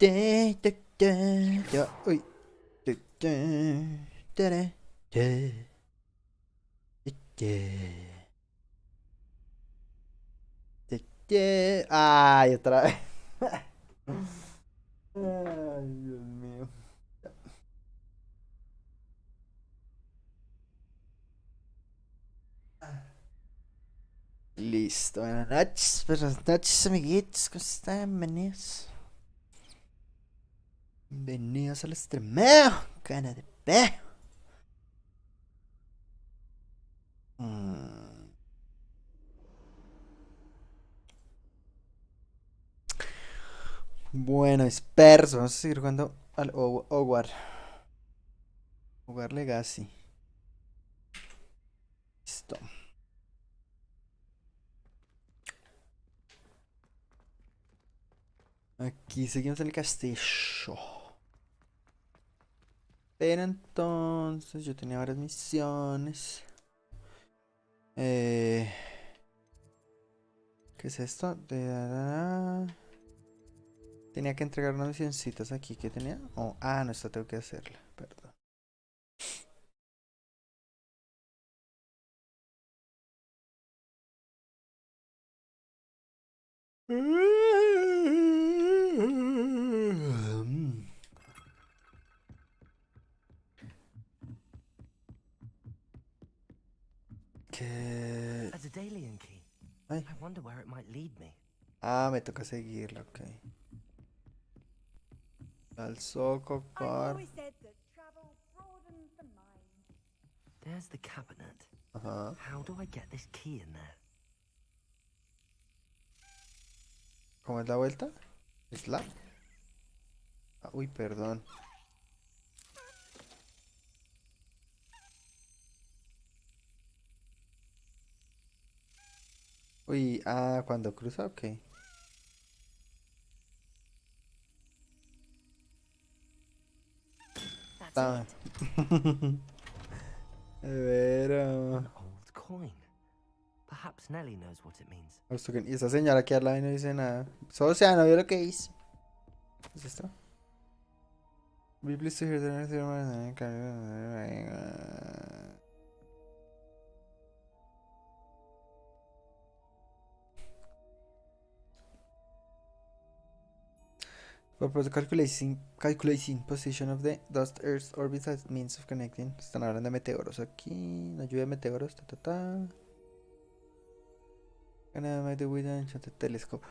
Ya, uy. Tere, Ay, otra vez. Ay, Dios mío. Listo, buenas noches, amiguitos. ¿Cómo están? Bienvenidos. Bienvenidos al estremeo. Cara de peo. Mm. Bueno, disperso. Vamos a seguir jugando al Hogwarts Legacy. Listo. Aquí seguimos en el castillo. Pero entonces yo tenía varias misiones. ¿Qué es esto? Tenía que entregar unas misioncitas aquí. ¿Qué tenía? Oh, no, esta tengo que hacerla. Perdón. ¿Qué? Ay. Me toca seguirla, ok. Al Socopar. There's the cabinet. Ajá. How do I get this key in there? ¿Cómo es la vuelta? ¿Es la? Uy, perdón. Uy, cuando cruza, ok. That's it. Pero... An old coin. Perhaps Nellie knows what it means. Y esa señora que al lado y no dice nada. Solo sea, no vio lo que hizo. ¿Qué es esto? Be pleased to hear the purpose of calculating position of the dust Earth orbit as means of connecting. Están hablando de meteoros aquí. La lluvia de meteoros. Gonna make the with an enchanted telescope.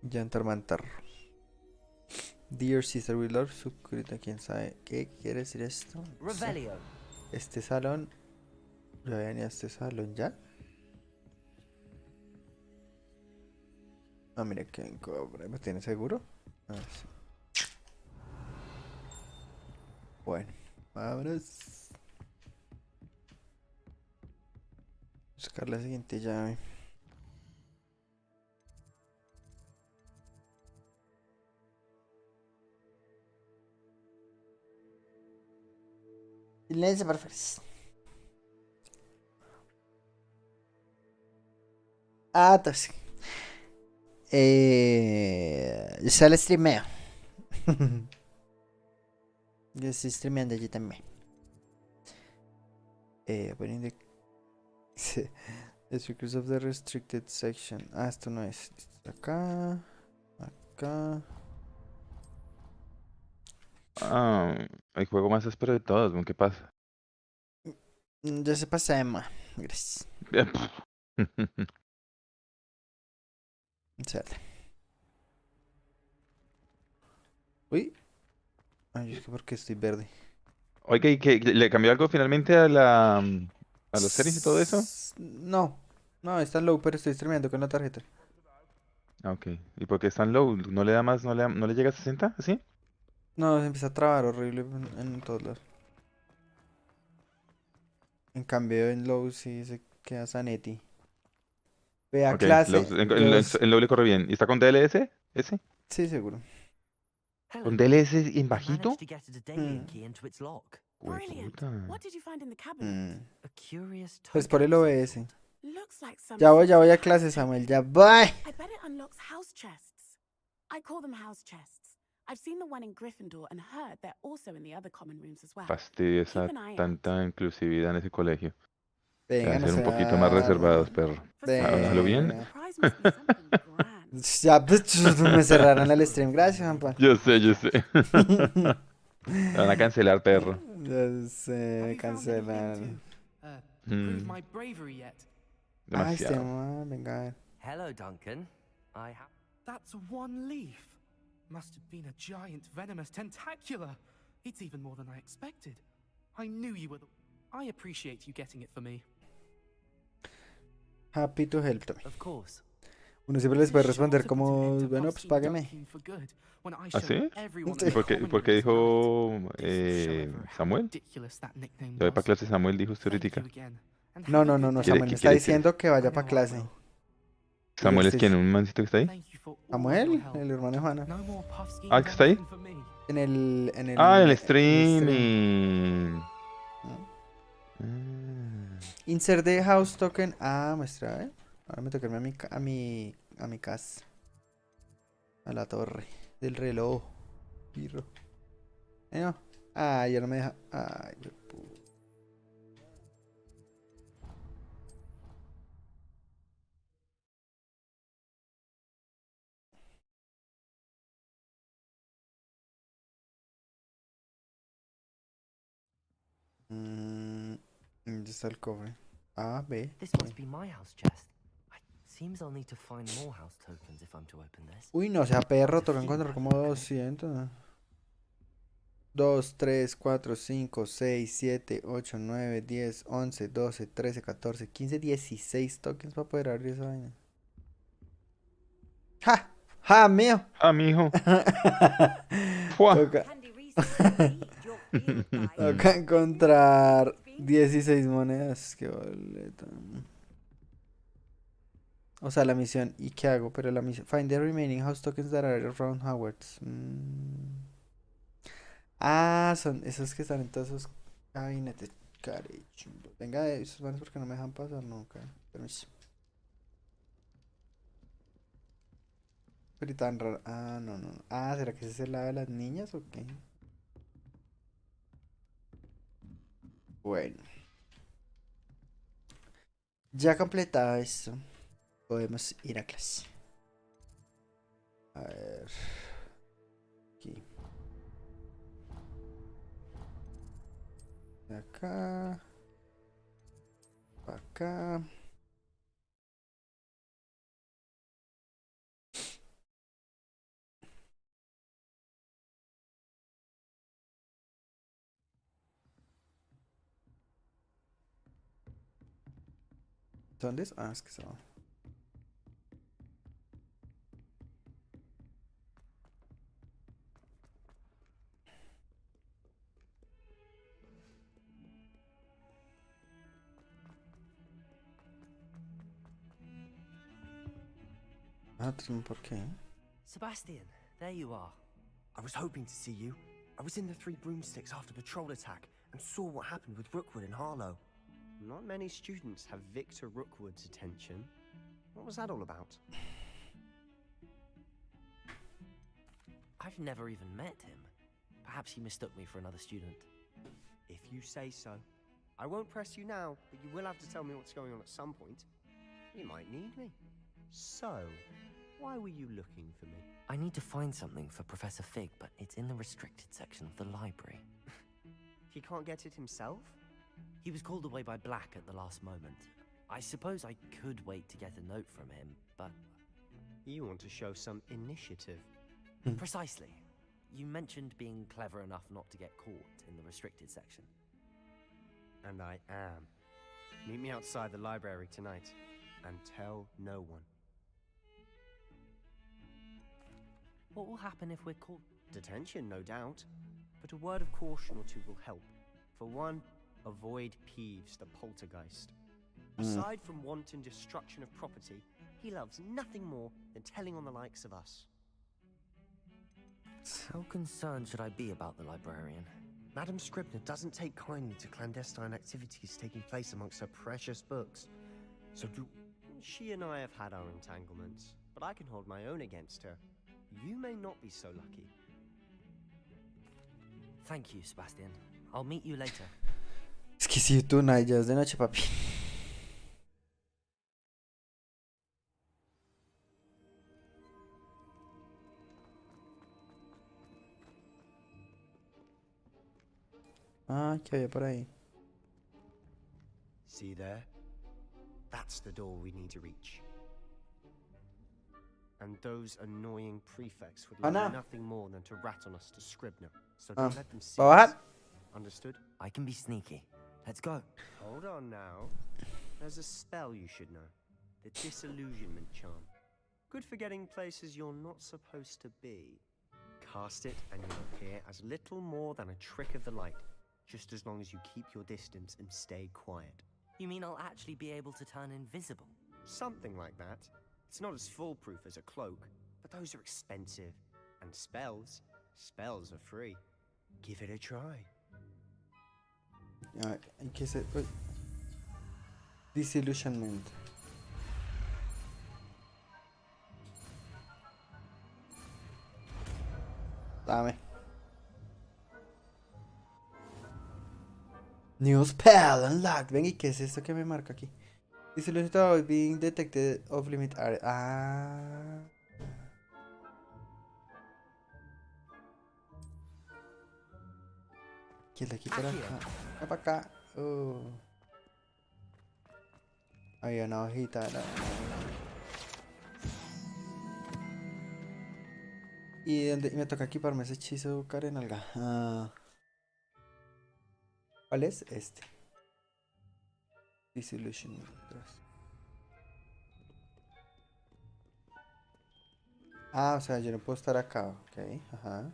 Yantarmantar. Dear Sister, we love suscrita. ¿Quién sabe qué quiere decir esto? No sé. Este salón. Ya venía a este salón ya. Mira que cobre. ¿Me tiene seguro? Sí. Bueno, vámonos. Buscar la siguiente llave. Silencio, por favor. Entonces. Yo solo streameo. Yo estoy streameando yo también. Poniendo. The secrets of the restricted section. Esto no es. Esto es acá. Acá. El juego más áspero de todos, ¿no? ¿Qué pasa? Ya se pasa, Emma. Gracias. Uy. Ay, es que porque estoy verde. Oiga, ¿y que le cambió algo finalmente a a los settings y todo eso? No. No, está low, pero estoy streameando con la tarjeta. Ok. ¿Y por qué es tan low? ¿No le da más? ¿No le llega a 60? ¿Así? No, se empieza a trabar horrible en todos lados. En cambio, en low sí se queda Zanetti. Vea Ok, clase. en low le corre bien. ¿Y está con DLS? ¿Ese? Sí, seguro. ¿Con DLS en I bajito? managed to get a Dedalian key into its lock. Brilliant. Hueputa. What did you find in the cabinet? A curious Pues por el token. OBS. Looks like some Ya sort voy of a house clase, check. Samuel. Ya voy. I bet it unlocks house chests. I call them house chests. I've seen the one in Gryffindor and heard they're also in the other common rooms as well. Fastidia Keep an eye out. tanta inclusividad en ese colegio. Venga, Deben no ser un sea. poquito más reservados, perro. For some Hágalo reason, bien. the prize must be something grand. Ya pues, me cerraron el stream. Gracias, Juanpa. Yo sé, yo sé. La van a cancelar, perro. Ya sé, Have me you found anything cancelan. to prove Mm, my bravery yet? Ay, este demasiado. man, venga a ver. Hello, Duncan. I have. That's one leaf. Must have been a giant venomous tentacula. It's even more than I expected. I knew you were the... I appreciate you getting it for me. Happy to help también. Of course. Uno siempre les puede responder como, bueno, pues págueme. ¿Ah, sí? Sí. ¿Por qué dijo Samuel? Ya voy para clase, Samuel dijo usted ahorita. No, ¿Quiere- Samuel me qué está quiere diciendo que vaya para clase. ¿Samuel es sí. quién? ¿Un mancito que está ahí? Samuel, el hermano de Juana. Ah, ¿que está ahí? En el Ah, el stream. streaming. ¿No? Ah. Insert the house token. Ah, muestra, ¿eh? Ahora me toca irme a mi casa. A la torre del reloj. Pirro. No. Ah, ya no me deja. Ay, yo ¿dónde está el cofre? A, B. This must be my house chest. Seems I'll need to find more house tokens if I'm to open this. Uy, no sea perro, toca encontrar como 200. 2, 3, 4, 5, 6, 7, 8, 9, 10, 11, 12, 13, 14, 15, 16 tokens para poder abrir esa vaina. ¡Ja! ¡Ja, mío! Ah, mijo. Fua. Toca, toca encontrar 16 monedas. Qué boleta. O sea, la misión. ¿Y qué hago? Pero la misión. Find the remaining house tokens that are around Hogwarts. Ah, son esos que están en todos esos gabinetes. Carechumbo. Venga, esos van porque no me dejan pasar nunca. Permiso. Pero tan raro. Ah, no. Ah, ¿será que ese es el lado de las niñas o qué? Bueno. Ya completado esto, podemos ir a clase. A ver. Aquí. De acá. Para acá. ¿Dónde es? Ah, es que estaba. Ah, ¿por qué? Sebastian, there you are. I was hoping to see you. I was in the Three Broomsticks after the troll attack and saw what happened with Rookwood and Harlow. Not many students have Victor Rookwood's attention. What was that all about? I've never even met him. Perhaps he mistook me for another student. If you say so. I won't press you now, but you will have to tell me what's going on at some point. You might need me. So, why were you looking for me? I need to find something for Professor Fig, but it's in the restricted section of the library. He can't get it himself? He was called away by Black at the last moment. I suppose I could wait to get a note from him, but... You want to show some initiative. Precisely. You mentioned being clever enough not to get caught in the restricted section. And I am. Meet me outside the library tonight, and tell no one. What will happen if we're caught? Detention, no doubt. But a word of caution or two will help. For one, avoid Peeves, the poltergeist. Aside from wanton destruction of property, he loves nothing more than telling on the likes of us. How concerned should I be about the librarian? Madame Scribner doesn't take kindly to clandestine activities taking place amongst her precious books. So do... She and I have had our entanglements, but I can hold my own against her. You may not be so lucky. Thank you, Sebastian. I'll meet you later. Es que si tú no, ya es de noche, papi. Ah, ¿qué había por ahí? See there? That's the door we need to reach. And those annoying prefects would Anna. like nothing more than to rat on us to Scribner. So don't let them see ¿Va a bajar? us. Understood? I can be sneaky. Let's go. Hold on now. There's a spell you should know. The Disillusionment Charm. Good for getting places you're not supposed to be. Cast it and you'll appear as little more than a trick of the light. Just as long as you keep your distance and stay quiet. You mean I'll actually be able to turn invisible? Something like that. It's not as foolproof as a cloak, but those are expensive. And spells are free. Give it a try. Ah, hay que ser... uy. Disillusionment. Dame. New spell unlocked. Ven, ¿y qué es esto que me marca aquí? Disillusioned being detected off limit area. Ah. ¿Qué es de aquí para acá? Ven para acá. Había una hojita. Y me toca equiparme ese hechizo carenalga. ¿Cuál es? Este. Disillusion. Ah, o sea, yo no puedo estar acá. Ok, ajá.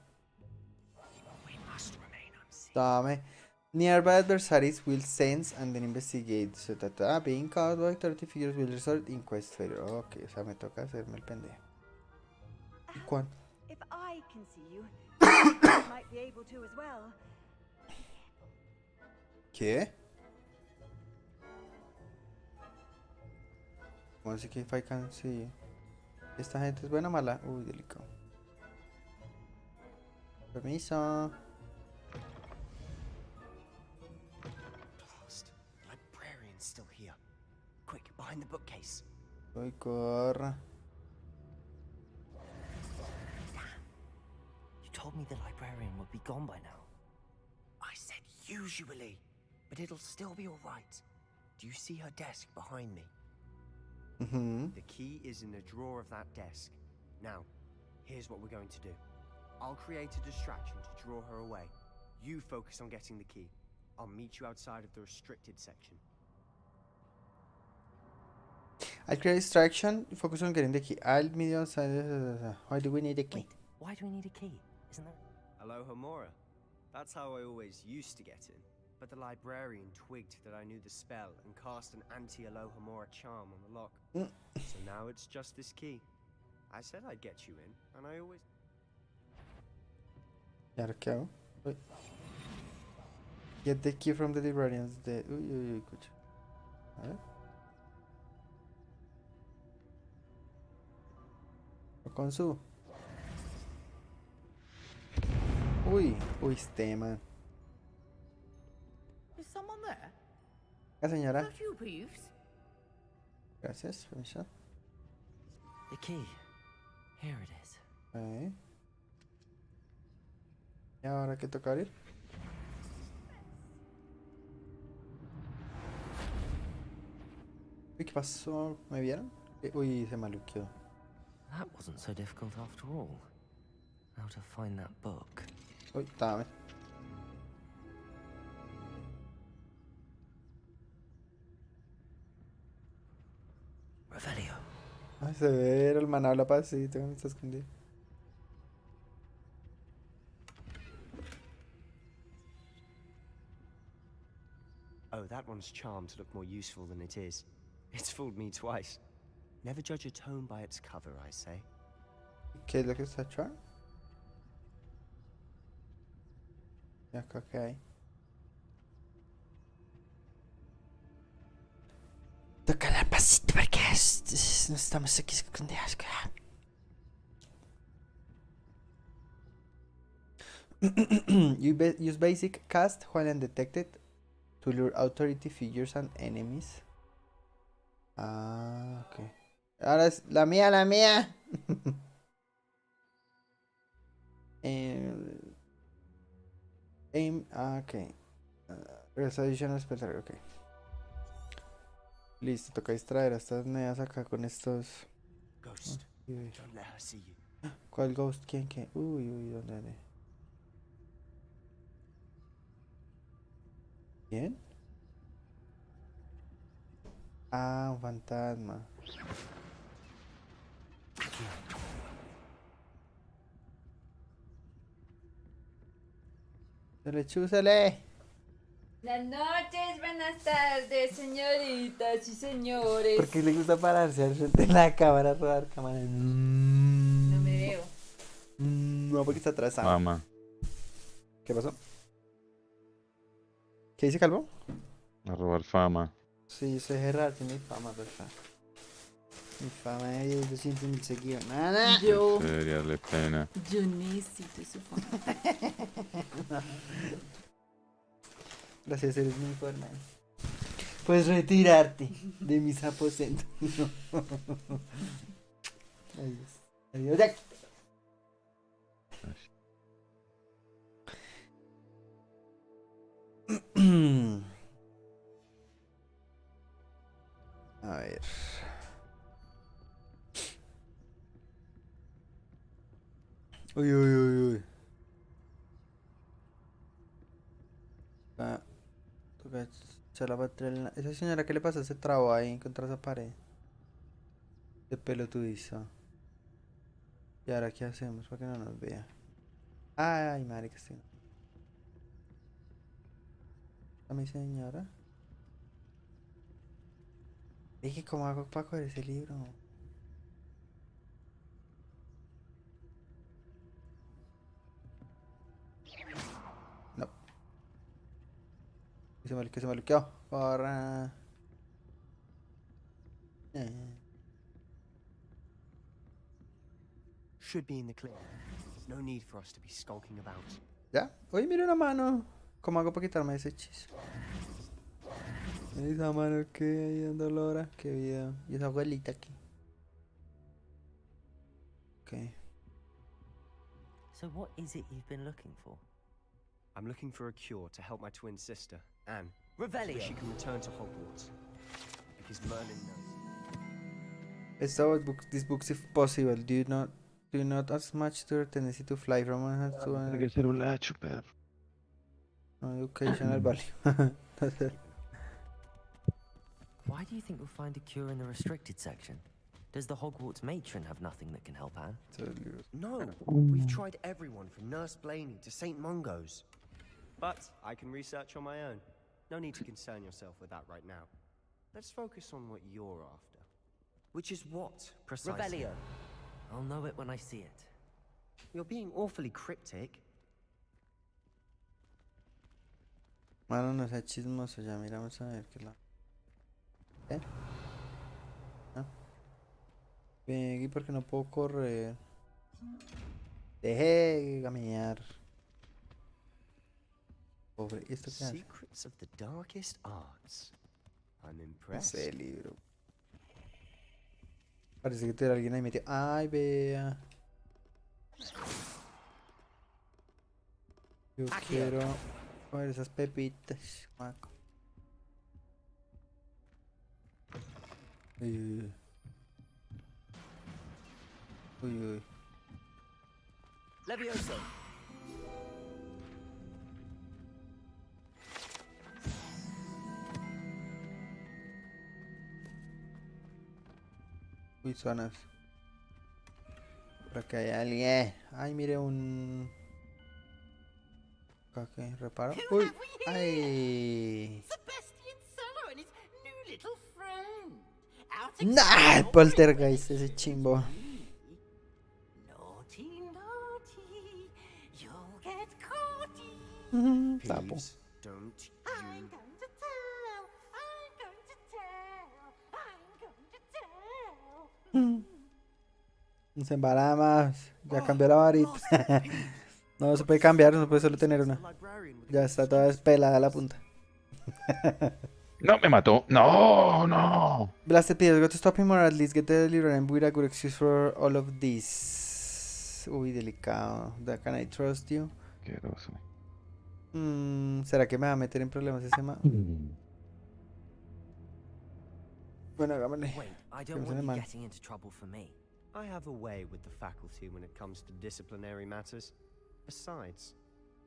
Dame. Nearby adversaries will sense and then investigate. So that being caught by 30 figures will result in quest failure. Ok, o sea, me toca hacerme el pendejo. ¿Y cuánto? If I can see you, you might be able to as well. ¿Qué? ¿Cómo así que if I can see? ¿Esta gente es buena o mala? Uy, delicado. Permiso. Blast. The librarian's still here. Quick, behind the bookcase. Uy, corra. You told me the librarian would be gone by now. I said usually, but it'll still be alright. Do you see her desk behind me? The key is in the drawer of that desk. Now, here's what we're going to do. I'll create a distraction to draw her away. You focus on getting the key. I'll meet you outside of the restricted section. I'll create a distraction. Focus on getting the key. I'll meet you outside. Why do we need a key? Wait, why do we need a key? Isn't there... Hello, Hamora. That's how I always used to get in. But the librarian twigged that I knew the spell and cast an anti-Alohomora charm on the lock. So now it's just this key. I said I'd get you in, and I always... ¿Y ahora qué hago? Uy. Get the key from the librarians. Uy, uy, uy, escucha. A ver. O con su. Uy, uy, este man. Is someone there? La señora. A few peeves. Gracias, permiso. The key. Here it is. Okay. ¿Y ahora qué toca abrir? Uy, ¿qué pasó? ¿Me vieron? Uy, se maluqueó. That wasn't so difficult after all. How to find that book. Uy, dame. Revelio. Ay, se ve el man habla pasito, me está escondido. Oh, that one's charmed to look more useful than it is. It's fooled me twice. Never judge a tome by its cover, I say. ¿Qué es lo que está hecho? ¿Y acá qué hay? Toca la pasita porque no estamos aquí escondidos. Use basic cast while undetected to lure authority figures and enemies. Ah, ok. Ahora es la mía, la mía. Aim, ok. Resolution especial, ok. Listo, toca distraer a estas neas acá con estos. Ghost, Uy. don't let her see you. ¿Cuál ghost? ¿Quién? ¿Qué? Uy, ¿dónde? ¿Quién? Ah, un fantasma. ¡Chúsale, chúsale! Buenas noches, buenas tardes, señoritas y señores. ¿Por qué le gusta pararse al frente de la cámara a rodar cámara? No me veo. No, porque está atrasado. Mamá. ¿Qué pasó? ¿Qué dice Calvo? A robar fama. Sí, soy Gerard, tiene mi fama, ¿verdad? Mi fama es 200.000 seguidores. ¡Nada! Yo Debería darle pena. necesito su fama. Gracias, eres muy formal. Puedes retirarte de mis aposentos. Adiós. Adiós. ¡Ya! A ver. Uy. Toca echar la batería. Esa señora, ¿qué le pasó? Se trabó ahí contra esa pared. De pelotudizo. ¿Y ahora qué hacemos para que no nos vea? Ay, marica, estoy. ¿A mi señora? Dije, ¿cómo hago para coger ese libro? No. Que se me bloqueó. Corra. Should be in the clear. No need for us to be skulking about. ¿Ya? Oye, mira una mano. ¿Cómo hago para quitarme ese hechizo? Esa mano que ahí dando lora. Qué video. Y esa abuelita aquí. Ok. So what is it you've been looking for? I'm looking for a cure to help my twin sister, Anne, so Revelio. she can return to Hogwarts. Because Merlin knows. This book is possible. Do not as much to your tendency to fly from one hand to Tiene another. que ser un lacho, perro. No educational value. Why do you think we'll find a cure in the restricted section? Does the Hogwarts matron have nothing that can help Anne? No, we've tried everyone from Nurse Blaney to St. Mungo's. But I can research on my own. No need to concern yourself with that right now. Let's focus on what you're after. Which is what, precisely? Revelio. I'll know it when I see it. You're being awfully cryptic. Mano, no sea chismoso. Ya miramos a ver qué la. ¿Eh? ¿No? Ven, ¿y por qué no puedo correr? Deje de caminar. Pobre, ¿y esto qué hace? Secrets of the darkest arts. I'm No impressed. sé, libro. Parece que tuviera alguien ahí metido. Ay, vea. Yo quiero coger esas pepitas. Maco. Uy. Levioso. Uy, zonas. Por acá hay alguien. Ay, mire un. Acá, ¿qué? Reparo. Uy. Ay. Nah, poltergeist, ese chimbo. Naughty, naughty, you'll get caughty. Tapo. Peeves, don't you... I'm going to tell. I'm going to tell. I'm going to tell. Se embala más. Ya Oh, cambió la varita. Master Peeves. No se puede cambiar, no puede solo tener una. The librarian with a Ya good está toda excuse. despelada la punta. No, me mató. No, no. Blasted Peter, got to stop him or at least get the librarian with a good excuse for all of this. Uy, delicado. Can I trust you? Asqueroso. ¿Será que me va a meter en problemas ese ma? Bueno, hagámosle. Wait, I Vamos don't en want el you man. getting into trouble for me. I have a way with the faculty when it comes to disciplinary matters. Besides,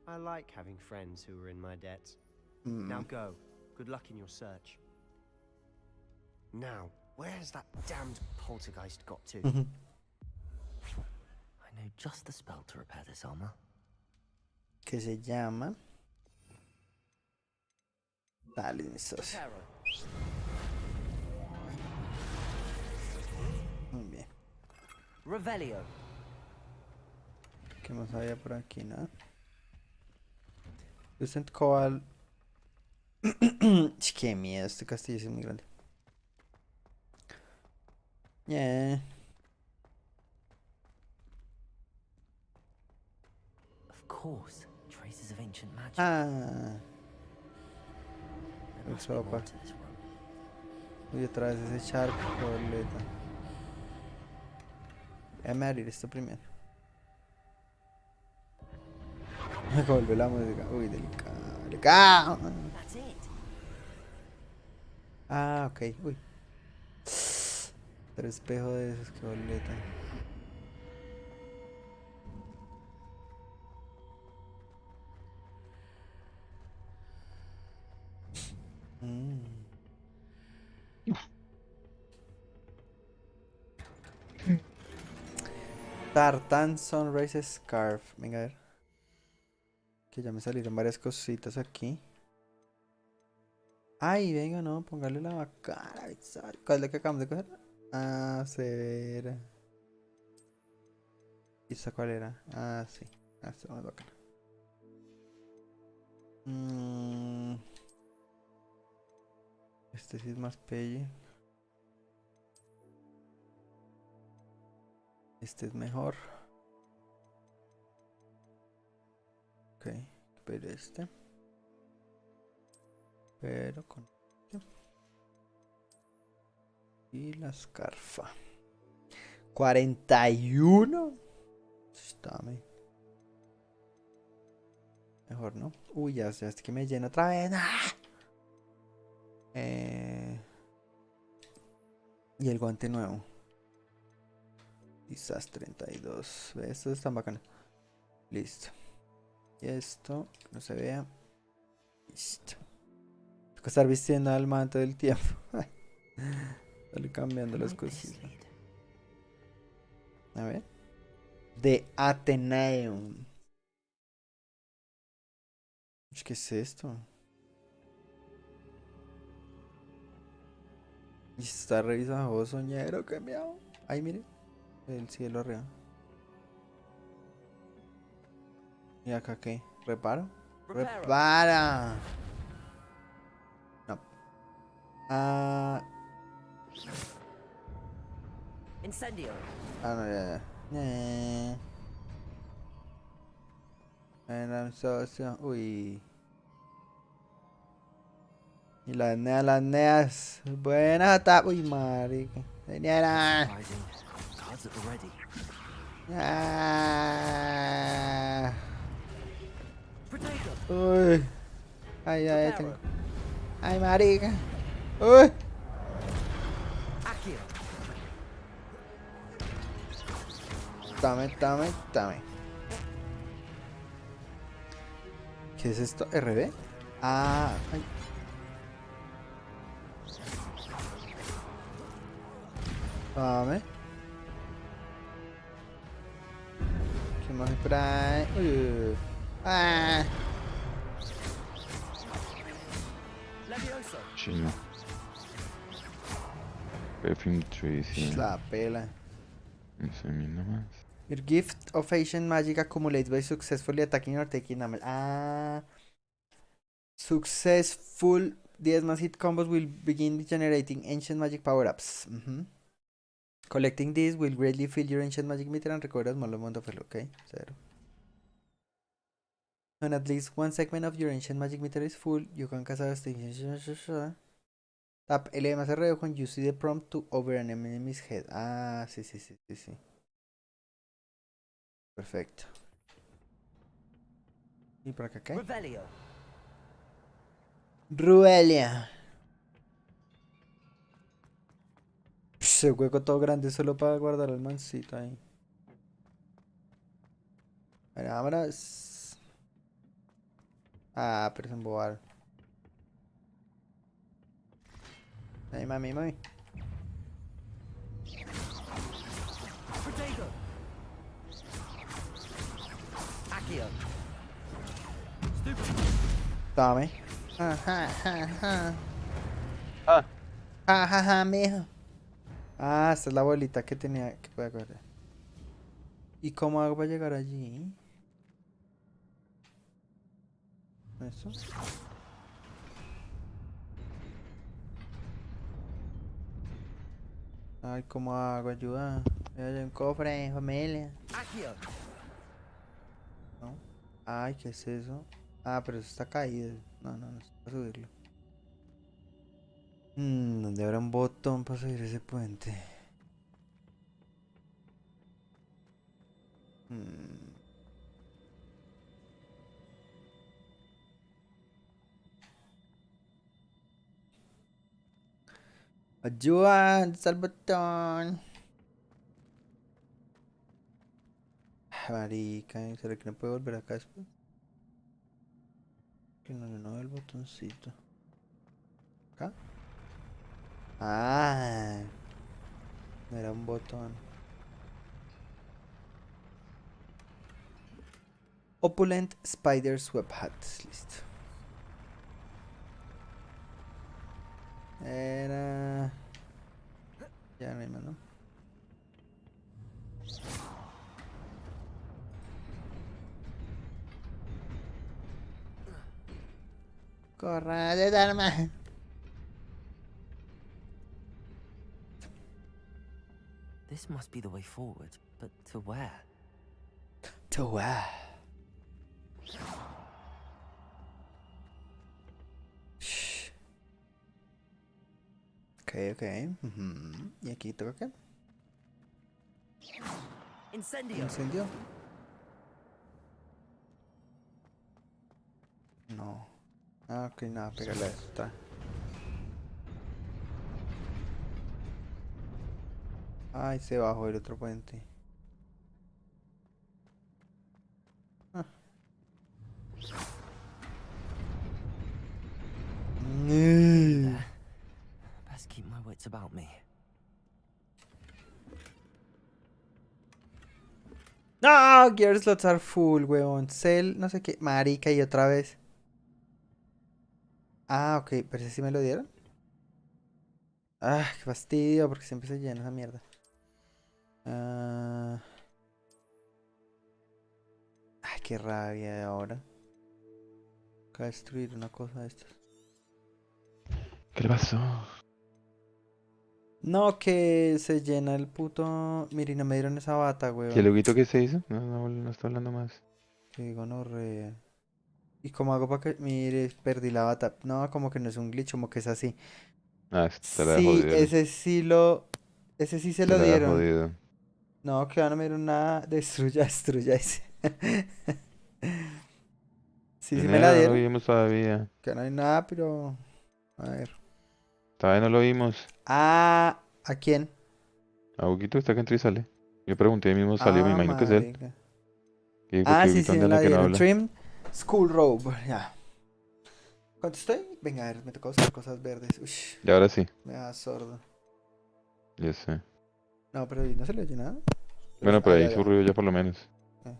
I like having friends who are in my debt. Now go. Good luck in your search. Now, where has that damned poltergeist got to? I know just the spell to repair this armor. Que se llama. Dale, mi socio. Muy bien. Revelio. ¿Qué más había por aquí? Nada. Lucent Coal. Qué miedo, este castillo es muy grande. Yeah. Of course, traces of ancient magic. Ah. There must be more to this room. Uy, otra vez ese charco, boleta. Déjame abrir esto primero. Me volvió la música. Uy, delicado. ¡Delicado! That's it. Ah, ok. Uy. Otro espejo de esos, que boleta. Tartan Sunrise Scarf. Venga a ver. Que ya me salieron varias cositas aquí. Ay, venga, no, póngale la bacana. ¿Cuál es la que acabamos de coger? Ah, severa. ¿Y esta cuál era? Ah, sí. Ah, esta más bacana. Este sí es más pelle. Este es mejor. Ok, pero este. Pero con este. Y la escarfa. 41. Está mejor, ¿no? Uy, ya es que me lleno otra vez. ¡Ah! Y el guante nuevo. Quizás 32. ¿Ves? Estos están bacanos. Listo. Y esto, que no se vea. Listo. Tengo que estar vistiendo al manto del tiempo. Sale cambiando las cositas. A ver. De Ateneum. ¿Qué es esto? Y está revisado, soñero, que miau. Ay, mire. El cielo arriba. ¿Y acá qué? ¿Reparo? ¡Repara! No. Ah. Incendio. Ah, no, ya. And I'm so. Uy. Y las neas. Buenas, uy, marica. Señora. Surprising. Cards at the ready. Ah. Potato. Uy. Ay, tengo. Ay, marica. Uy. Accio. Dame. ¿Qué es esto? ¿RB? Ah, ay. Dame. ¿Qué más hay por ahí? Uy. Ah. Levioso. Chino. Perfume Tree, sí. La pela. No sé, mira más. Your gift of ancient magic accumulates by successfully attacking or taking damage. Ah. Successful 10 más hit combos will begin generating ancient magic power-ups. Collecting these will greatly fill your ancient magic meter and recover a small amount of health. Okay, 0. When at least one segment of your ancient magic meter is full, you can cast a tap L más R when you see the prompt to over an enemy's head. Ah, sí. Perfecto. ¿Y por acá qué? Revelio. Ruelia. Ese hueco todo grande solo para guardar el mancito ahí. Vámonos. Ah, pero es embobar. Ahí, mami. Protego. Accio. Tome. Ja, mijo. Ah, esta es la bolita que tenía que puede coger. ¿Y cómo hago para llegar allí? Eso. Ay, ¿cómo hago? Ayuda. Hay un cofre, familia. Accio. ¿No? Ay, ¿qué es eso? Ah, pero eso está caído. No, es para subirlo. ¿Dónde habrá un botón para subir ese puente? Ayuda, ¿dónde está el botón? Marica, ¿será que no puedo volver acá después? Que no veo el botoncito. ¿Acá? Ah, no era un botón. Opulent Spider's Web Hat. Listo. Era... Ya no hay más, ¿no? Corra de Dharma. This must be the way forward, but to where? To where? Shh. Ok. ¿Y aquí toca qué? Incendio. ¿Incendio? No. Ah, ok, nada, pégale a esta. Ay, se bajó el otro puente. Ah. There. Best keep my wits about me. No, gear slots are full, weón. Cell, no sé qué. Marica, y otra vez. Ah, ok, pero ese sí me lo dieron. Ah, qué fastidio, porque siempre se llena esa mierda. Ay, qué rabia de ahora. Acá destruir una cosa de estas. ¿Qué le pasó? No, que se llena el puto. Mire, no me dieron esa bata, ¿Y el weón. loguito que se hizo? No está hablando más. Que digo, no, re. ¿Y cómo hago para que.? Mire, perdí la bata. No, como que no es un glitch, como que es así. Ah, se la Sí, jodió. ese sí lo. Ese sí se Se lo la ha dieron. jodido. No, que no me dieron nada. Destruya. Ese. Sí, sí me la No lo dieron. vimos todavía. Que no hay nada, pero. A ver. Todavía no lo vimos. Ah, ¿a quién? A Huguito está que entra y sale. Yo pregunté y mismo salió, me Ah, imagino que es él. marica. ¿Qué dijo Ah, que sí, Huguito sí me anda en la la que no dieron. habla? Trim School Robe. Ya. ¿Cuánto estoy? Venga, a ver, me tocó buscar cosas verdes. Ush, Y ahora sí, me da sordo. ya sé. No, pero ¿y no se le oye nada? Bueno, Ah, pero ahí ya. su ruido ya por lo menos. Eh,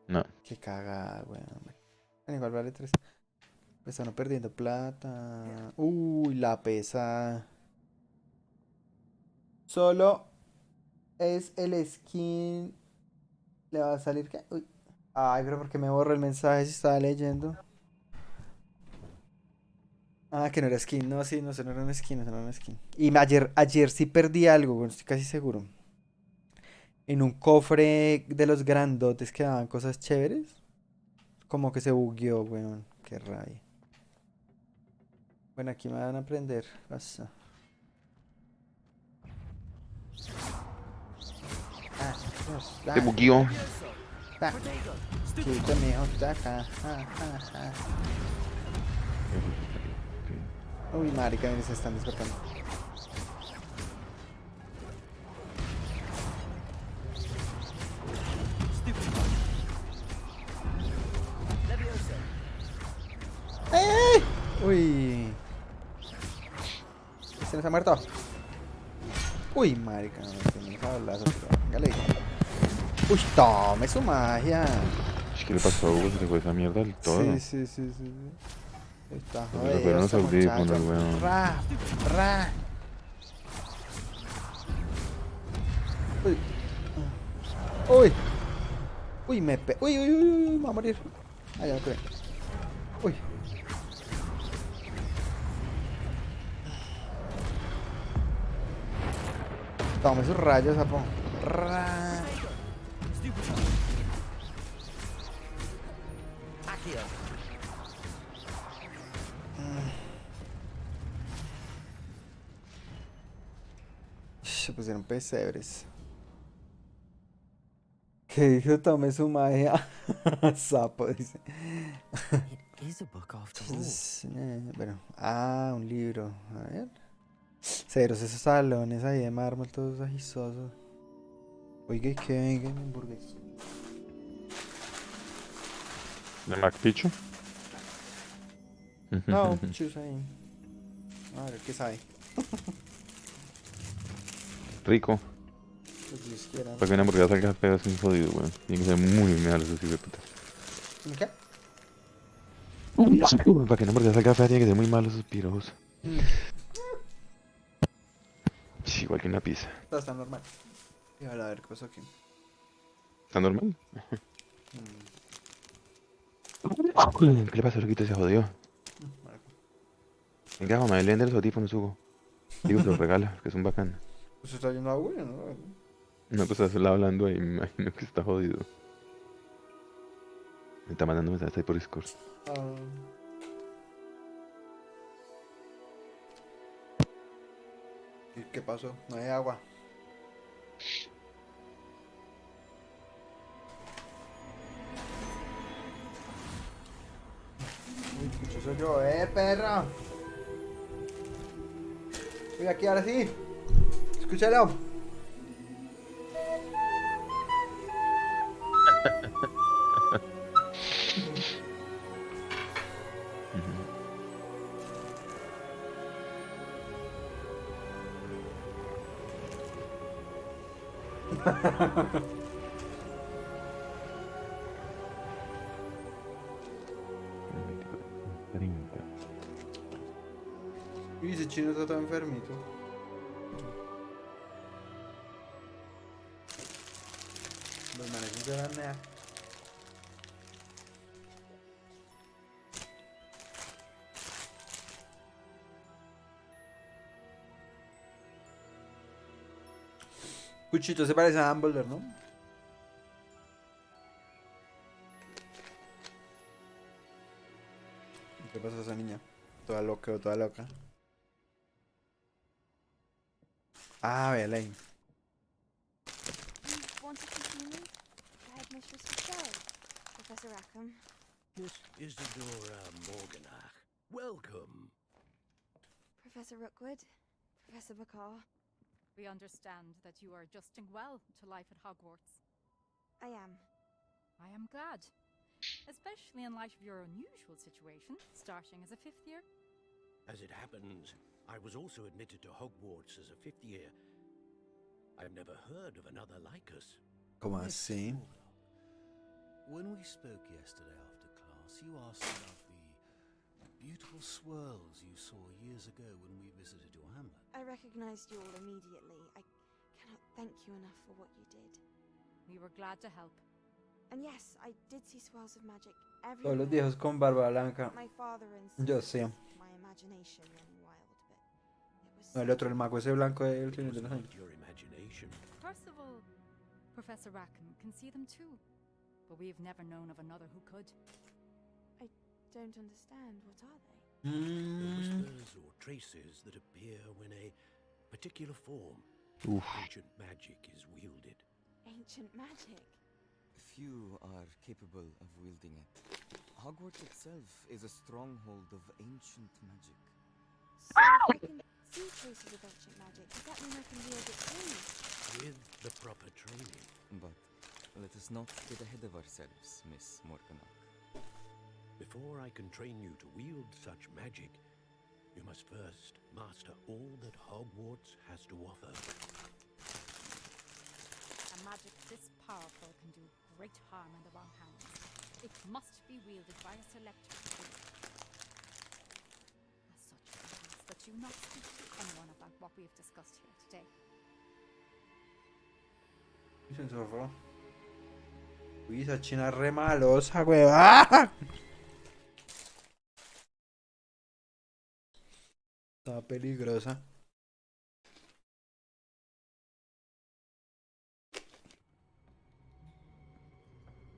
No. Qué cagada, weón. Bueno, igual vale 3. Me están perdiendo plata. Uy, la pesa. Solo es el skin. ¿Le va a salir qué? Uy. Ay, pero ¿por qué me borró el mensaje si estaba leyendo? Ah, que no era skin. No, sí, no, eso no era un skin, eso no era un skin. Y ayer sí perdí algo, bueno, estoy casi seguro. En un cofre de los grandotes que daban cosas chéveres. Como que se bugueó, weón. Qué rabia. Bueno, aquí me van a aprender. Pasa. Ah, Se bugueó. Quita, mijo, taca. Uy, marica, miren, se están despertando. ¡Ay, ay! Uy. ¿Este no se ha muerto? Uy, marica, no me sablazo, pero véngale. Uy, tome su magia. ¿Qué le pasó a Hugo? Se le fue esa mierda del todo. Sí. Está Se le jodido fueron los este audífonos, muchacho. weón. Ra. Uy. Uy, Uy, me va a morir. Ah, ya me curé. Uy. Tome sus rayos, sapo. Ra. Se pusieron pesebres. ¿Qué dijo? Tome su magia. Sapo, dice. It is a book after all. Bueno. Ah, un libro. A ver. Ceros, esos salones ahí de mármol, todos agisosos. Oiga, ¿y qué vengan hamburguesas? ¿De McPichu? No, chus ahí. A ver, ¿qué sabe? Rico. Pues Dios quiera. Para que una hamburguesa salga fea es un jodido, weón. Tiene que ser muy malo esos hijos de puta. ¿Qué? Para que una hamburguesa salga fea tiene que ser muy malo esos pirojos. Sí, igual que una pizza. Todo está normal. Y a ver qué pasó aquí. ¿Está normal? ¿Qué le pasó, loquito? Se jodió. Venga, mamá, le vende los audífonos, Hugo. Digo, se los regala, que son bacanas. Pues está yendo a bueno, ¿no? No, pues estás hablando ahí, me imagino que está jodido. Me está mandando mensajes ahí por Discord. ¿Y qué pasó? No hay agua. Uy, escucho soy yo, perra. Estoy aquí ahora sí. Escúchalo. Y ese chino está todo enfermito. Los manes de la nea. Cuchito se parece a Dumbledore, ¿no? ¿Qué pasa a esa niña? Toda loca o toda loca. Ah, véala ahí. Wanted to see me? The headmistress for show. Professor Rackham. Miss Isidora Morganach, welcome. Professor Rookwood. Professor Bakar. We understand that you are adjusting well to life at Hogwarts. I am. I am glad. Especially in light of your unusual situation, starting as a 5th year. As it happens, I was also admitted to Hogwarts as a 5th year. I've never heard of another like us. ¿Cómo Miss así? Morganach, when we spoke yesterday after class, you asked about the beautiful swirls you saw years ago when we visited your hamlet. I recognized you all immediately. I cannot thank you enough for what you did. We were glad to help. And yes, I did see swirls of magic Todos los everywhere. viejos con barba blanca. My father Yo insisted sé. my imagination running wild, but it was No, el otro, el mago ese blanco del Señor de los Anillos. Your imagination. Percival, Professor Rackham can see them too, but we've never known of another who could. I don't understand. What are they? The whispers or traces that appear when a particular form of ancient magic is wielded. Ancient magic. Few are capable of wielding it. Hogwarts itself is a stronghold of ancient magic. So if I can see traces of ancient magic, does that mean I can wield it too? With the proper training. But let us not get ahead of ourselves, Miss Morgana. Before I can train you to wield such magic, you must first master all that Hogwarts has to offer. A magic this powerful can do great harm in the wrong hands. It must be wielded by a selector. As such, I ask that you not speak to anyone about what we have discussed here today. Uy, esa china es re malosa, güey. ¡Ah! Está peligrosa.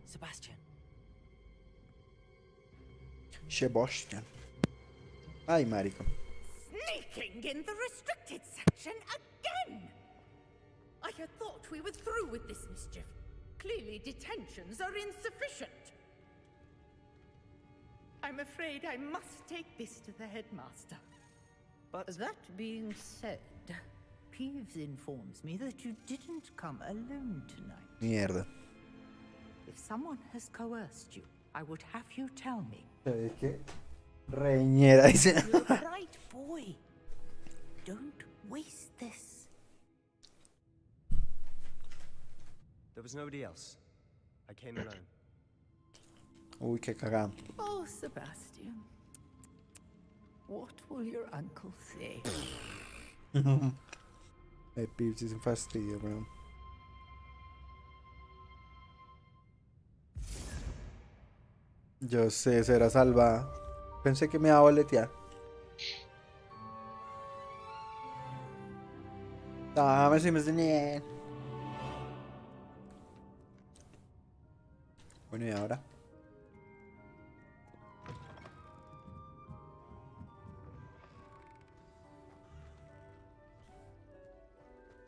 Sebastian. Sebastian. Ay, marico. Sneaking in the restricted section again! I had thought we were through with this mischief. Clearly detentions are insufficient. I'm afraid I must take this to the headmaster. But that being said, Peeves informs me that you didn't come alone tonight. Mierda. If someone has coerced you, I would have you tell me. ¿Sabes qué? Reñera, dice. You're a bright boy. Don't waste this. There was nobody else. I came alone. Uy, qué cagada. Oh, Sebastian. What will your uncle say? El Pips es un fastidio, weón. Yo sé, será salvada. Pensé que me iba a boletear. Dame si me enseñé. Bueno, ¿y ahora?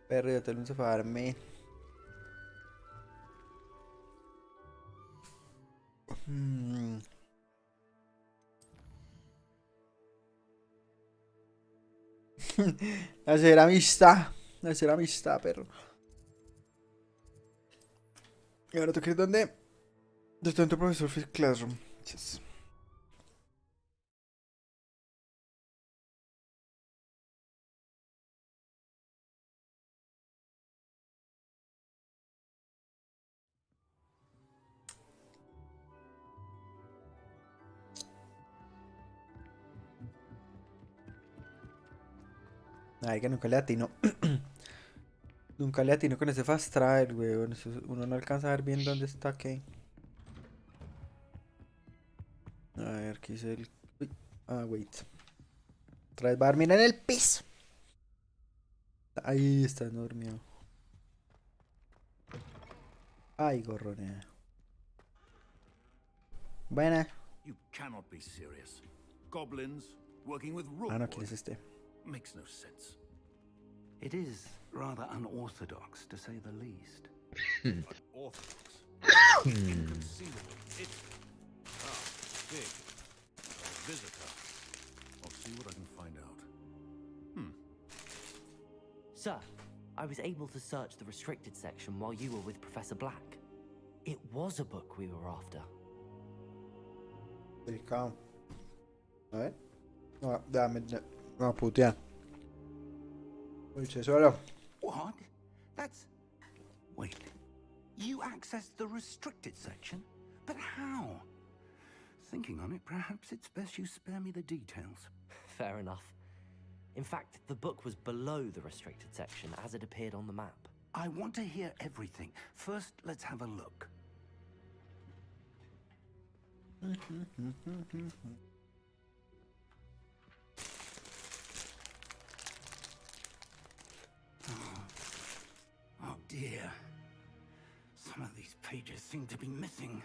Perro, yo te lo fue a darme. Hacer amistad, perro. Y ahora tú quieres dónde? Desde en tu profesor Fit Classroom. Yes. Ay, que nunca le atino. Nunca le atino con ese fast travel, weón. Uno no alcanza a ver bien dónde está Kane. A ver, ¿qué hice el...? Uy. Ah, wait. Otra vez va a dormir en el piso. Ahí está dormido. Ay, gorronea. Buena. You cannot be serious. Goblins working with Ah, no, Rookwood ¿quién es este? makes no sense. It is rather unorthodox, to say the least. Unorthodox. Inconceivable. It's big. A visitor. I'll see what I can find out. Sir, I was able to search the restricted section while you were with Professor Black. It was a book we were after. Delicado. A ver. No, dame. No, putea. Oye, solo. What? That's... Wait. You accessed the restricted section? But how? Thinking on it, perhaps it's best you spare me the details. Fair enough. In fact, the book was below the restricted section as it appeared on the map. I want to hear everything. First, let's have a look. seem to be missing.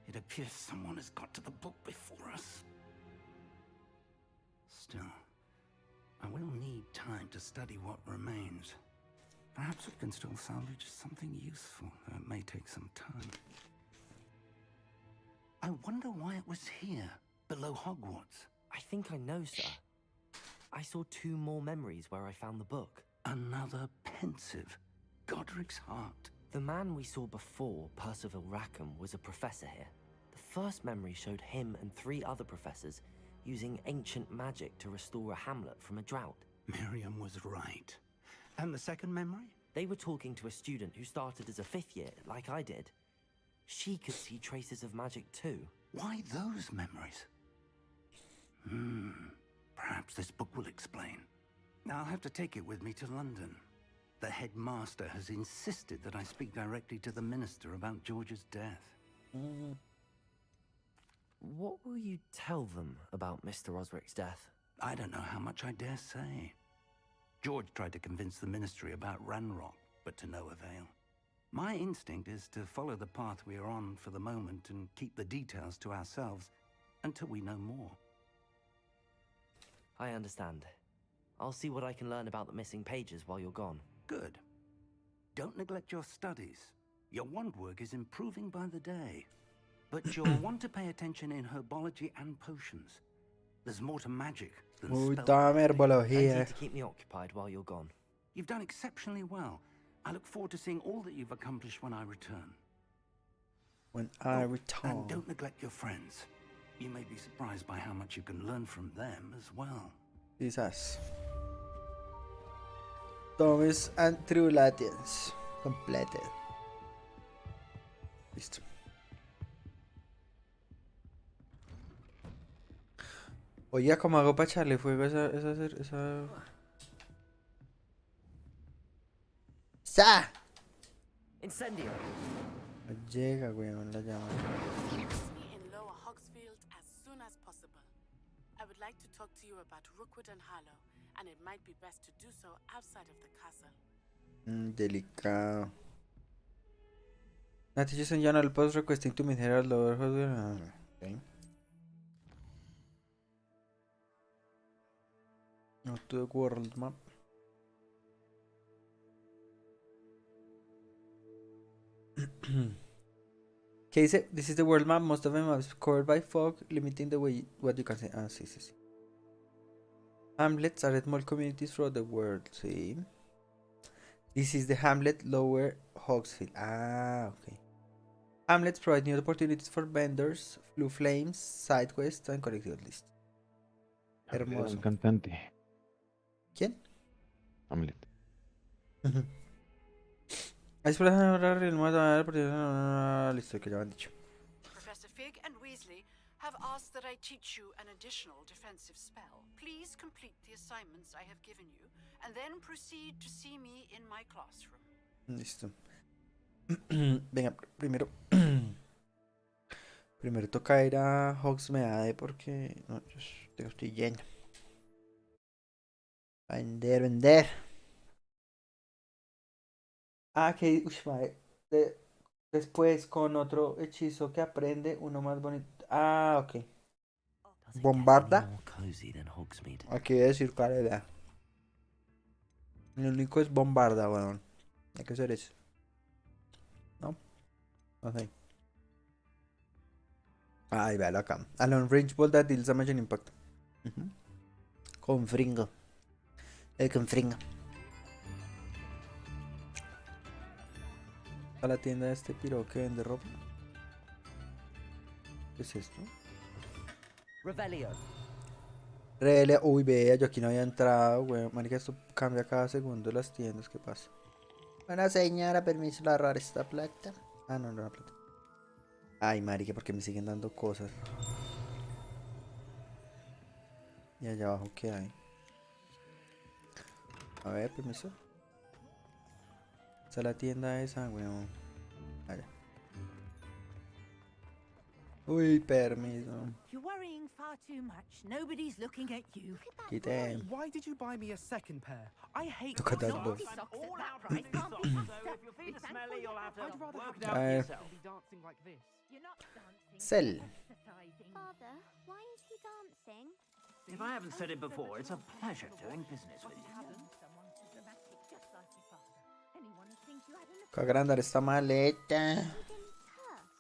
It appears someone has got to the book before us. Still, I will need time to study what remains. Perhaps we can still salvage something useful, though it may take some time. I wonder why it was here, below Hogwarts. I think I know, sir. I saw 2 more memories where I found the book. Another pensive Godric's heart. The man we saw before, Percival Rackham, was a professor here. The first memory showed him and 3 other professors using ancient magic to restore a hamlet from a drought. Miriam was right. And the second memory? They were talking to a student who started as a 5th year, like I did. She could see traces of magic too. Why those memories? Perhaps this book will explain. I'll have to take it with me to London. The headmaster has insisted that I speak directly to the minister about George's death. What will you tell them about Mr. Osric's death? I don't know how much I dare say. George tried to convince the ministry about Ranrock, but to no avail. My instinct is to follow the path we are on for the moment and keep the details to ourselves until we know more. I understand. I'll see what I can learn about the missing pages while you're gone. Good. Don't neglect your studies. Your wand work is improving by the day. But you'll want to pay attention in herbology and potions. There's more to magic than Plenty to keep me occupied while you're gone. You've done exceptionally well. I look forward to seeing all that you've accomplished when I return. And don't neglect your friends. You may be surprised by how much you can learn from them as well. Quizás. Thomas and Tribulations. Completed. Listo. Oiga, ¿cómo hago para echarle fuego a esa... ¡Sa! Incendio. No llega, weón, la llama. Meet me in Lower Hogsfield as soon as possible. I would like to talk to you about Rookwood and Harlow, and it might be best to do so outside of the castle. Delicado. Now teachers and journal post requesting to meet her at Lower Hogsfield. Okay. No to the world map. Okay, this is the world map. Most of them are covered by fog, limiting the way what you can see. Ah, sí. Hamlets are small communities throughout the world. Sí. This is the hamlet Lower Hogsfield. Ah, okay. Hamlets provide new opportunities for vendors, blue flames, side quests, and collectible lists. Hermoso. Un cantante. ¿Quién? Hamlet. Listo, que ya me han dicho. Professor Fig and Weasley have asked that I teach you an additional defensive spell. Please complete the assignments I have given you, and then proceed to see me in my classroom. Listo. Venga, primero toca ir a Hogsmeade porque no, yo estoy lleno. Vender. Ah, que después con otro hechizo que aprende, uno más bonito. Ah, ok. Bombarda. Aquí voy a decir cuál era. El único es bombarda, weón. Hay que hacer eso. ¿No? No sé. Ahí, véalo acá. A long range ball that deals damage and impact. Con fringo. Con fringo. A la tienda de este piro que vende ropa. ¿Qué es esto? Revelio. Uy, vea, yo aquí no había entrado, güey. Marica, esto cambia cada segundo las tiendas. ¿Qué pasa? Buena señora, permiso de agarrar esta plata. Ah, no, la plata. Ay, marica, porque me siguen dando cosas. Y allá abajo, ¿qué hay? A ver, permiso. Esta es la tienda esa, weón. Allá. Uy, permiso. You're worrying far too much. Nobody's looking at you. Quiten. Why did you buy me a second pair? I hate Look at that socks. dog. All outright socks, so if your feet are smelly, you'll have to I'd rather work have it out Uh, yourself. be dancing like this. You're not dancing. Sell. you're exercising. Father, why is he dancing? If I haven't said it before, it's a pleasure doing business with you. Someone so dramatic, just like your father. Anyone who thinks you had an Que agrandar esta maleta. He didn't thirst.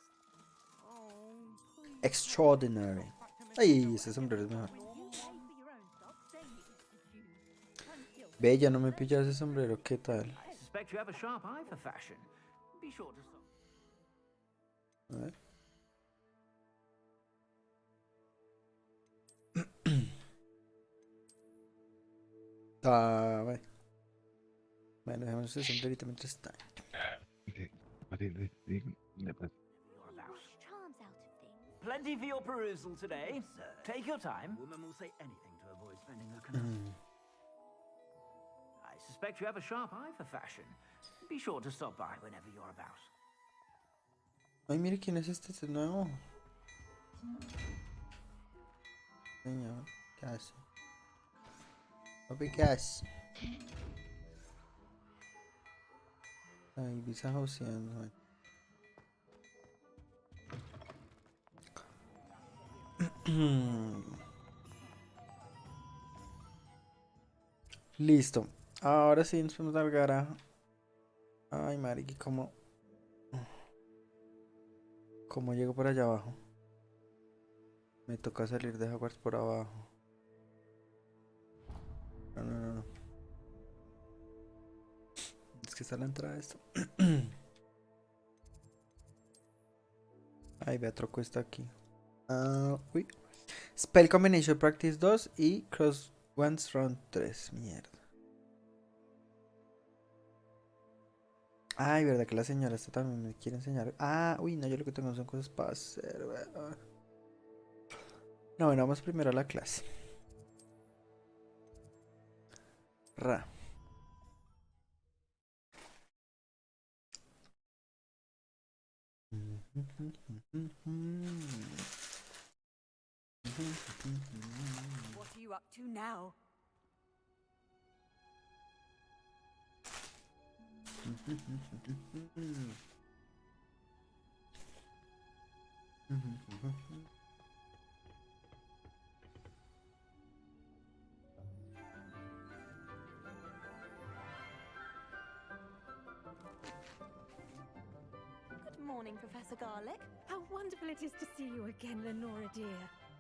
Extraordinary. Ay, ese sombrero es mejor. Ve, ya no me pilla ese sombrero, ¿qué tal? I suspect you have a sharp eye for fashion. Be sure to stop. A ver. Ah, vale. Bueno, dejemos ese sombrerito mientras está. Charms out of things. Plenty for your perusal today. Take your time. Woman will say anything to avoid spending her I suspect you have a sharp eye for fashion. Be sure to stop by whenever you're about. Ay, mire quién es este, este nuevo. Señor, ¿qué hace? Papi, ¿qué hace? Ay, visa hauseando. Listo. Ahora sí nos podemos largar a... Ay, mariqui, ¿cómo llego por allá abajo? Me toca salir de Hogwarts por abajo. No. Es que está la entrada de esto. Ay, Beatroco está aquí. Uy. Spell Combination Practice 2 y Cross Once Round 3. Mierda. Ay, verdad que la señora esta también me quiere enseñar. Uy, no, yo lo que tengo son cosas para hacer. No, bueno, vamos primero a la clase. Ra. What are you up to now? Good morning, Professor Garlick. How wonderful it is to see you again, Lenora dear.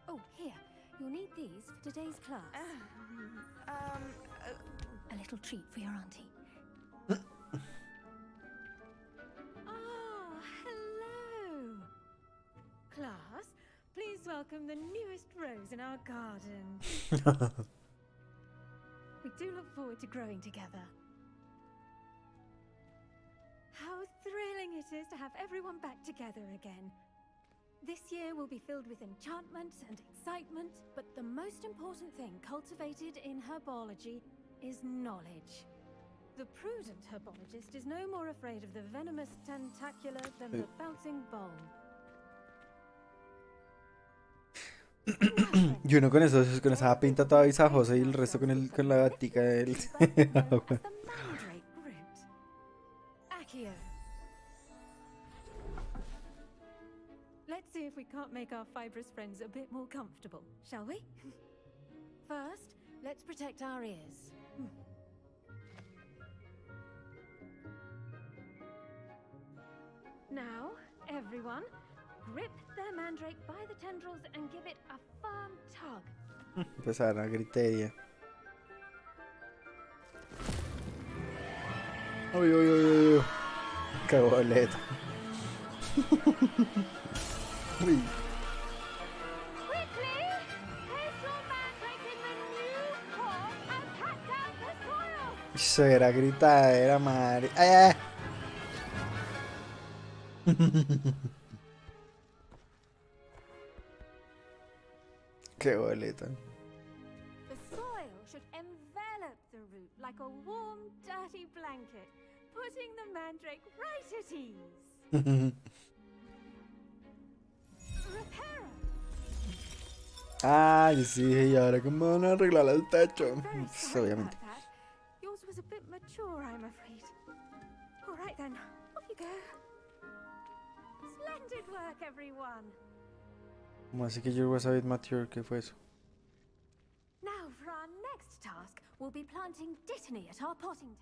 Oh, here. You'll need these for today's class. A little treat for your auntie. Hello. Class, please welcome the newest rose in our garden. We do look forward to growing together. How thrilling it is to have everyone back together again. This year will be filled with enchantment and excitement, but the most important thing cultivated in herbology is knowledge. The prudent herbologist is no more afraid of the venomous tentacular than the bouncing bulb. Y uno con eso, con esa pinta toda visajosa y el resto con la gatica de él. Mandrake root. Accio. Let's see if we can't make our fibrous friends a bit more comfortable, shall we? First, let's protect our ears. Now, everyone, grip their mandrake by the tendrils and give it a firm tug. Empezaron a gritería. Uy. Qué boleto. Uy. Quickly, place your mandrake in the new pot and pat down the soil. Eso era gritadera, madre. ¡Ay! Qué boleta. The soil should envelop the root like a warm, dirty blanket, putting the mandrake right at ease. repairer. Ah, yo sí dije, ¿y ahora cómo van a arreglar el techo? Very Pues, sorry obviamente. about that. Yours was a bit mature, I'm afraid. All right then, off you go. Splendid work, everyone. ¿Cómo así que yo was a bit mature? ¿Qué fue eso? Now for our next task, we'll be planting dittany at our potting.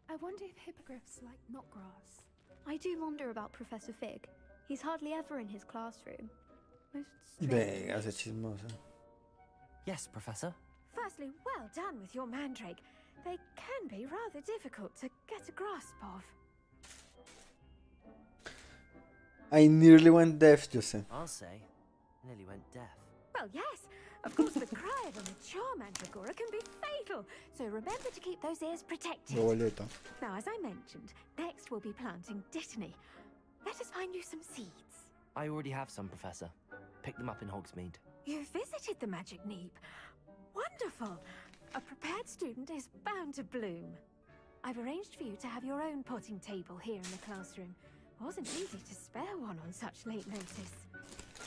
I wonder if hippogriffs like knotgrass. I do wonder about Professor Fig. He's hardly ever in his classroom. Most Venga, se chismosa. Yes, Professor. Firstly, well done with your mandrake. They can be rather difficult to get a grasp of. I nearly went deaf, yo sé. I'll say. Nearly went deaf. Well, yes. Of course, the cry of a mature mandragora can be fatal, so remember to keep those ears protected. Boleta. Now, as I mentioned, next we'll be planting dittany. Let us find you some seeds. I already have some, Professor. Picked them up in Hogsmeade. You visited the Magic Neep. Wonderful. A prepared student is bound to bloom. I've arranged for you to have your own potting table here in the classroom. Wasn't easy to spare one on such late notice.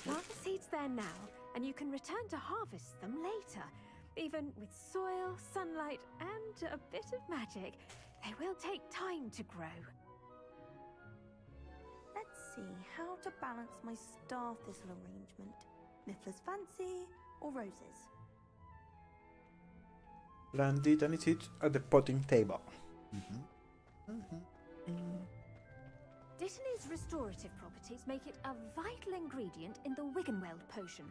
Plant the seeds there now, and you can return to harvest them later. Even with soil, sunlight, and a bit of magic, they will take time to grow. Let's see how to balance my star thistle arrangement. Niffler's fancy or roses? Plant dittany seeds at the potting table. Dittany's restorative properties make it a vital ingredient in the Wiggenweld potion,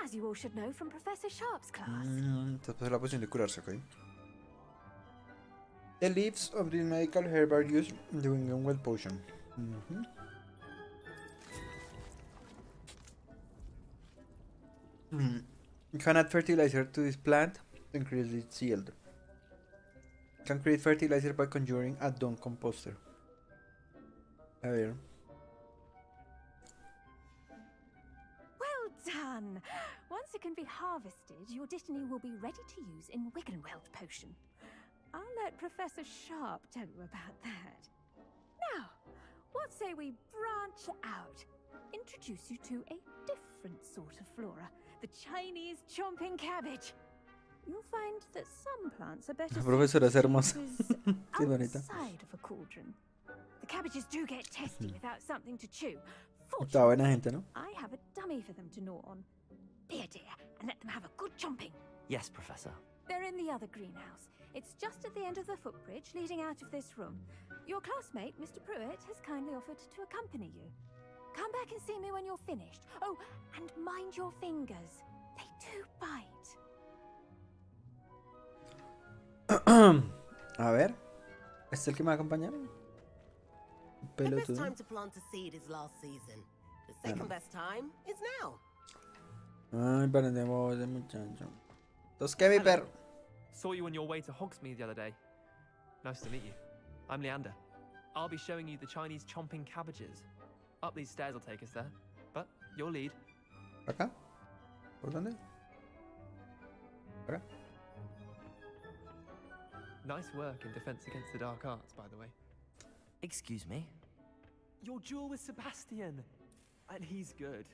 as you all should know from Professor Sharp's class. Entonces la poción de curarse, ¿ok? The leaves of this medical herb are used in the Wiggenweld potion. You can add fertilizer to this plant to increase its yield. You can create fertilizer by conjuring a dung composter. A ver. Well done! Once it can be harvested, your dittany will be ready to use in Wiggenweld potion. I'll let Professor Sharp tell you about that. Now, what say we branch out? Introduce you to a different sort of flora, the Chinese chomping cabbage. You'll find that some plants are better La profesora es suited to hermosa. use Sí, bonita. outside of a cauldron. The cabbages do get testy without something to chew. Está buena gente, ¿no? I have a dummy for them to gnaw on. Be a dear and let them have a good chomping. Yes, Professor. They're in the other greenhouse. It's just at the end of the footbridge leading out of this room. Your classmate, Mr. Pruitt, has kindly offered to accompany you. Come back and see me when you're finished. Oh, and mind your fingers. They do bite. A ver. ¿Este es el que me va a acompañar? The best Pelotudo. time to plant a seed is last season. The second best time is now. Ay, parecemos de muchacho. Entonces, ¿qué, mi perro? Saw you on your way to Hogsmeade the other day. Nice to meet you. I'm Leander. I'll be showing you the Chinese chomping cabbages. Up these stairs will take us there. But your lead. ¿Acá? ¿Por dónde? ¿Acá? Nice work in defense against the dark arts, by the way. Excuse me? Your duel with Sebastian. And he's good.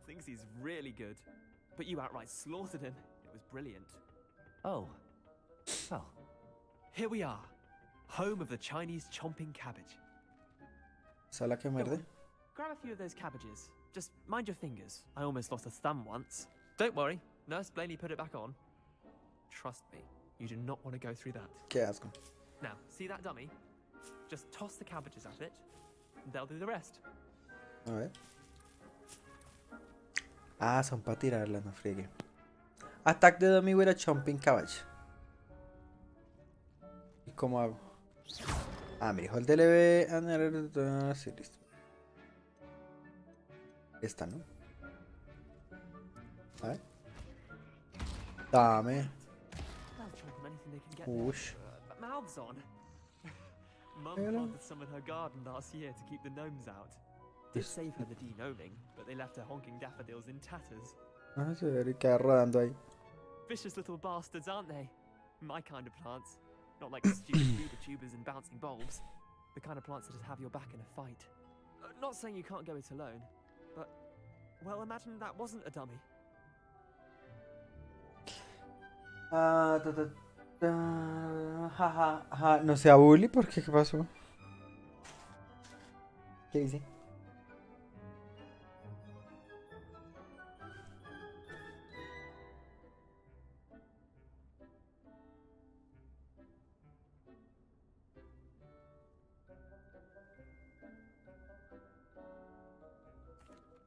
Thinks he's really good. But you outright slaughtered him. It was brilliant. Oh. Well. Here we are. Home of the Chinese chomping cabbage. ¿Sala que muerde? Grab a few of those cabbages. Just mind your fingers. I almost lost a thumb once. Don't worry. Nurse Blaney put it back on. Trust me. You do not want to go through that. Qué asco. Now, see that dummy? Just toss the cabbages at it. And they'll do the rest. A ver. Ah, son para tirarlas, no friegue. Attack the dummy with a chomping cabbage. ¿Y cómo hago? Ah, me dijo el DLB. Sí, listo. Esta, ¿no? A ver. Dame. They'll chomp on anything they can get Whoosh. their mouths on. Mum Hello. planted some in her garden last year to keep the gnomes out. Did Yes. save her the de-gnoming, but they left her honking daffodils in tatters. Ah, se ve y queda rodando ahí. Vicious little bastards, aren't they? My kind of plants. Not like the stupid feeder tubers and bouncing bulbs. The kind of plants that just have your back in a fight. Not saying you can't go it alone, but Well, imagine that wasn't a dummy. No sea bully, ¿por qué? ¿Qué pasó? ¿Qué hice?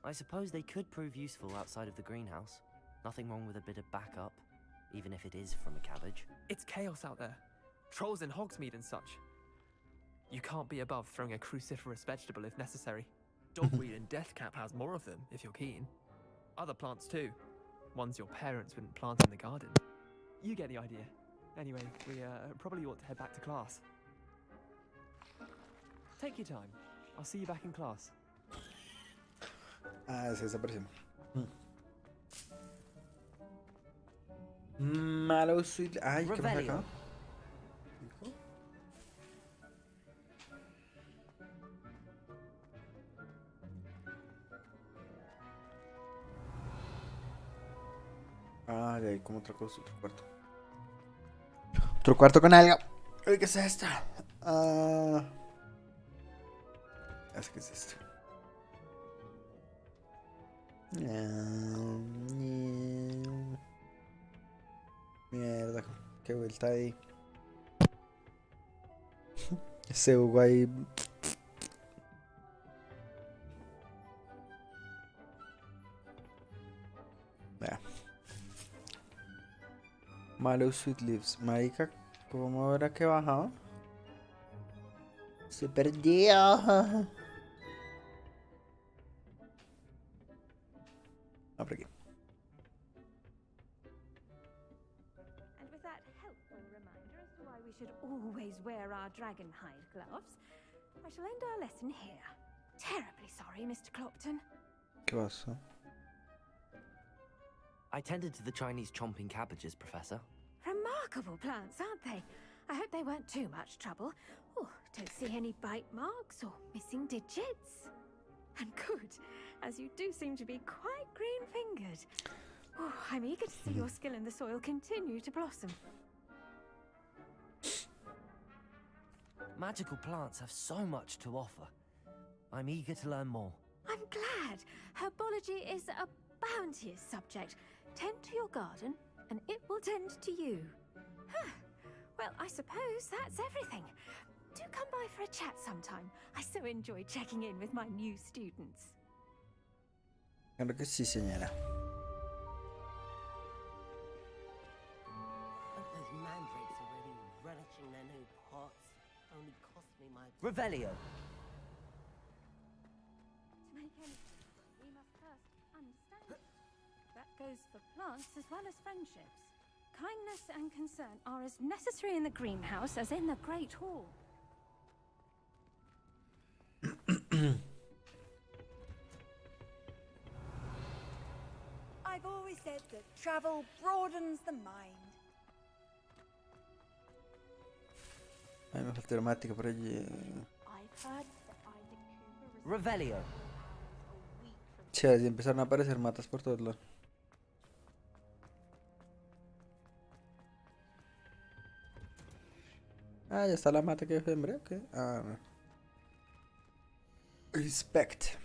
I suppose they could prove useful outside of the greenhouse. Nothing wrong with a bit of backup, even if it is from a cabbage. It's chaos out there. Trolls in Hogsmeade and such. You can't be above throwing a cruciferous vegetable if necessary. Dogweed and deathcap has more of them, if you're keen. Other plants too. Ones your parents wouldn't plant in the garden. You get the idea. Anyway, we probably ought to head back to class. Take your time. I'll see you back in class. Ah, se desapareció. Malo sweet. Ay, ¿qué pasa acá? Ah, de ahí como otra cosa, otro cuarto. Otro cuarto con algo. Uy, ¿qué es esto? ¿Qué es esto? Mierda, qué vuelta ahí. Ese Hugo ahí. Vea. Malo Sweet Leaves. Marica, ¿cómo era que bajaba? Se perdió. Ah, por aquí. And with that helpful reminder as to why we should always wear our dragon hide gloves, I shall end our lesson here. Terribly sorry, Mr. Clopton. ¿Qué pasó? I tended to the Chinese chomping cabbages, Professor. Remarkable plants, aren't they? I hope they weren't too much trouble. Oh, don't see any bite marks or missing digits. And good, as you do seem to be quite green-fingered. Oh, I'm eager to see your skill in the soil continue to blossom. Magical plants have so much to offer. I'm eager to learn more. I'm glad. Herbology is a bounteous subject. Tend to your garden, and it will tend to you. Huh. Well, I suppose that's everything. Do come by for a chat sometime. I so enjoy checking in with my new students. Claro que sí, señora. Those mandrakes are really relishing their new pots. Only cost me my... Revelio! To make anything, we must first understand it. That goes for plants as well as friendships. Kindness and concern are as necessary in the greenhouse as in the Great Hall. I've always said that travel broadens the mind. Ay, me falta gramática por allí. I've heard that Isaac Cooper was Revelio! Che, así empezaron a aparecer matas por todos lados. Ah, ya está la mata que sembré, ¿ok? Ah, no. Respect.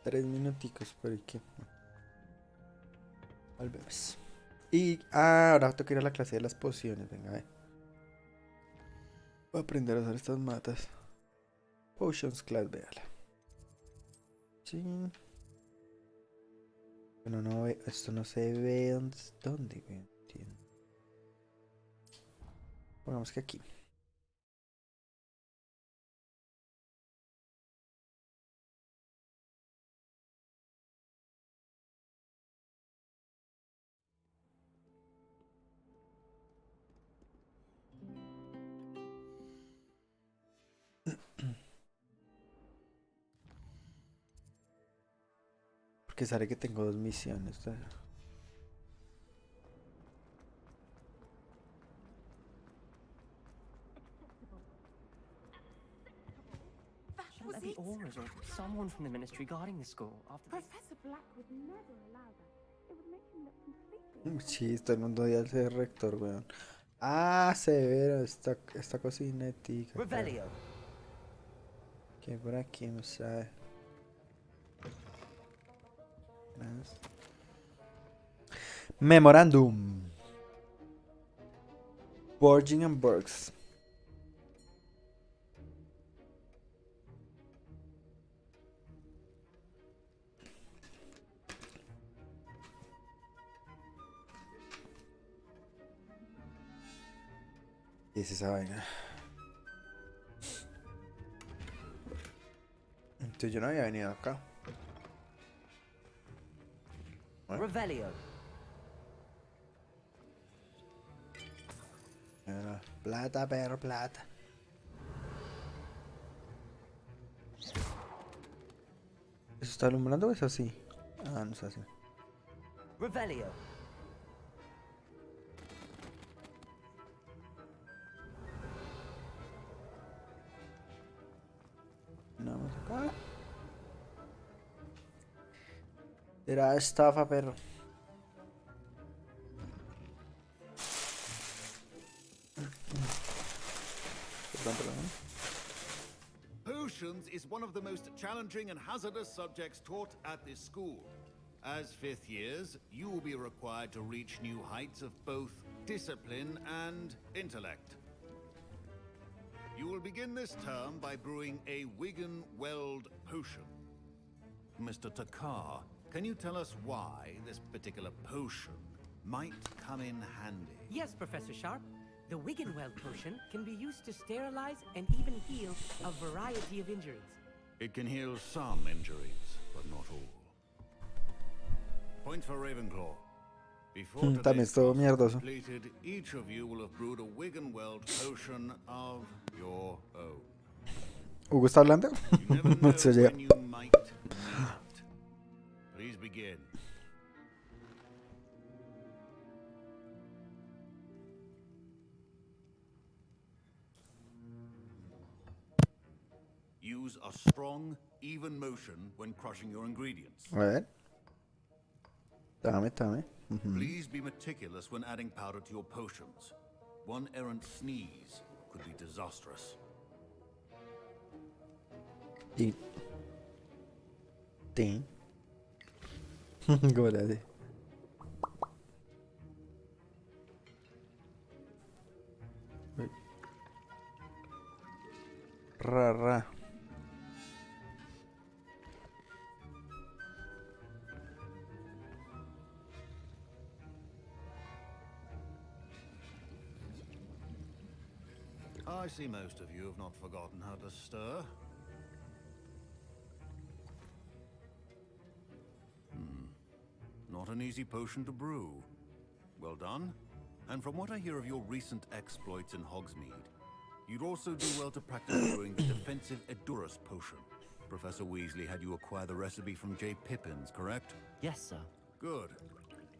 Tres minuticos por aquí. Volvemos. Y ahora tengo que ir a la clase de las pociones. Venga, a ver. Voy a aprender a usar estas matas. Potions class, véala. Sí. Bueno, no ve, esto no se ve dónde, entiendo. Pongamos que aquí. Porque sale que tengo dos misiones. auras or someone from the ministry guarding the school after Professor Black would never allow that. It would make him look completely... Sí, todo el mundo odia al ser rector, weón. Ah, severo, esta cocinetica. Revelio. Que por aquí no sabe. Memorandum. Borging and Burks. ¿Qué es esa vaina? Entonces yo no había venido acá. Revelio. Plata, perro, plata. ¿Eso está alumbrando o es así? Ah, no es así. Revelio. Nada más acá. Era estafa, perro. Potions is one of the most challenging and hazardous subjects taught at this school. As fifth years, you will be required to reach new heights of both discipline and intellect. You will begin this term by brewing a Wigan-Weld potion. Mr. Takar, can you tell us why this particular potion might come in handy? Yes, Professor Sharp. The Wigan-Weld potion can be used to sterilize and even heal a variety of injuries. It can heal some injuries, but not all. Point for Ravenclaw. Before today's course is completed, each of you will have brewed a Wigan-Weld potion of your own. ¿Hugo está hablando? No se oye. You might need it. Please begin. Use a strong, even motion when crushing your ingredients. A ver. Dame. Please be meticulous when adding powder to your potions. One errant sneeze could be disastrous. Ting. ¿Cómo le hace? Ra. I see most of you have not forgotten how to stir. Not an easy potion to brew. Well done. And from what I hear of your recent exploits in Hogsmeade, you'd also do well to practice brewing the defensive Edurus potion. Professor Weasley had you acquire the recipe from J. Pippin's, correct? Yes, sir. Good.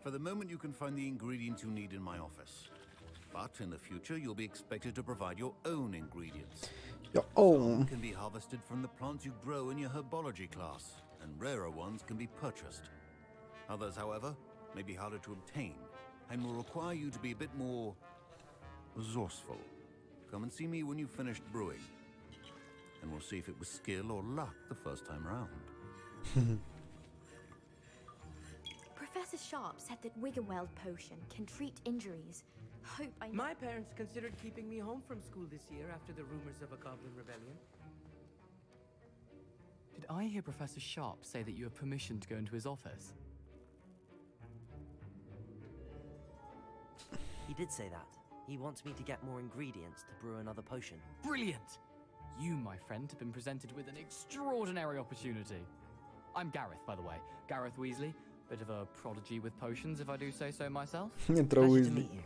For the moment, you can find the ingredients you need in my office. But in the future, you'll be expected to provide your own ingredients. Your own? Some can be harvested from the plants you grow in your herbology class, and rarer ones can be purchased. Others, however, may be harder to obtain, and will require you to be a bit more resourceful. Come and see me when you've finished brewing, and we'll see if it was skill or luck the first time round. Professor Sharp said that Wigan-Weld potion can treat injuries. Hope I know. My parents considered keeping me home from school this year after the rumors of a goblin rebellion. Did I hear Professor Sharp say that you have permission to go into his office? He did say that. He wants me to get more ingredients to brew another potion. Brilliant! You, my friend, have been presented with an extraordinary opportunity. I'm Gareth, by the way. Gareth Weasley. Bit of a prodigy with potions, if I do say so myself. Pleasure to meet you.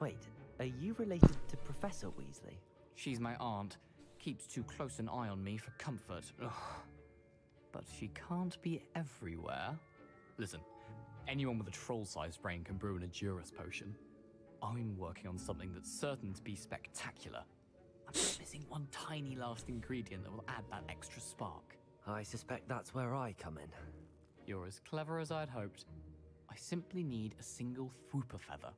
Wait, are you related to Professor Weasley? She's my aunt. Keeps too close an eye on me for comfort. Ugh. But she can't be everywhere. Listen, anyone with a troll-sized brain can brew an Edurus potion. I'm working on something that's certain to be spectacular. I'm just missing one tiny last ingredient that will add that extra spark. I suspect that's where I come in. You're as clever as I'd hoped. I simply need a single Fwooper feather.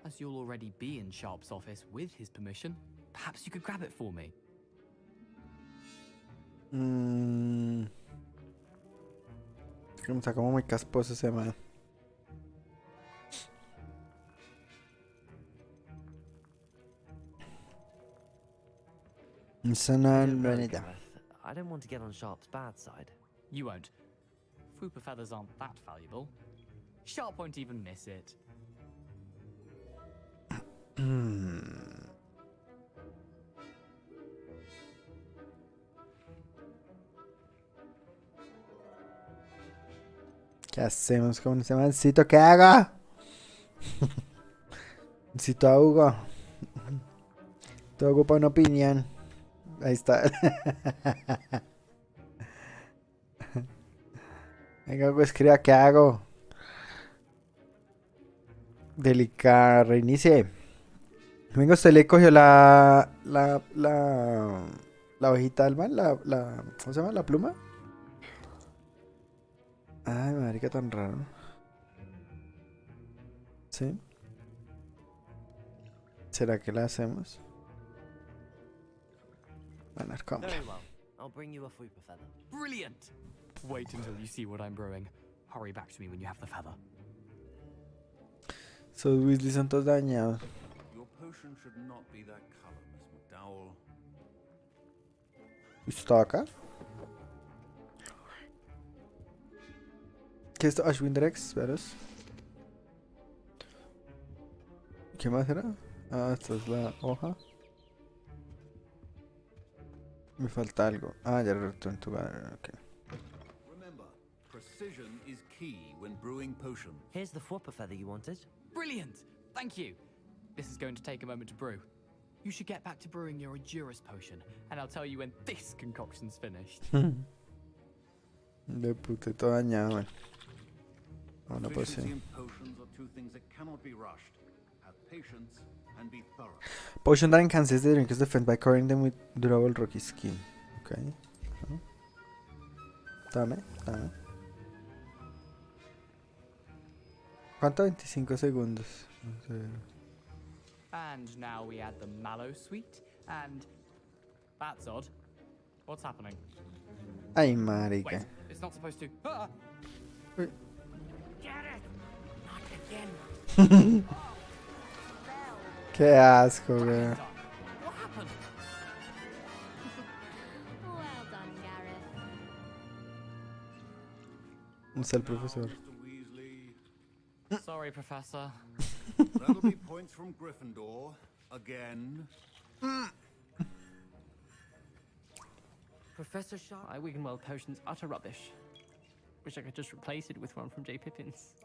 As you'll already be in Sharp's office with his permission, perhaps you could grab it for me. Está como muy casposo ese man. I don't want to get on Sharp's bad side. You won't. Fwooper feathers aren't that valuable. Sharp won't even miss it. ¿Qué hacemos con ese mancito? ¿Qué hago? Necesito a Hugo. Te ocupa una opinión. Ahí está. Venga, Hugo, escriba, ¿qué hago? Delicada, reinicie. Venga, usted le cogió la hojita del man, ¿cómo se llama? ¿La pluma? Ay, marica, tan raro. ¿Sí? ¿Será que la hacemos? Bueno, ¿cómo? Very well. I'll bring you a Fwooper feather. Brilliant! Wait until you see what I'm brewing. Hurry back to me when you have the feather. Esos Weasley son todos dañados. Your potion should not be that color, Miss McDowell. ¿Está acá? ¿Qué es esto? Ashwindrex, veros. ¿Qué más era? Ah, esta es la hoja. Me falta algo. Ah, ya return to gather. Okay. Remember, precision is key when brewing potions. Here's the Fwooper feather you wanted. Brilliant! Thank you. This is going to take a moment to brew. You should get back to brewing your Joguarssss potion, and I'll tell you when this concoction's finished. De puta, todo dañado, man. Oh, no puedo Efficiency ser. and potions are two things that cannot be rushed. Have patience and be thorough. Potion that enhances the drink's defense by covering them with durable rocky skin. Okay. Dame. ¿Cuánto? 25 segundos. Vamos a ver. And now we add the mallow sweet, and that's odd. What's happening? Ay, marica. Wait, it's not supposed to. Ah! Uy. Get it! Not again. Qué asco, güey. What happened? Well done, Gareth. ¿Dónde está el profesor? Mr. Weasley. Sorry, Professor. That'll be points from Gryffindor. Again. Professor Shaw, My Wiggenweld potion's utter rubbish. Wish I could just replace it with one from J. Pippin's.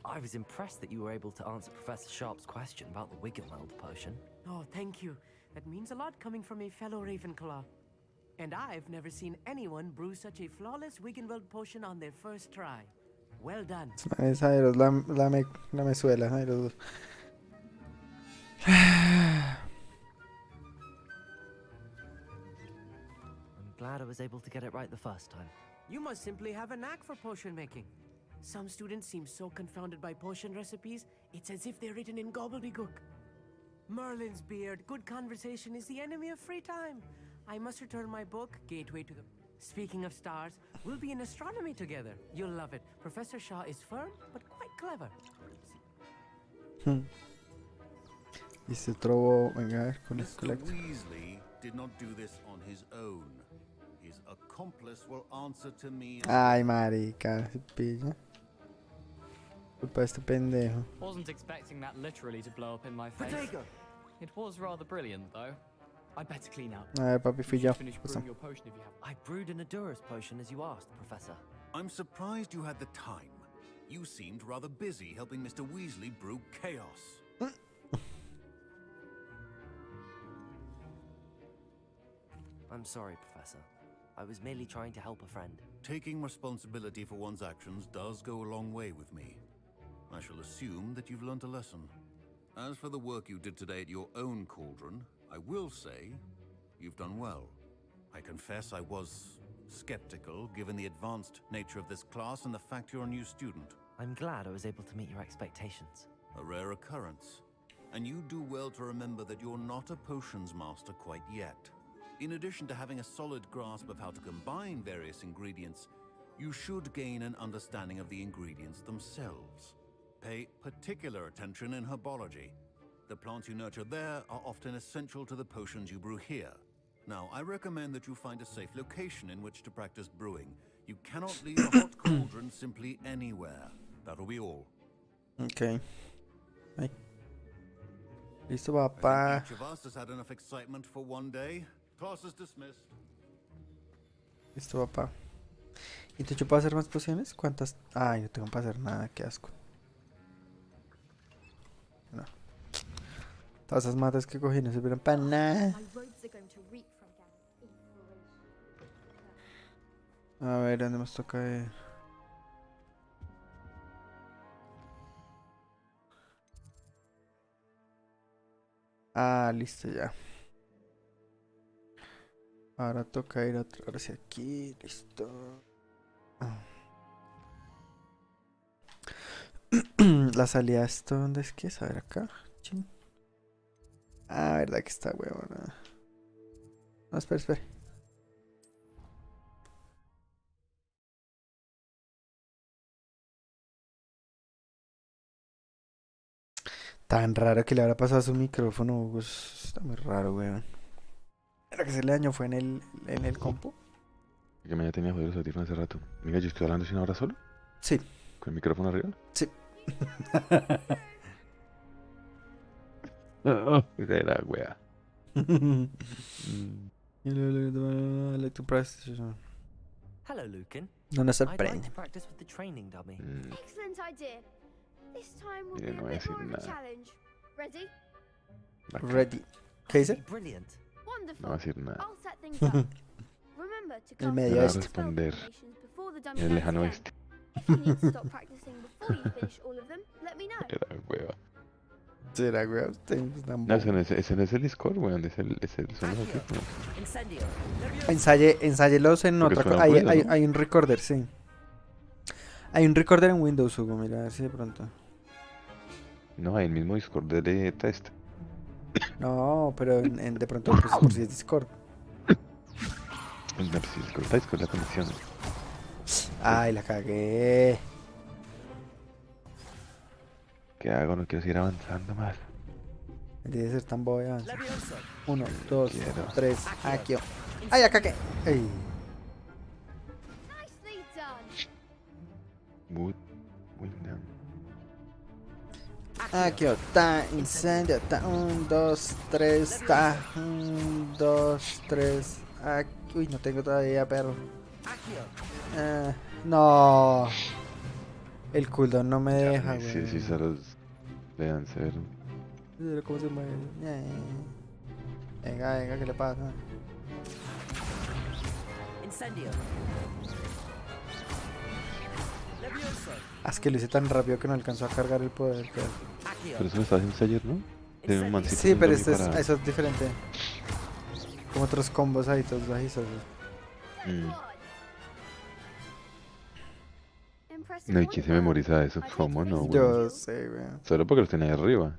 I was impressed that you were able to answer Professor Sharp's question about the Wiggenweld potion. Oh, thank you. That means a lot coming from a fellow Ravenclaw. And I've never seen anyone brew such a flawless Wiggenweld potion on their first try. Well done. Es Jairos, la mezuela, Jairos. I'm glad I was able to get it right the first time. You must simply have a knack for potion making. Some students seem so confounded by potion recipes, it's as if they're written in gobbledygook. Merlin's beard, good conversation is the enemy of free time. I must return my book, Gateway to the... Speaking of stars, we'll be in astronomy together. You'll love it. Professor Shaw is firm, but quite clever. Y se trobó, venga, a ver, Mr. collect. Weasley did not do this on his own. His accomplice will answer to me. Ay, marica, se pilla. Culpa de este pendejo. Wasn't expecting that literally to blow up in my face. It was rather brilliant, though. I'd better clean up. A ver, papi, fui yo. Finish brewing your potion if you have. I brewed an Joguarssss potion as you asked, Professor. I'm surprised you had the time. You seemed rather busy helping Mr. Weasley brew chaos. I'm sorry, Professor. I was merely trying to help a friend. Taking responsibility for one's actions does go a long way with me. I shall assume that you've learnt a lesson. As for the work you did today at your own cauldron, I will say, you've done well. I confess I was skeptical, given the advanced nature of this class and the fact you're a new student. I'm glad I was able to meet your expectations. A rare occurrence. And you do well to remember that you're not a potions master quite yet. In addition to having a solid grasp of how to combine various ingredients, you should gain an understanding of the ingredients themselves. Pay particular attention in herbology. The plants you nurture there are often essential to the potions you brew here. Now, I recommend that you find a safe location in which to practice brewing. You cannot leave a hot cauldron simply anywhere. That'll be all. Ok. Ay. Listo, I think papá. each of us has had enough excitement for one day. Class is dismissed. Listo, papá. ¿Y te puedo hacer más pociones? ¿Cuántas? Ay, no tengo para hacer nada, qué asco. No. Todas esas matas que cogí no sirvieron para nada. A ver, ¿dónde nos toca ir? Ah, listo ya. Ahora toca ir otra vez aquí, listo. La salida esto, ¿dónde es que es? A ver acá. Chin. Ah, verdad que está huevona. No, espera. Tan raro que le habrá pasado a su micrófono, pues, está muy raro, weón. Lo que se le dañó fue en el compu. Que me ya tenía jodido los audífonos hace rato. Mira, yo estoy hablando sin ahora solo. Sí. ¿Con el micrófono arriba? Sí. Esa era wea. Hello, Lucan. No nos I'd like sorprende. to practice with the training dummy. Excellent idea. This time will Mire, be no a voy a bit decir more of a nada. challenge. Ready? Ready. ¿Qué dice? Brilliant. Wonderful. No va a decir nada. I'll set things up. Remember to El cast medio Va a oeste. responder before the dummy en el goes lejano again. oeste. If you need to stop practicing before you finish all of them, let me know. Era hueva. ¿Será, weón? Ustedes están No, ese no es el Discord, weón. Son los audífonos. Ensáyelos en Porque otra suena cosa. Hay, ruido, hay, ¿no? hay un recorder, sí. Hay un recorder en Windows, Hugo. Mira, a ver si de pronto. No, hay el mismo Discord de test. No, pero de pronto, pues, por si es Discord. No, pues si Discord es la conexión. Ay, la cagué. ¿Qué hago? No quiero seguir avanzando más. Debe ser tan bobo de avanzar. 1, 2, Quiero. 3. Aquí. Ay, acá que. Ay. Nicely done. Wood, Windham. Aquí, está. Incendio. Está. 1, 2, 3. Está. 1, 2, 3. Aquí. Uy, no tengo todavía, perro. No. El cooldown no me deja, güey. Sí, se los vean ser. Mira cómo se mueve. Venga, ¿qué le pasa? Incendio. Es que lo hice tan rápido que no alcanzó a cargar el poder. Pero eso lo estaba haciendo ayer, ¿no? Tiene un mancito. Sí, un pero dummy para- eso es diferente. Como otros combos ahí, todos bajizosos. No, ¿y quién se memoriza eso? ¿Cómo no, güey? Yo sé, güey. Solo porque los tenía ahí arriba.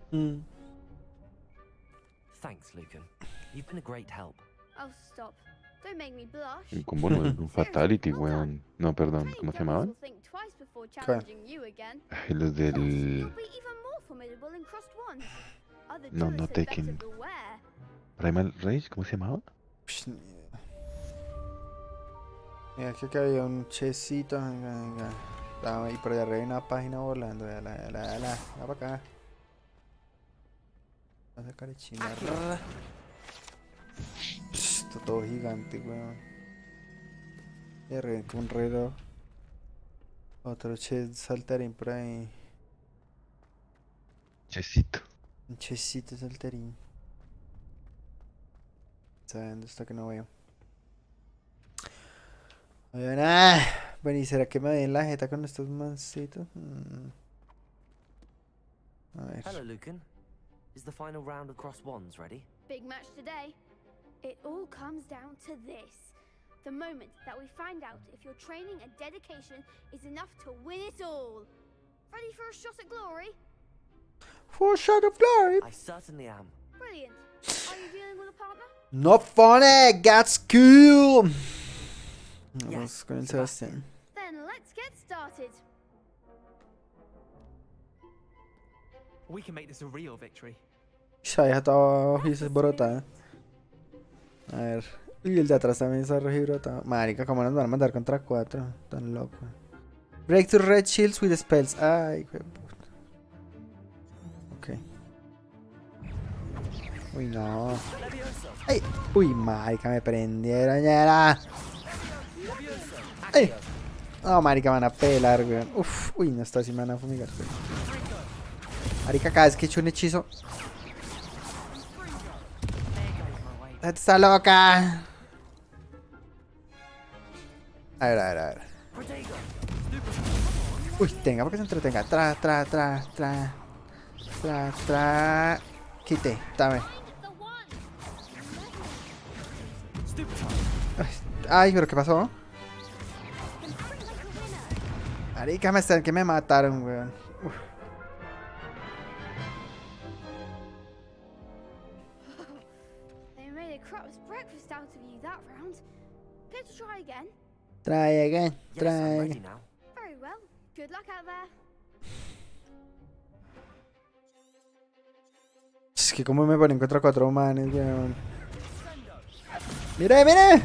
Thanks, Lucan. You've been a great help. Oh, stop. Don't make me blush. Un combo no es un Fatality, weón. No, perdón, ¿cómo se llamaban? Will think twice before challenging you again. Ay, los del... You'll be even more formidable in crossed ones. Other No, judges no had better Tekken. beware. Primal Rage, ¿cómo se llamaba? Mira, que acá había un chesito. Venga. Estaba ahí por allá arriba hay una página volando. Va para acá. Va a sacar el chingarra. Esto todo gigante, weón. Y arriba con un reloj. Otro saltarín por ahí. Chesito. Un chesito saltarín. ¿Saben dónde está que no veo? Oigan, bueno, ¿y será que me den la jeta con estos mancitos? A ver. Hello, Lucan. Is the final round of cross wands ready? big match today. It all comes down to this. The moment that we find out if your training and dedication is enough to win it all. Ready for a shot at glory? For a shot of glory? I certainly am. Brilliant. Are you dealing with a partner? Not funny, that's cool. Vamos con el Sebastián. Then let's get started. We can make this a real victory. Ya deja todo y se esborota. A ver. Y el de atrás también está rojibrotado. Marica, ¿cómo nos van a mandar contra 4? Tan loco. Breakthrough red shields with spells. Ay, qué puta. Ok. Uy, no. Ay. Uy, marica, me prendieron ya. Ay. No, marica, van a pelar, weón. Uf. Uy, no está así, me van a fumigar, weón. Marica, cada vez que he hecho un hechizo. Está loca. A ver. Uy, tenga, porque se entretenga. Quite, dame. Ay, pero ¿qué pasó? Marica, que me mataron, weón. Uf. They made a crap's breakfast out of you that round. Care to try again? Try again. Yes, I'm ready now. Very well. Good luck out there. Es que como me ponen contra 4 manes, weón. ¡Mire!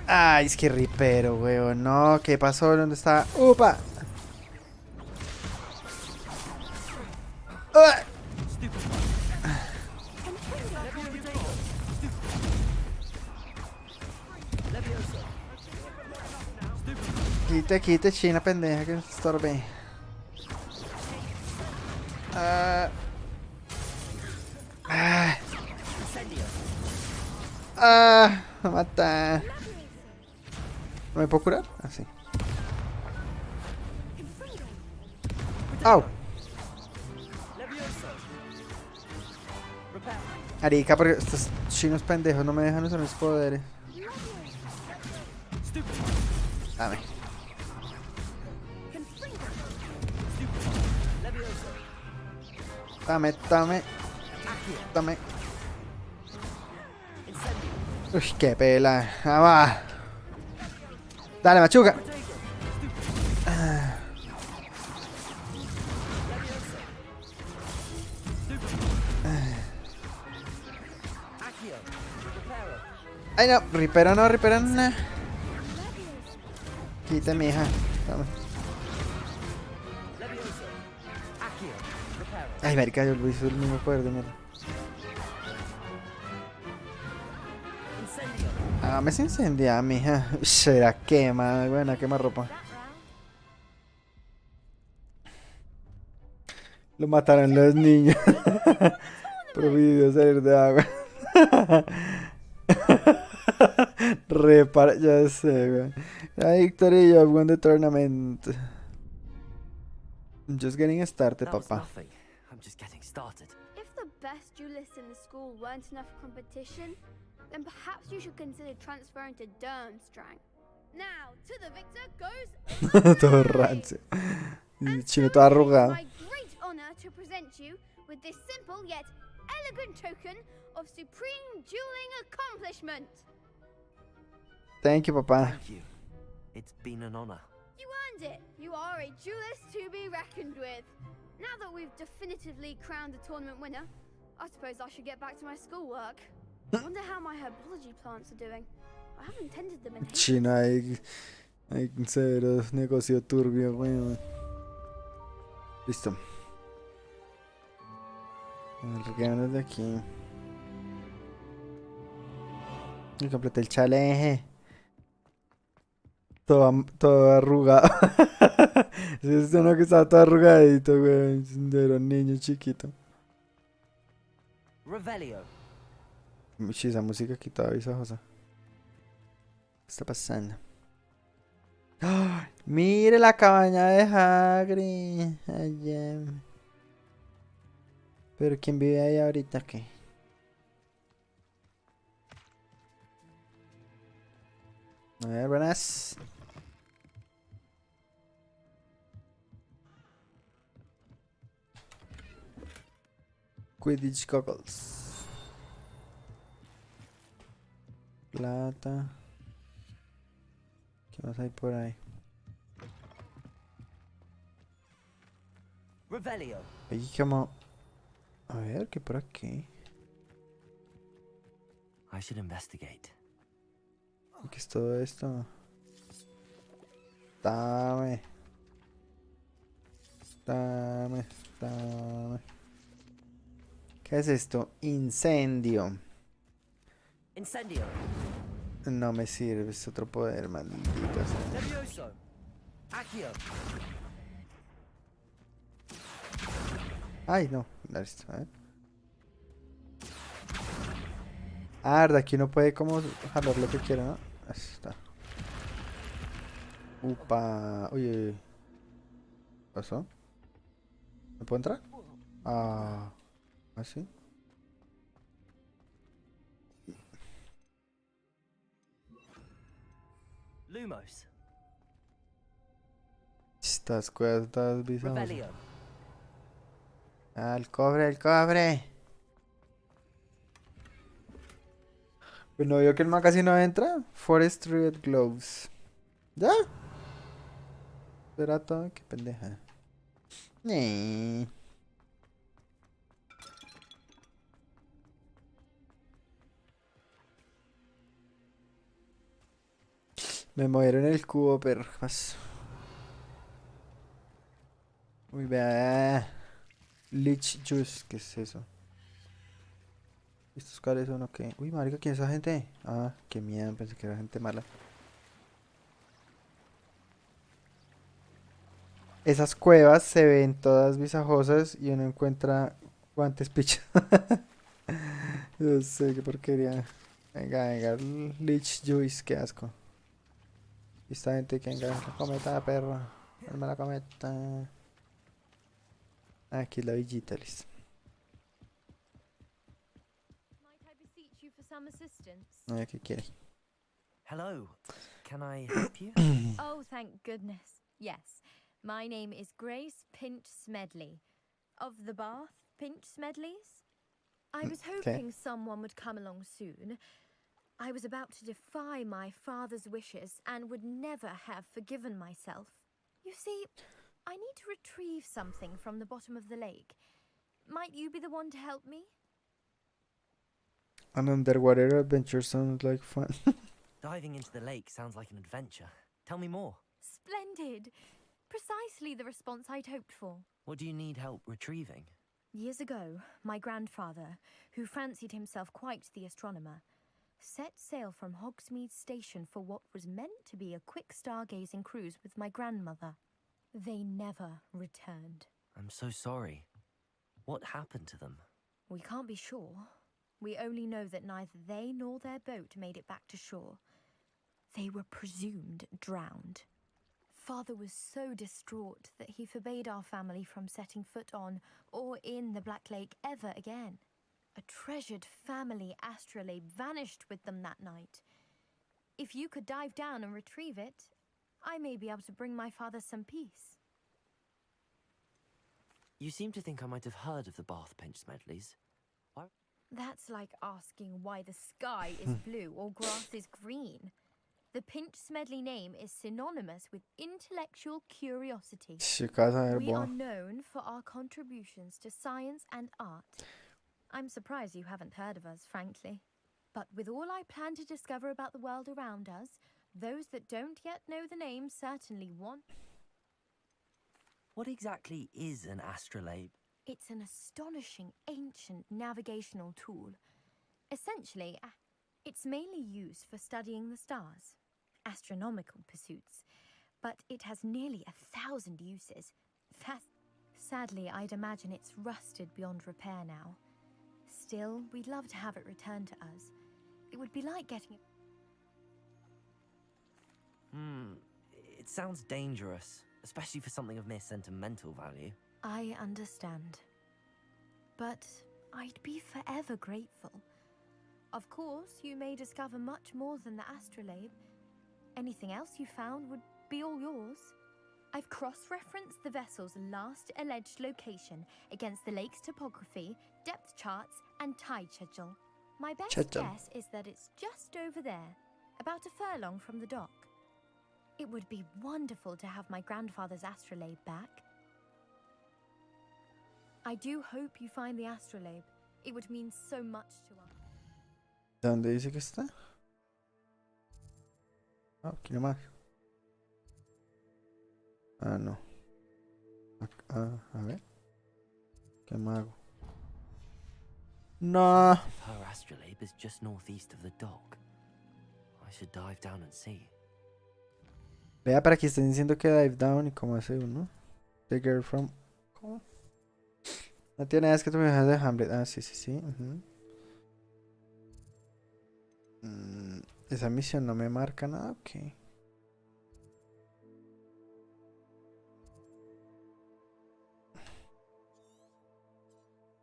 Ay, es que ripero, weón. No, ¿qué pasó? ¿Dónde está? ¡Upa! Quite, china pendeja que estorbe. Me mata. ¿No me puedo curar? Ah, sí. ¡Au! Arica, porque estos chinos pendejos no me dejan usar mis poderes. Dame. Dame. Uy, qué pela. Ah, va. Dale, machuca. Ay, no, ripera no. Quita, mi hija. Vamos. Ay, marica, yo lo hice el mismo poder de mierda. Ah, me se incendia, mija. Será quema, buena, quema ropa. Lo mataron los niños. Prohibido salir de agua. Repara, ya sé, güey. La victory, you have won the tournament. I'm just getting started, papa. I'm just getting started. If the best duelists in the school weren't enough competition, then perhaps you should consider transferring to Durmstrang. Now, to the victor goes... Todo rancio. El chino todo arrugado. It's my great honor to present you with this simple yet elegant token of supreme dueling accomplishment. Thank you, papa. Thank you. It's been an honor. You earned it. You are a duelist to be reckoned with. Now that we've definitively crowned the tournament winner, I suppose I should get back to my schoolwork. I wonder how my herbology plants are doing. I haven't tended them in ages. China, hay severo negocio turbio, weón. Listo. Reguémonos de aquí. Y completé el challenge. Todo arrugado. Es uno que estaba todo arrugadito, weón. Era un niño chiquito. Revelio. Esa música aquí toda visajosa. ¿Qué está pasando? ¡Ay! Mire la cabaña de Hagrid. Allá. Pero ¿quién vive ahí ahorita qué? A ver, buenas. Quidditch goggles. Plata. ¿Qué más hay por ahí? Revelio. Ahí como... A ver, ¿qué por aquí? I should investigate. ¿Qué es todo esto? Dame. Dame. Dame. ¿Qué es esto? Incendio. Incendio. No me sirve, es otro poder, maldita sea. Levioso. Accio. Ay, no. Listo, a ver. Ah, verdad, aquí uno puede como jalar lo que quiera, ¿no? Ahí está. Upa. Uy, uy, uy. ¿Qué pasó? ¿Me puedo entrar? Ah. ¿Así? Lumos. Estas cuevas todas bizarras. Revelio. Ah, el cobre, el cobre. Pues no vio que el man casi no entra. Forest Red Gloves. ¿Ya? ¿Será todo? Qué pendeja. Me movieron el cubo, perro. Uy, vea. Leech Juice, ¿qué es eso? ¿Estos cuáles son o qué? Uy, marica, ¿quién es esa gente? Ah, qué miedo, pensé que era gente mala. Esas cuevas se ven todas visajosas y uno encuentra guantes pichos. No sé, qué porquería. Venga, venga, Leech Juice, qué asco. Y esta gente que venga, la cometa, perro. Dame la cometa. Aquí es la villita, listo. Might I beseech you for some assistance? A ver, ¿qué quiere? Hello. Can I help you? Oh, thank goodness. Yes. My name is Grace Pinch Smedley. Of the Bath Pinch Smedleys? I was hoping someone would come along soon. I was about to defy my father's wishes and would never have forgiven myself. You see, I need to retrieve something from the bottom of the lake. Might you be the one to help me? An underwater adventure sounds like fun. Diving into the lake sounds like an adventure. Tell me more. Splendid! Precisely the response I'd hoped for. What do you need help retrieving? Years ago, my grandfather, who fancied himself quite the astronomer, set sail from Hogsmeade Station for what was meant to be a quick stargazing cruise with my grandmother. They never returned. I'm so sorry. What happened to them? We can't be sure. We only know that neither they nor their boat made it back to shore. They were presumed drowned. Father was so distraught that he forbade our family from setting foot on or in the Black Lake ever again. A treasured family astrolabe vanished with them that night. If you could dive down and retrieve it, I may be able to bring my father some peace. You seem to think I might have heard of the Bath Pinch Smedleys. That's like asking why the sky is blue or grass is green. The Pinch Smedley name is synonymous with intellectual curiosity. We are known for our contributions to science and art. I'm surprised you haven't heard of us, frankly. But with all I plan to discover about the world around us, those that don't yet know the name certainly want. What exactly is an astrolabe? It's an astonishing ancient navigational tool. Essentially, it's mainly used for studying the stars. Astronomical pursuits, but it has nearly 1,000 uses. Sadly, I'd imagine it's rusted beyond repair now. Still, we'd love to have it returned to us. It would be like getting... It sounds dangerous, especially for something of mere sentimental value. I understand. But I'd be forever grateful. Of course, you may discover much more than the astrolabe. Anything else you found would be all yours. I've cross-referenced the vessel's last alleged location against the lake's topography, depth charts, and tide schedule. My best guess is that it's just over there, about a furlong from the dock. It would be wonderful to have my grandfather's astrolabe back. I do hope you find the astrolabe. It would mean so much to us. ¿Dónde dice que está? Ah, aquí nomás. Ah, no. A ver. ¿Qué me hago? No. If her astrolabe is just northeast of the dock, I should dive down and see. Vea, para que estén diciendo que dive down y cómo hace uno. The girl from... ¿Cómo? No tiene nada, es que tú me dejas de Hamlet. Ah, sí, sí, sí. Esa misión no me marca nada, ok.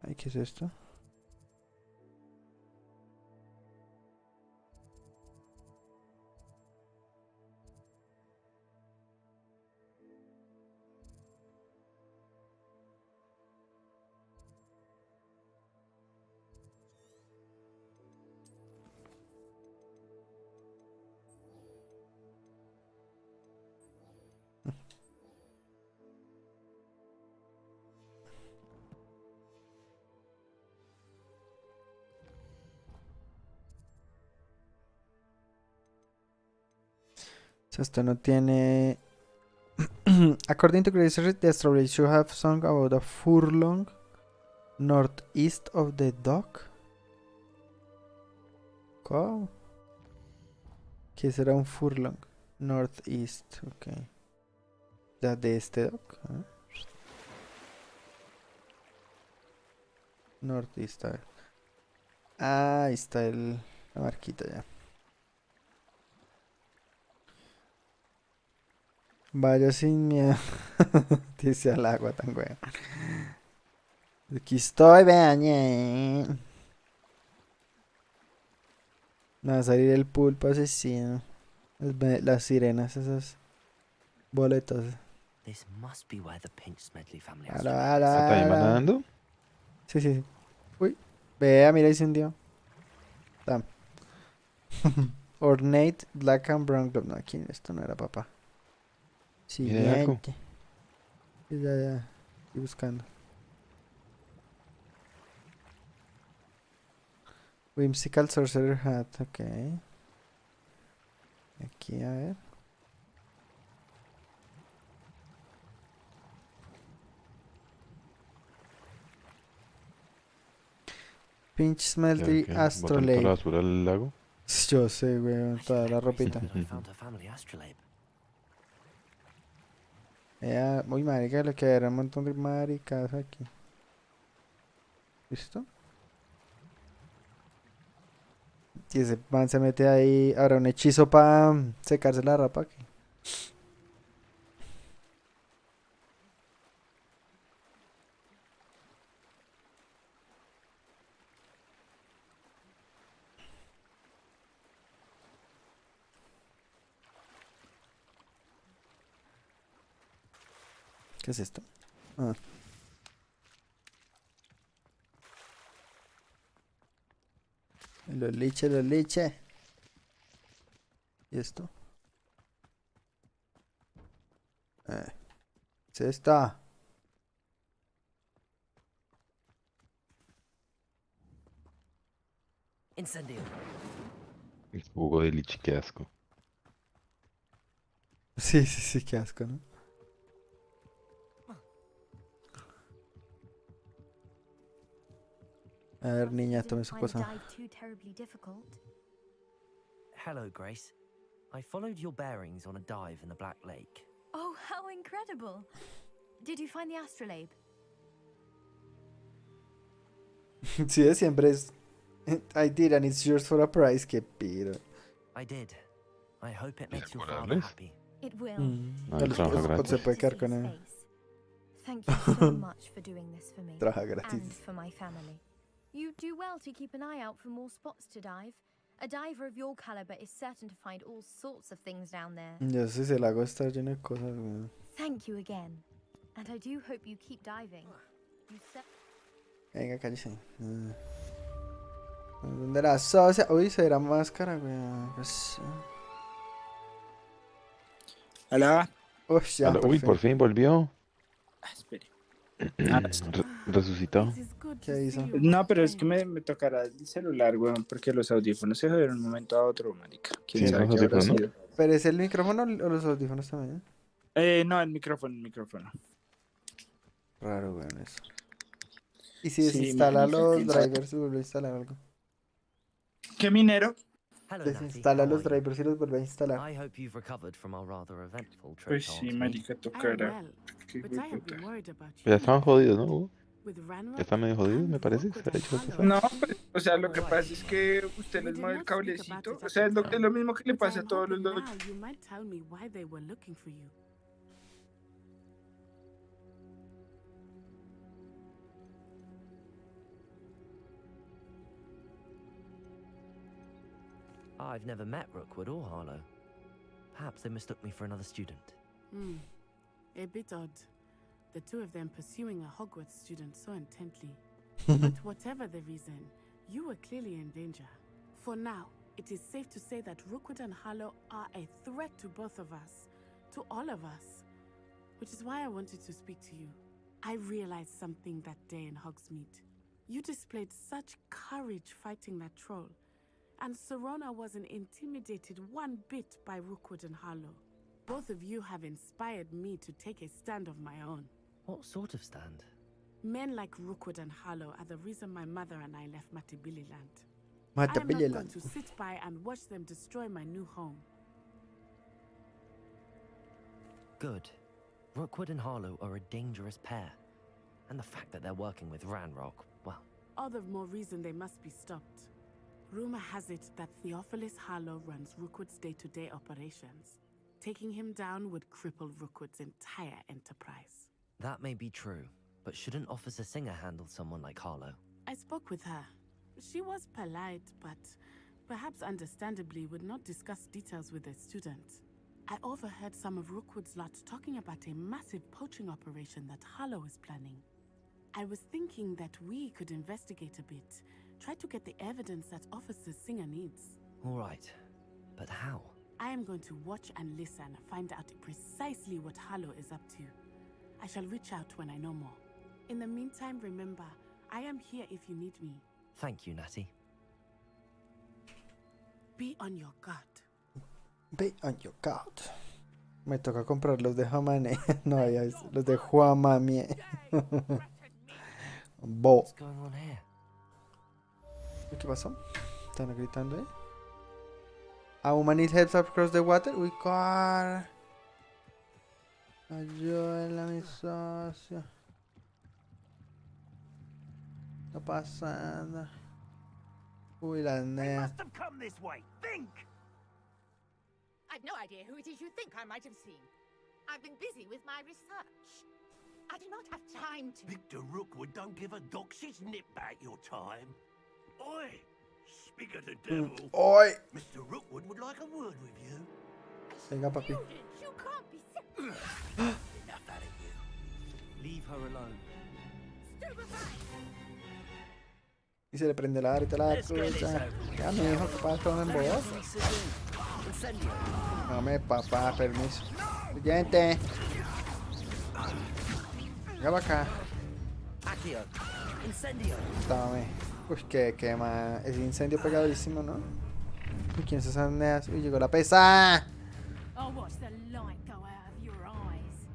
Ay, ¿qué es esto? O sea, esto no tiene... According to Grace, the astrolabe should have sung about a furlong northeast of the dock. ¿Cómo? ¿Qué será un furlong? Northeast, ok. ¿Ya de este dock? ¿Ah? Northeast, a ver. Ah, ahí está la marquita ya. Vaya sin miedo. Dice al agua tan güey. Aquí estoy, vean. Me va a salir el pulpo asesino. Las sirenas, esas boletas. This must be where the Pinch Smedley family ¿Está también nadando? Sí, sí, sí. Uy. Vea, mira, ahí se hundió. Tam. Ornate Black and Brown Globe. No, aquí esto no era papá. Siguiente. Ya. Estoy buscando. Whimsical Sorcerer Hat. Ok. Aquí, a ver. Pinch Smelty Astrolabe. ¿Botando la basura al lago? Yo sé, weón. Toda la ropita. Muy marica, le quedará un montón de maricas aquí. ¿Listo? Y ese man se mete ahí. Ahora un hechizo para secarse la rapa aquí. ¿Qué es esto? Ah. Los leche. ¿Y esto? ¿Es esta? Incendio. El jugo de liche, qué asco. Sí, qué asco, ¿no? A ver, niña, tome su cosa. Hello, Grace. I followed your bearings on a dive in the Black Lake. Oh, how incredible! Did you find the astrolabe? Sí, de siempre es... I did, and it's yours for a price. Qué piro. I did. I hope it makes your father happy. It will. Ah, El trabaja spot gratis. se puede quedar con él. Thank you so much for doing this for me. Trabaja gratis. And for my family. You do well to keep an eye out for more spots to dive. A diver of your caliber is certain to find all sorts of things down there. Ya sé si el lago está lleno de cosas, weón. Thank you again. And I do hope you keep diving. You Venga, cállese. ¿Dónde la socia? Uy, se verá máscara, weón. Pues, Hola. Uf, ya, Uy, por fin volvió. Espere. Resucitó. ¿Qué hizo? No, pero es que me tocará el celular, weón, porque los audífonos se jodieron de un momento a otro, marica. ¿Quién Sí, sabe los qué habrá audífonos, sido? ¿Pero es el micrófono o los audífonos también? No, el micrófono. Raro, weón, eso. ¿Y si Sí, desinstala marica, los quién sabe. drivers y vuelve a instalar algo? ¿Qué minero? Hello, Desinstala Natty, how los are you? drivers y los vuelve a instalar. I hope you've recovered from our rather eventful trip Pues to sí, Hogsmeade. marica, tocará. Qué But I have puta. been worried about Ya estaban jodidos, ¿no, Hugo? with Ya Ranrock. están medio jodidos, me parece. Se ha hecho lo que sabe. No, pues, o sea, lo que pasa es que usted les mueve el cablecito. O sea, es lo mismo que le But pasa a I'm todos los hoping dos. now you might tell me why they were looking for you. I've never met Rookwood or Harlow. Perhaps they mistook me for another student. A bit odd. The two of them pursuing a Hogwarts student so intently. But whatever the reason, you were clearly in danger. For now, it is safe to say that Rookwood and Harlow are a threat to both of us. To all of us. Which is why I wanted to speak to you. I realized something that day in Hogsmeade. You displayed such courage fighting that troll. And Serona wasn't intimidated one bit by Rookwood and Harlow. Both of you have inspired me to take a stand of my own. What sort of stand? Men like Rookwood and Harlow are the reason my mother and I left Matabililand. I am not going Matabililand. to sit by and watch them destroy my new home. Good. Rookwood and Harlow are a dangerous pair. And the fact that they're working with Ranrock, well, All the more reason they must be stopped. Rumor has it that Theophilus Harlow runs Rookwood's day-to-day operations. Taking him down would cripple Rookwood's entire enterprise. that may be true. But shouldn't Officer Singer handle someone like Harlow? I spoke with her. She was polite, but perhaps understandably would not discuss details with the student. I overheard some of Rookwood's lot talking about a massive poaching operation that Harlow is planning. I was thinking that we could investigate a bit, try to get the evidence that Officer Singer needs. All right. But how? I am going to watch and listen, find out precisely what Harlow is up to. I shall reach out when I know more. In the meantime, remember, I am here if you need me. Thank you, Natty. Be on your guard. Be on your guard. Me toca comprar los de Jamane. No, ya es los de Juamamie. Bo. What's going on here? ¿Qué pasó? ¿Están gritando ahí? A woman needs help across the water. Uy, car. Ayúdala, mi socio. ¿Qué está pasando? Uy, la nea. Must have come this way. Think! I've no idea who it is you think I might have seen. I've been busy with my research. I do not have time to... Victor Rookwood don't give a doxy's nip back your time. Oi! Speak of the devil. Oi! Mr. Rookwood would like a word with you. Venga, papi. You can't be serious. Enough out of you. Leave her alone. Y se le prende la ahorita la cosa. Ya, mi hijo, ¿qué pasa con el boss? Dame, papá, permiso. Siguiente. Venga para acá. Accio. Incendio. Dame. Uy, que quema. Ese incendio pegadorísimo, ¿no? Uy, ¿quién se esas neas? Uy, llegó la pesa. I'll watch the light go out of your eyes.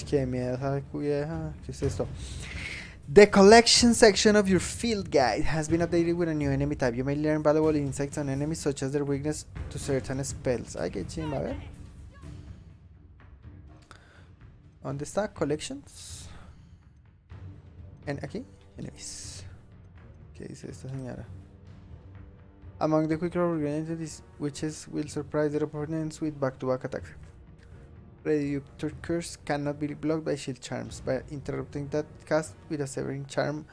Qué miedo, ¿sabes, vieja? ¿Qué es esto? The collection section of your field guide has been updated with a new enemy type. You may learn valuable insights on enemies such as their weakness to certain spells. Ay, qué chimba, a ver. ¿Dónde está? Collections. Aquí. Enemies. ¿Qué dice esta señora? Among the quick ingredients, these witches will surprise their opponents with back-to-back attacks. Reductor curse cannot be blocked by shield charms. By interrupting that cast with a severing charm.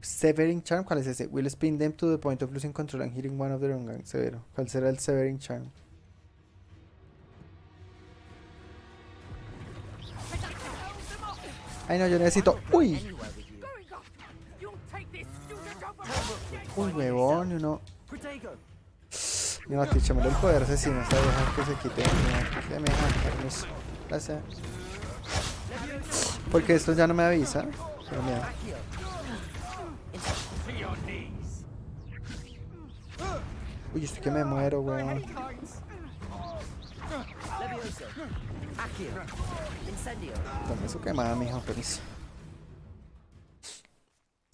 Severing charm, ¿cuál es ese? Will spin them to the point of losing control and hitting one of their own gang. Severo. ¿Cuál será el severing charm? Ay, no, yo necesito. ¡Uy! Uy, huevón, uno. No, echémosle el poder asesino, esta vieja que se quite. Que me deja, permiso. Gracias. Porque esto ya no me avisa. Pero mira. Uy, estoy que me muero, weón. Dame eso quemada, mijo, permiso.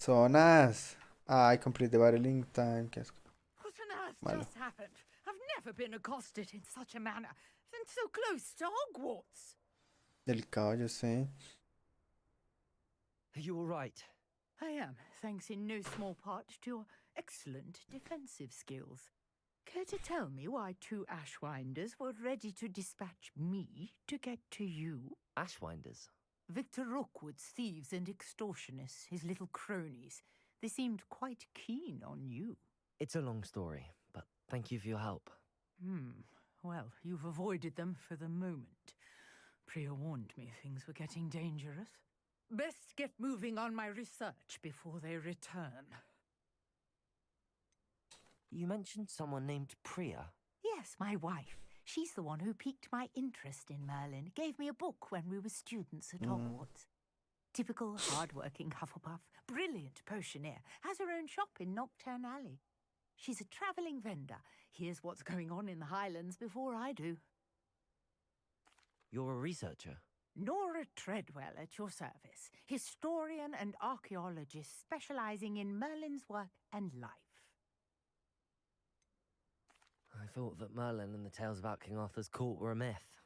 Zonas. Ay, complete the battling time. Qué asco. What on earth Malo. just happened? I've never been accosted in such a manner, and so close to Hogwarts. Delicado, yo sé. Are you alright? I am, thanks in no small part to your excellent defensive skills. Care to tell me why 2 Ashwinders were ready to dispatch me to get to you? Ashwinders? Victor Rookwood's thieves and extortionists, his little cronies. They seemed quite keen on you. It's a long story, but thank you for your help. Well, you've avoided them for the moment. Priya warned me things were getting dangerous. Best get moving on my research before they return. You mentioned someone named Priya. Yes, my wife. She's the one who piqued my interest in Merlin. Gave me a book when we were students at Hogwarts. Typical hard-working Hufflepuff, brilliant potioneer, has her own shop in Nocturne Alley. She's a travelling vendor. Hears what's going on in the Highlands before I do. You're a researcher? Nora Treadwell at your service, historian and archaeologist specialising in Merlin's work and life. I thought that Merlin and the tales about King Arthur's court were a myth.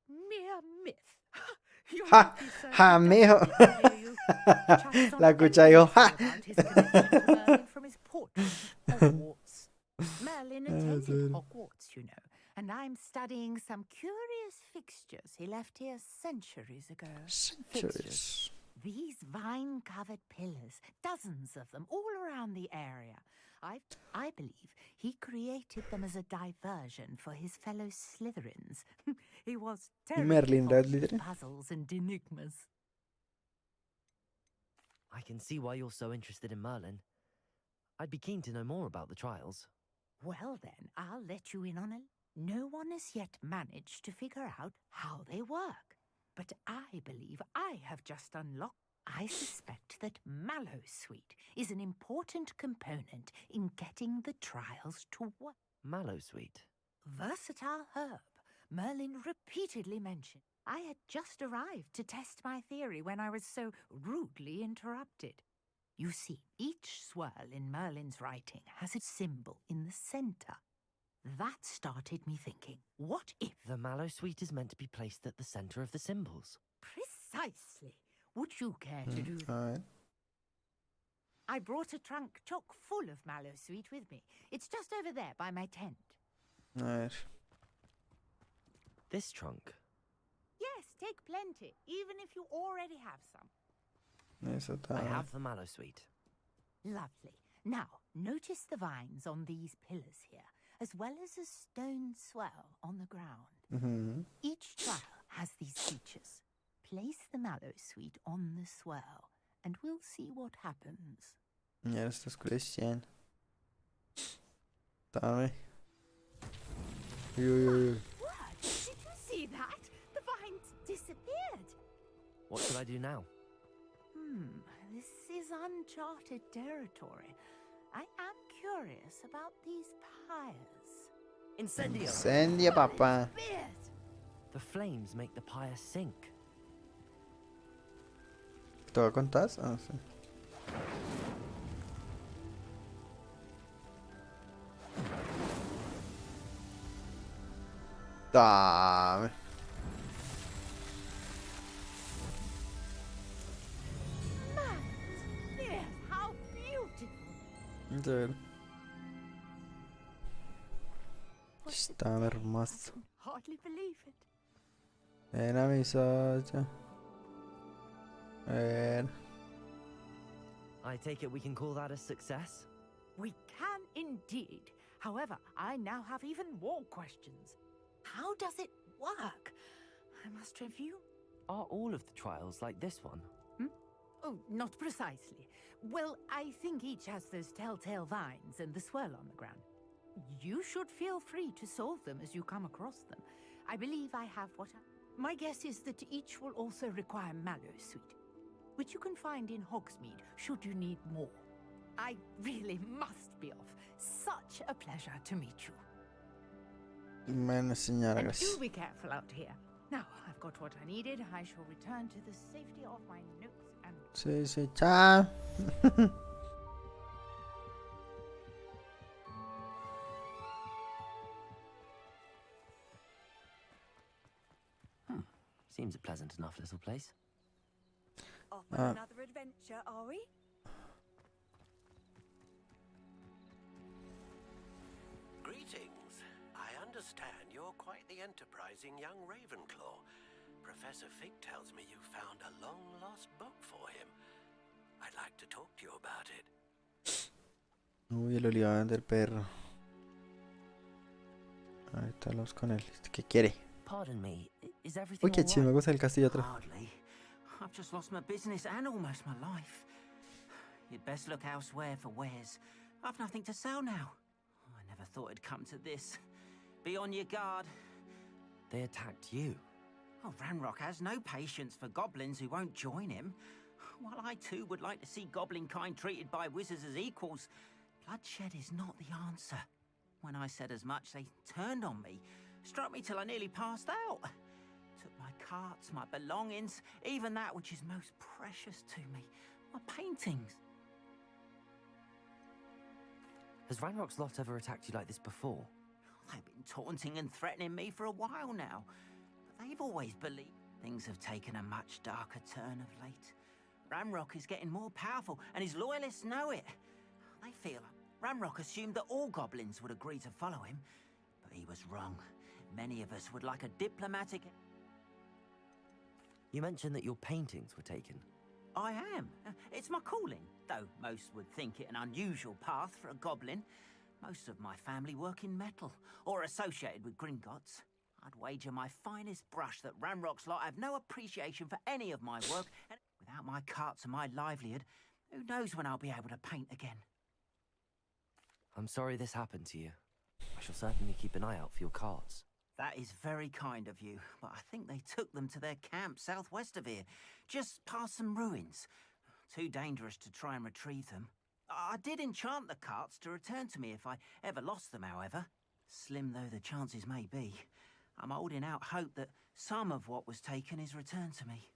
Mere myth. ¡Ja! ¡Ja, mijo! La escucha yo. ¡Ja! From his portrait of Hogwarts. Merlin attended Hogwarts, you know, and I'm studying some curious fixtures he left here centuries ago. Centuries. These vine-covered pillars, dozens of them, all around the area. I believe he created them as a diversion for his fellow Slytherins. He was Merlin terrible at puzzles and enigmas. I can see why you're so interested in Merlin. I'd be keen to know more about the trials. Well then, I'll let you in on it. No one has yet managed to figure out how they work. But I believe I have just unlocked. I suspect that Mallowsweet is an important component in getting the trials to work. Mallowsweet? Versatile herb. Merlin repeatedly mentioned. I had just arrived to test my theory when I was so rudely interrupted. You see, each swirl in Merlin's writing has a symbol in the center. That started me thinking, what if... The Mallowsweet is meant to be placed at the center of the symbols. Precisely. Would you care to do that? I brought a trunk chock full of Mallowsweet with me. It's just over there by my tent. This trunk? Yes, take plenty, even if you already have some. I have the Mallowsweet. Lovely. Now, notice the vines on these pillars here, as well as a stone swell on the ground. Each trial has these features. Place the Mallowsweet on the swirl, and we'll see what happens. Ya está oscureciendo. Dame. What? Did you see that? The vines disappeared. What should I do now? This is uncharted territory. I am curious about these pyres. Incendio! Incendia, papá. The flames make the pyre sink. ¿Te voy a contar? Ah, sí. Dame. Yes, how beautiful! Entero. Está hermoso. Hardly believe it. Ven a mi socio. Ven. I take it we can call that a success? We can indeed. However, I now have even more questions. How does it work? I must review. Are all of the trials like this one? Oh, not precisely. Well, I think each has those telltale vines and the swirl on the ground. You should feel free to solve them as you come across them. I believe I have what my guess is that each will also require mallow sweet, which you can find in Hogsmeade should you need more. I really must be off. Such a pleasure to meet you. Bueno, señora, And gracias. do be careful out here. Now, I've got what I needed. I shall return to the safety of my notes and... Sí, sí, chao. Seems a pleasant enough little place. Off on another adventure, are we? Greetings. I understand you're quite the enterprising young Ravenclaw. Professor Fig tells me you found a long-lost book for him. I'd like to talk to you about it. Uy, el oliván del perro. Ahorita hablamos con él. ¿Qué quiere? Pardon me, is everything Uy, qué chido, me alright? gusta el castillo atrás. Hardly. I've just lost my business and almost my life. You'd best look elsewhere for wares. I've nothing to sell now. I never thought it'd come to this. Be on your guard. They attacked you. Oh, Ranrock has no patience for goblins who won't join him. While I too would like to see goblin kind treated by wizards as equals, bloodshed is not the answer. When I said as much, they turned on me, struck me till I nearly passed out. Took my carts, my belongings, even that which is most precious to me, my paintings. Has Ranrock's lot ever attacked you like this before? They've been taunting and threatening me for a while now, but they've always believed. Things have taken a much darker turn of late. Ranrock is getting more powerful, and his loyalists know it. They feel Ranrock assumed that all goblins would agree to follow him, but he was wrong. Many of us would like a diplomatic... You mentioned that your paintings were taken. I am. It's my calling, though most would think it an unusual path for a goblin. Most of my family work in metal, or associated with Gringotts. I'd wager my finest brush that Ranrock's lot have no appreciation for any of my work, and without my carts and my livelihood, who knows when I'll be able to paint again. I'm sorry this happened to you. I shall certainly keep an eye out for your carts. That is very kind of you, but I think they took them to their camp southwest of here, just past some ruins. Too dangerous to try and retrieve them. I did enchant the carts to return to me if I ever lost them, however. Slim though the chances may be, I'm holding out hope that some of what was taken is returned to me.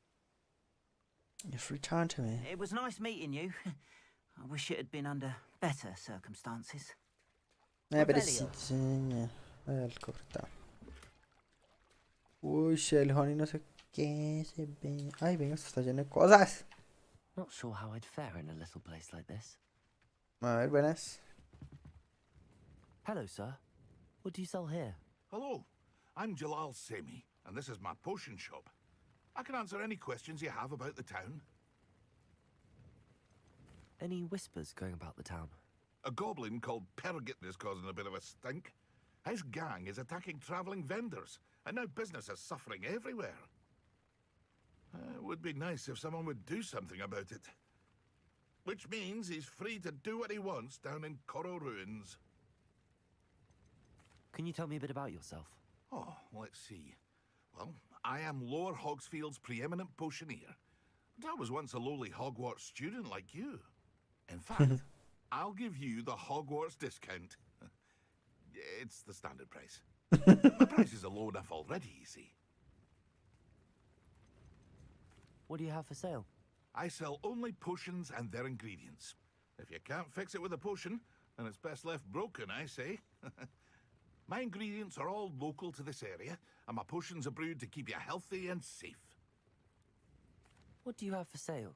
It's returned to me. It was nice meeting you. I wish it had been under better circumstances. Pero sí, sí, el corta. Uy, el honey no sé qué se ve. Ay, venga, esto está lleno de cosas. Not sure how I'd fare in a little place like this. A ver, buenas. Hello, sir. What do you sell here? Hello, I'm Jalal Semi, and this is my potion shop. I can answer any questions you have about the town. Any whispers going about the town? A goblin called Pergit is causing a bit of a stink. His gang is attacking travelling vendors, and now business is suffering everywhere. It would be nice if someone would do something about it. Which means he's free to do what he wants down in Coral Ruins. Can you tell me a bit about yourself? Oh, let's see. Well, I am Lower Hogsfield's preeminent potioneer. And I was once a lowly Hogwarts student like you. In fact, I'll give you the Hogwarts discount. It's the standard price. My prices are low enough already, you see. What do you have for sale? I sell only potions and their ingredients. If you can't fix it with a potion, then it's best left broken, I say. My ingredients are all local to this area, and my potions are brewed to keep you healthy and safe. What do you have for sale?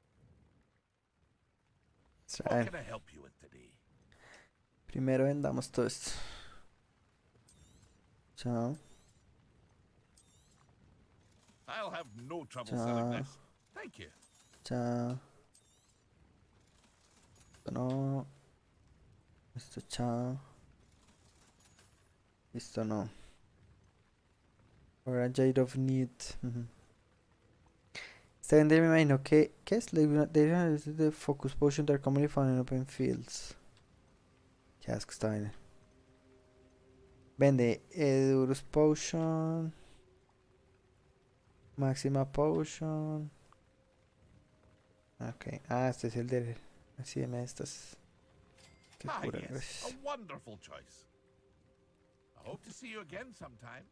What can I help you with today? Primero vendamos todo esto. Chao. I'll have no trouble Chao. selling this. Thank you. Chao. Esto no. Esto chao. Esto no. Ahora Jade of Need. Esta vende me imagino que. ¿Qué es? The Focus Potion that are commonly found in open fields. Qué asco esta vaina. Vende Edurus Potion. Máxima Potion. Ok. Ah, este es el de. Así de estas. Qué Ah, cura. yes, a wonderful choice. I hope to see you again sometime.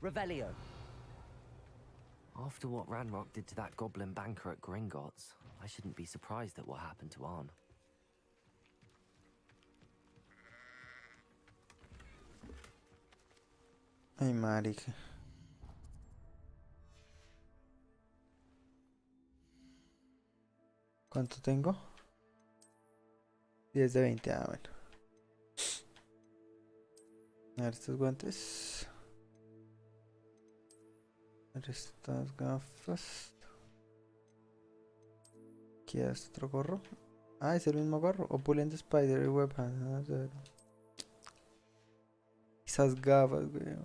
Revelio. After what Ranrock did to that goblin banker at Gringotts, I shouldn't be surprised at what happened to Arn. Ay, marica. ¿Cuánto tengo? 10 de 20, ah, bueno. A ver estos guantes. A ver estas gafas. ¿Qué es otro gorro? Ah, es el mismo gorro. Opulent Spider Web. Esas gafas, güey.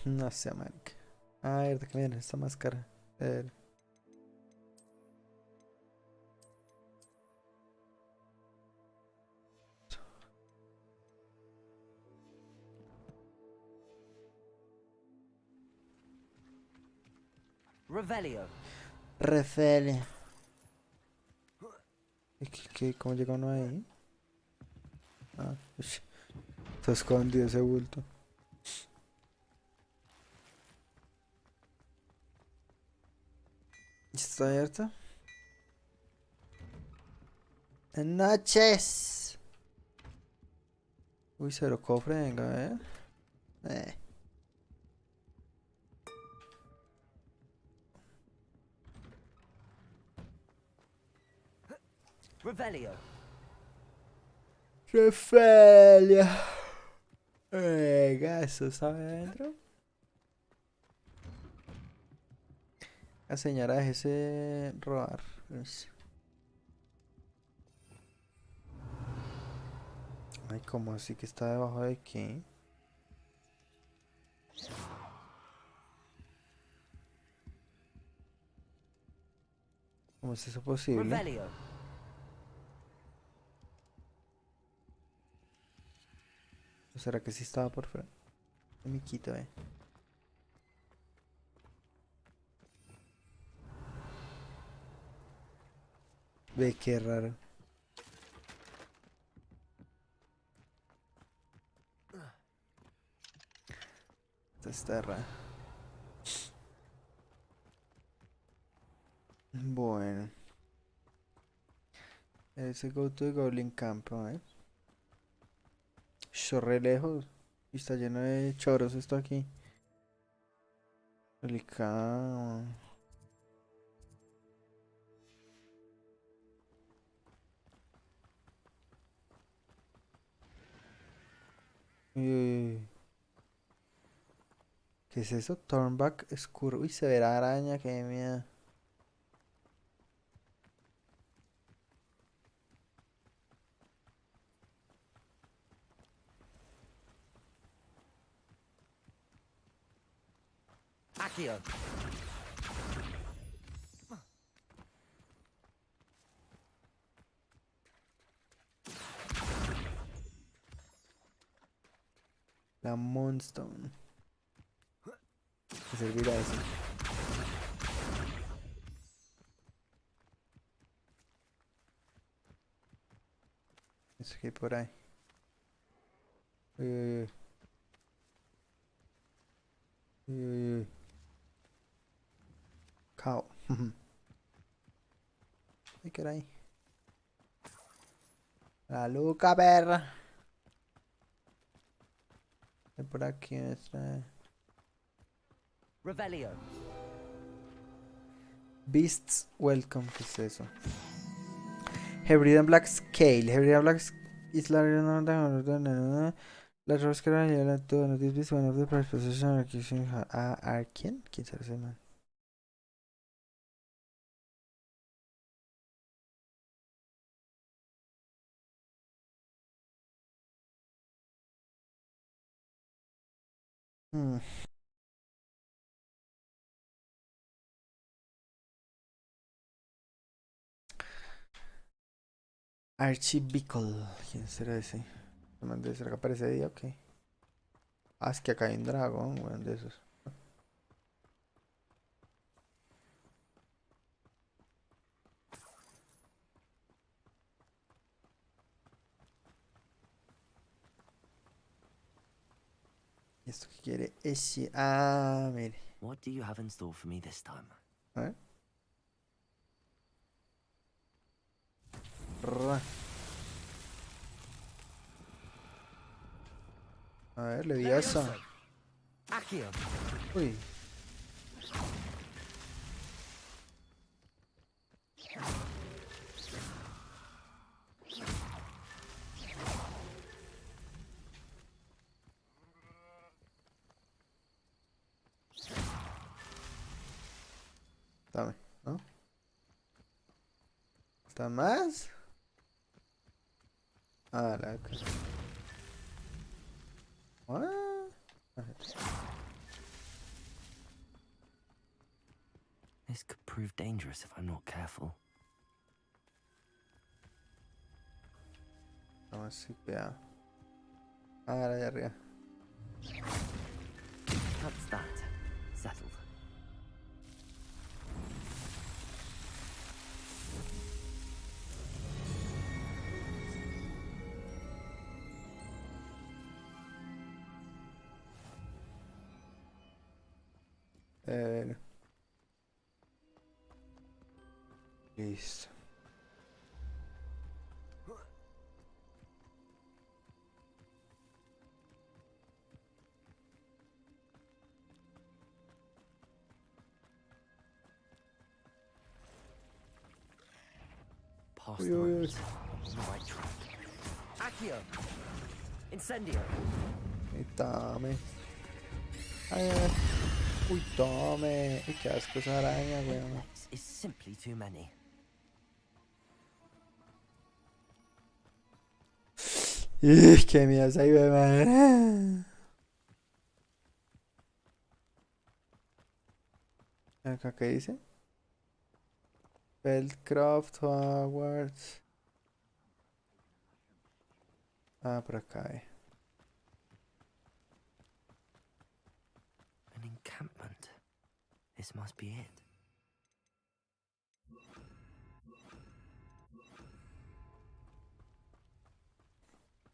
No sé, marica. Ah, verdad que miren esta máscara. A ver. Revelio. Refele. ¿Cómo llega uno ahí? Ah, está escondido ese bulto. ¿Está abierto? Noches. Uy, cero cofre, venga, a ver. Revelio. Refelia. Venga, ¿eso sabe adentro? La señora, déjese robar. Ay, ¿cómo así que está debajo de qué? ¿Cómo es eso posible? Revelio. ¿O será que sí estaba por fuera? Me quito, Ve, qué raro. Esto está raro. Bueno. Ese go to the Goblin Camp, Yo re lejos. Y está lleno de choros esto aquí. Delicado. ¿Qué es eso? Turnback oscuro. Uy, se ve la araña, qué miedo. Accio. La Moonstone. ¿Qué servirá eso? Eso que hay por ahí. Uy, uy, uy. Uy, uy, uy. Cao. Ay, ¿qué era ahí? La Luca, perra. Hay por aquí nuestra. Revelio. Beasts Welcome, ¿qué es eso? Hebridean Black Scale. Hebridean Black is larger than la rosca la todo notice is one of the price possession accusing ¿quién? ¿Quién será ese man? Archibicle. ¿Quién será ese? ¿Será que aparece de día o qué? Ah, es que acá hay un dragón, weón, de esos. ¿Y esto qué quiere? Ese. Ah, mire. What do you have in store for me this time? A ver. A ver, Leviosa. Uy. Dame, ¿no? ¿Está más? Ah, la cosa. This could prove dangerous if I'm not careful. Vamos a cuidado. Ahora de arriba. That's that. Settled. Listo. Past the roads. On the right track. Accio! Incendio! Y tome. Ay, ay. Uy, tome. Uy, qué asco esa araña, weón. Is simply too many. Qué miedo esa hijo de madre. Acá, ¿qué dice? Feldcraft Hogwarts. Ah, por acá, An encampment. This must be it.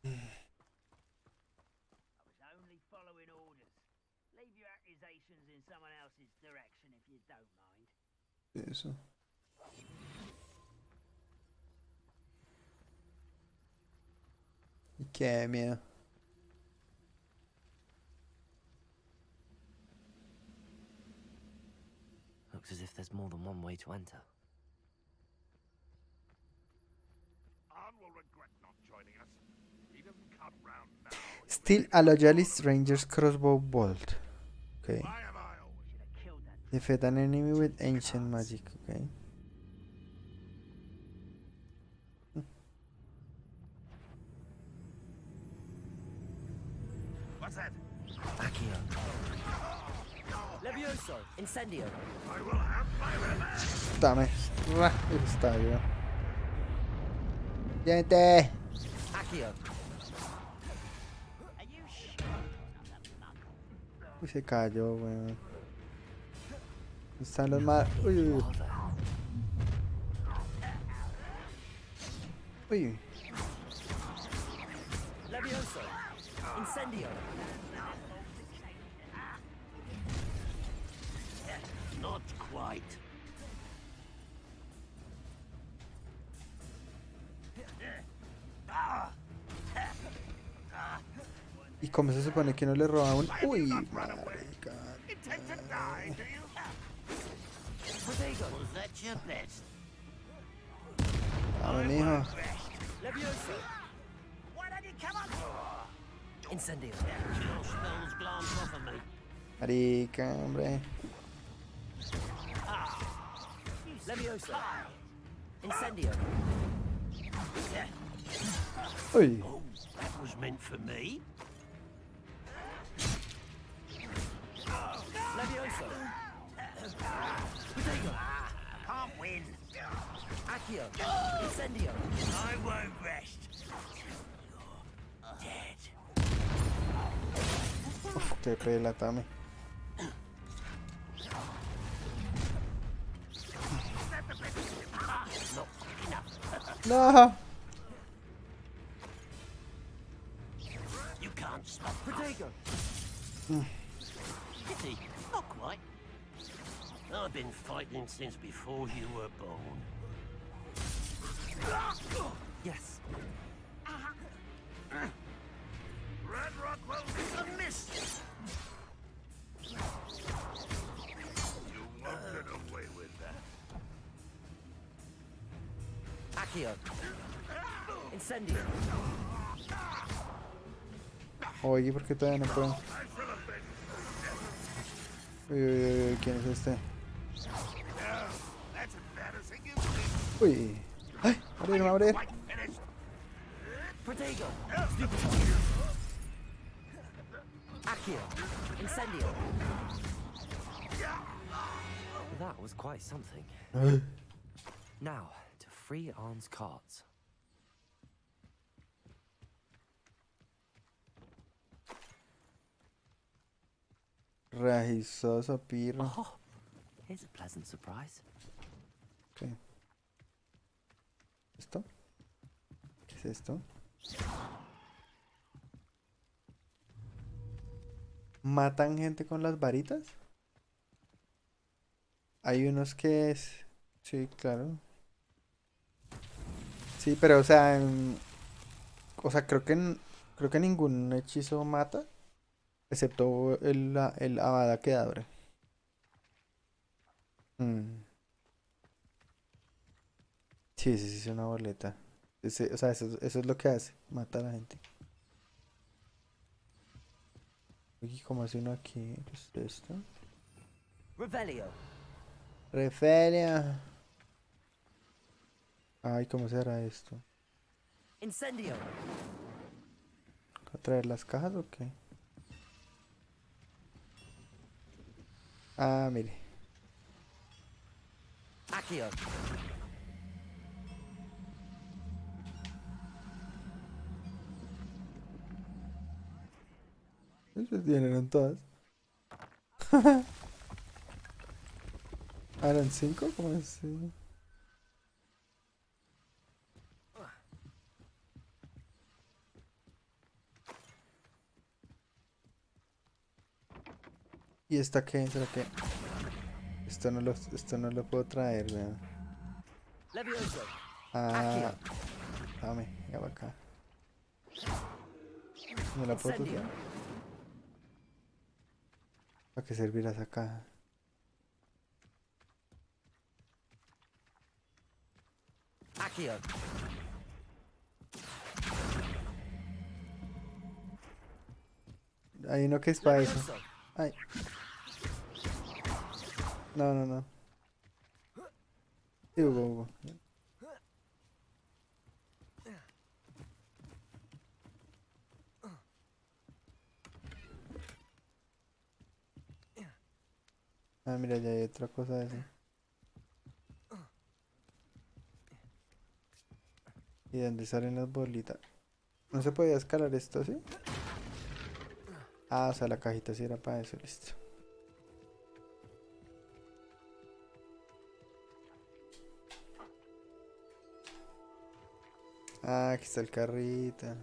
Only following orders. Leave your accusations in someone else's direction if you don't mind. Eso. Qué miedo. Looks as if there's more than one way to enter. Anne will regret not joining us. He doesn't come round now. Still a loyalist ranger's crossbow bolt. Okay. Defeat an enemy with ancient magic. Okay. What's that? Accio. Levioso! Incendio! I will have my revenge! Dame. Está bien. Gente. Accio! Uy, se cayó, weón. Están los más. Uy, uy, uy. Uy. Levioso! Incendio! Not quite. ¿Y cómo se supone que no le roba un? Uy, marica. Was that your best? Dame, mijo. Levioso! Incendio. Marica, hombre. Levioso. Incendio. Uy. That was meant for me. Levioso. Can't win. Accio. Incendio. I won't rest. You're dead. Uf, qué pela, Tame. No. You can't stop. Protego. Pity, not quite. I've been fighting since before you were born. Yes. Red Rockwell is a miss. You won't get away with that. Accio. Incendio. Oye, ¿por qué todavía no puedo? Uy, uy, uy, uy, ¿quién es este? Uy. ¡Ay! ¡Abrir, no abrir! Protego. Accio. Incendio. That was quite something. Now, to free Arn's cards. Rajizoso, pirro. Oh, here's a pleasant surprise. ¿Qué? ¿Esto? ¿Qué es esto? ¿Matan gente con las varitas? Hay unos que es... Sí, claro. Sí, pero o sea... creo que ningún hechizo mata. Excepto el Avada Kedavra. Sí, sí, sí, es una boleta. O sea, eso es lo que hace. Mata a la gente. Uy, ¿cómo hace uno aquí? ¿Qué es esto? Revelio. Refelia. Ay, ¿cómo se hará esto? Incendio. ¿A traer las cajas o qué? Ah, mire. Accio. Esas vienen todas. ¿Eran 5? ¿Cómo es? ¿Y esta qué? ¿Será que? Esto no lo puedo traer, vean. Levioso. Ah, dame, ya va acá. ¿No la puedo tocar? ¿Para qué servirá esa caja? Accio. Hay uno que es para eso. Ay. No, no, no. Sí, Hugo. Ah, mira, ya hay otra cosa de eso. ¿Y dónde salen las bolitas? ¿No se podía escalar esto así? Ah, o sea, la cajita sí era para eso, listo. Ah, aquí está el carrito.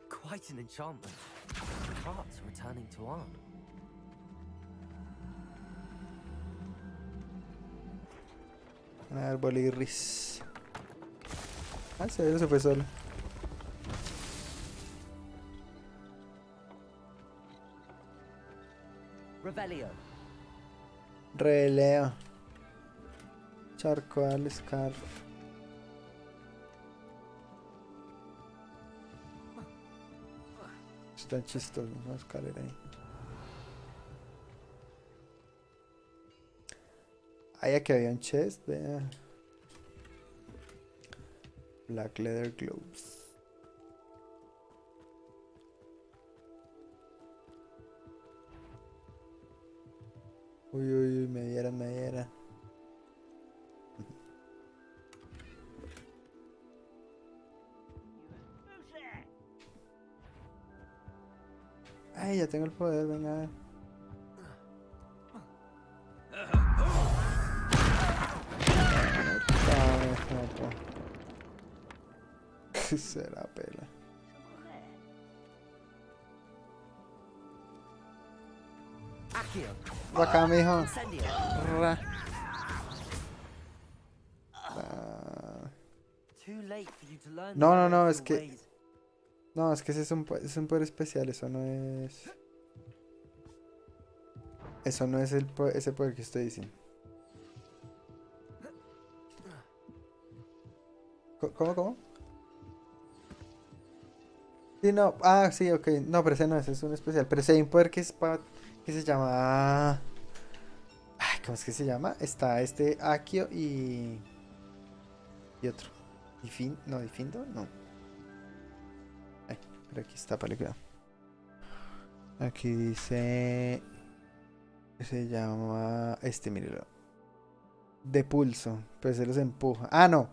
Quite an enchantment. The carts are returning to Arn. A ver, bolirris. Ah, se fue solo. Revelio. Releo. Charco al Scar. Tan chistoso, una escalera ahí. Ay, aquí había un chest, vea. Black leather gloves. Uy, uy, uy, me vieran, me vieran. Ay, ya tengo el poder, venga. ¿Qué será, pela? Acá, mijo. Ra. No, no, no, es que... No, es que ese es un poder especial, eso no es... Eso no es ese poder que estoy diciendo. ¿Cómo? Sí, no, sí, ok. No, pero ese no es un especial. Pero ese hay un poder que es que se llama... Ay, ¿cómo es que se llama? Está este Akio y otro. ¿Difindo? No. Ay, pero aquí está, para cuidado. Aquí dice... Se llama... mírelo. De pulso. Pues se los empuja. Ah, no.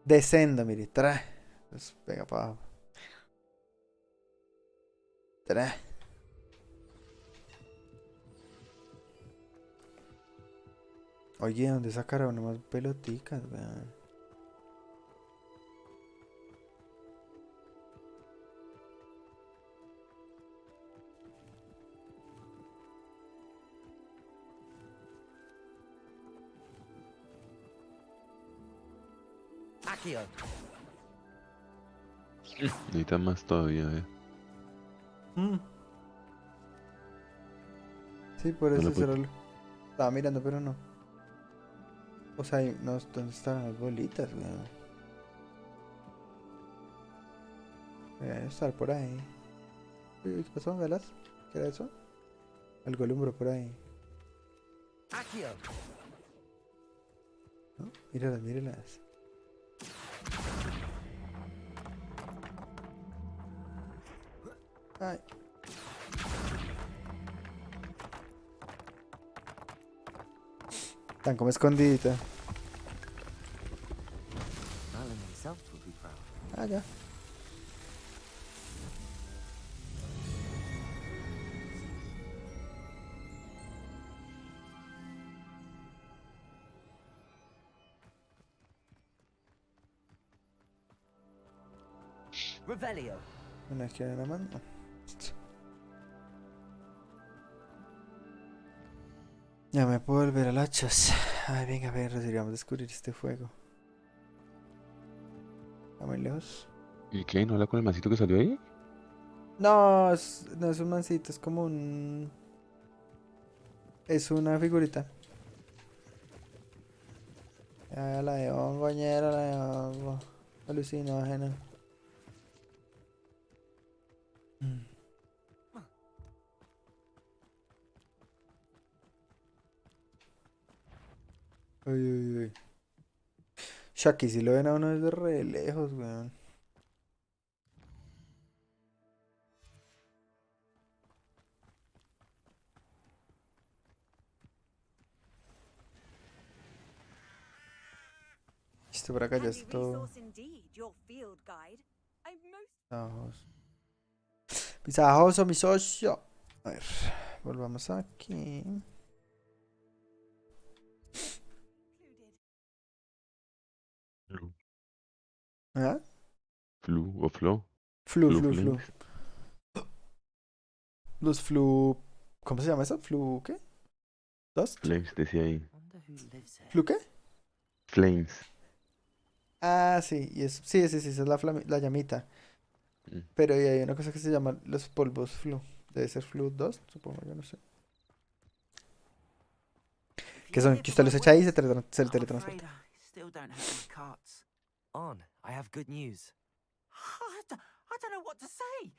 Descendo, mire. Trae. Los pega para abajo. Trae. Oye, ¿dónde sacaron más peloticas, weón? Necesita más todavía, Sí, por eso No lo lo estaba mirando, pero no. O sea, no, ¿dónde están las bolitas, weón? Deberían estar por ahí. Uy, ¿qué pasó, Galas? ¿Qué era eso? Algo alumbró por ahí. ¿No? Míralas. Ay. Están como escondiditas. Ah, ya. Revelio. Una aquí en la mano. Ya me puedo volver al hachas. Ay, venga, a ver, deberíamos descubrir este fuego. ¿Está muy lejos? ¿Y qué? ¿No habla con el mancito que salió ahí? No, no es un mancito, es como un... Es una figurita. Ah, la de hongo, ñera, la de hongo. Alucinógena. Uy, uy, uy. Shaki, si lo ven a uno desde re lejos, weón. Listo, por acá ya está todo. Ajos. Mis ajos o mi socio. A ver, volvamos aquí. ¿Ah? Flu o flow. Flu. Flames. Los flu... ¿Cómo se llama eso? ¿Flu qué? ¿Dust? Flames decía ahí. ¿Flu qué? Flames. Ah, sí, sí, esa es la llamita. Pero y hay una cosa que se llama los polvos flu. Debe ser flu dust, supongo, yo no sé. Que son que usted los echa ahí y se teletransporta. On, I have good news. I don't know what to say.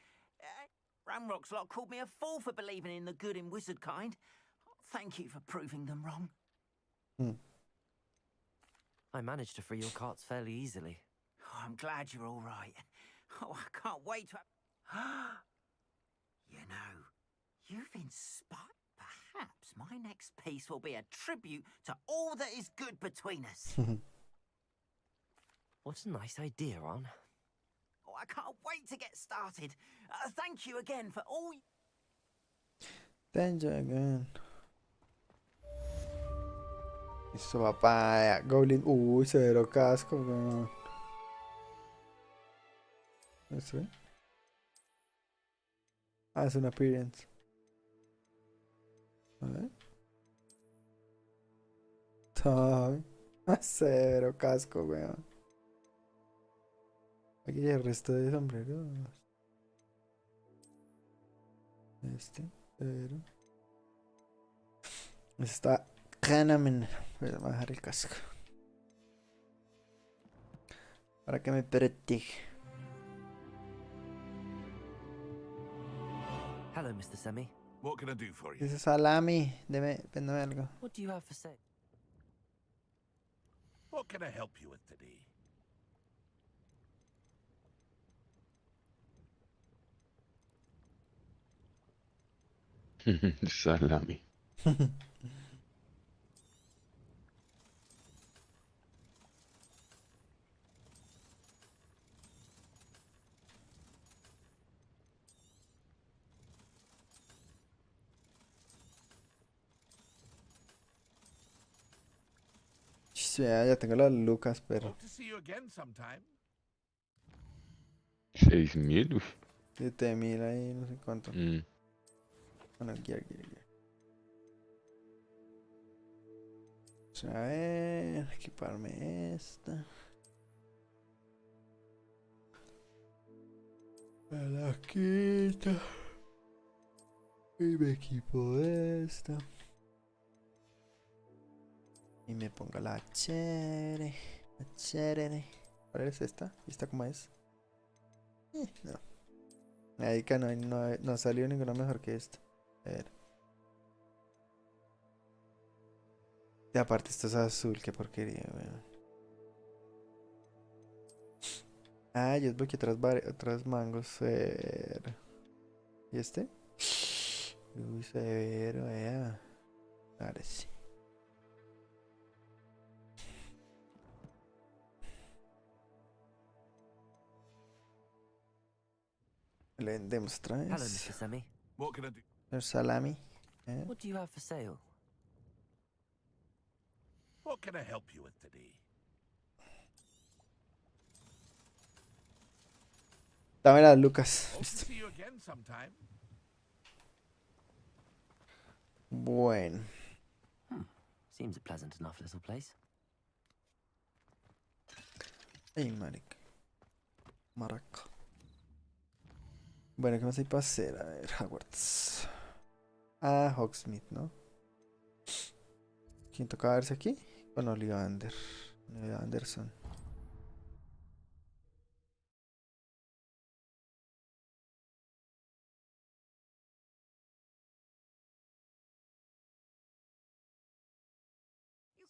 Ramrock's lot called me a fool for believing in the good in wizard kind. Thank you for proving them wrong. I managed to free your carts fairly easily. Oh, I'm glad you're all right. Oh, I can't wait to... You know, you've inspired... Perhaps my next piece will be a tribute to all that is good between us. What a nice idea, Ron. Oh, I can't wait to get started. Thank you again for all... Thank you again. Eso, papaya. Goblin. Uy, severo casco, weón. ¿Eso es? Ah, es un appearance. A ver. Ay, severo casco, weón. Aquí hay el resto de sombreros. Pero... Está fenomenal. Voy a bajar el casco para que me proteja. Hello, Mr. Semi. What can I do for you? Dice salami. Véndeme algo. What do you have for sale? What can I help you with today? Salami. Ya tengo las lucas, pero... Hope to see you again sometime. 6.000, uff. 7.000 ahí, no sé cuánto. Bueno, gear. A ver, equiparme esta. La quita. Y me equipo esta. Y me pongo la chévere. ¿Cuál es esta? ¿Y esta cómo es? No. Ahí que no salió ninguna mejor que esta. A ver. Y aparte esto es azul, qué porquería, weón. Ah, yo desbloqueé otras mangos. ¿Y este? Uy, severo, ahora sí. Le vendemos otra vez. Hello, Mr. Semi. What can I do? El salami. What do you have for sale? What can I help you with today? Dame las lucas. Hope to see you again sometime. Bueno. Seems a pleasant enough little place. Ay, maraca. Bueno, ¿qué más hay para hacer? A ver, Hogwarts. Ah, Hogsmeade, ¿no? ¿Quién toca verse aquí? Bueno, Anderson.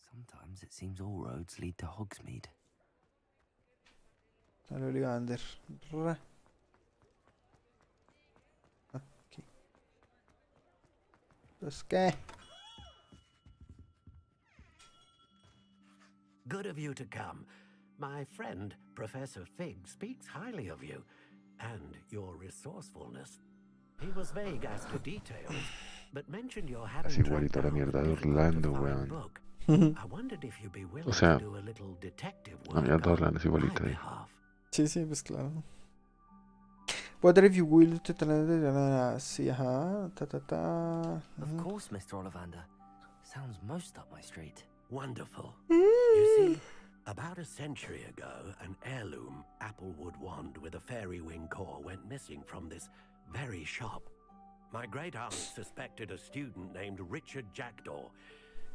Sometimes it seems all roads lead to Hogsmeade. Dale, Ollivander. Aquí. Pues, ¿qué? Good of you to come. My friend, Professor Fig, speaks highly of you and your resourcefulness. He was vague as to details, but mentioned your Es having igualito a la mierda de Orlando, weón. I wondered if you'd be willing O sea, to do a little detective la work mierda de on Orlando es igualita my ahí. behalf. Sí, pues claro. Wonder if you will to sí, ajá. Of course, Mr. Ollivander. Sounds most up my street. Wonderful. You see, about a century ago, an heirloom applewood wand with a fairy wing core went missing from this very shop. My great aunt suspected a student named Richard Jackdaw.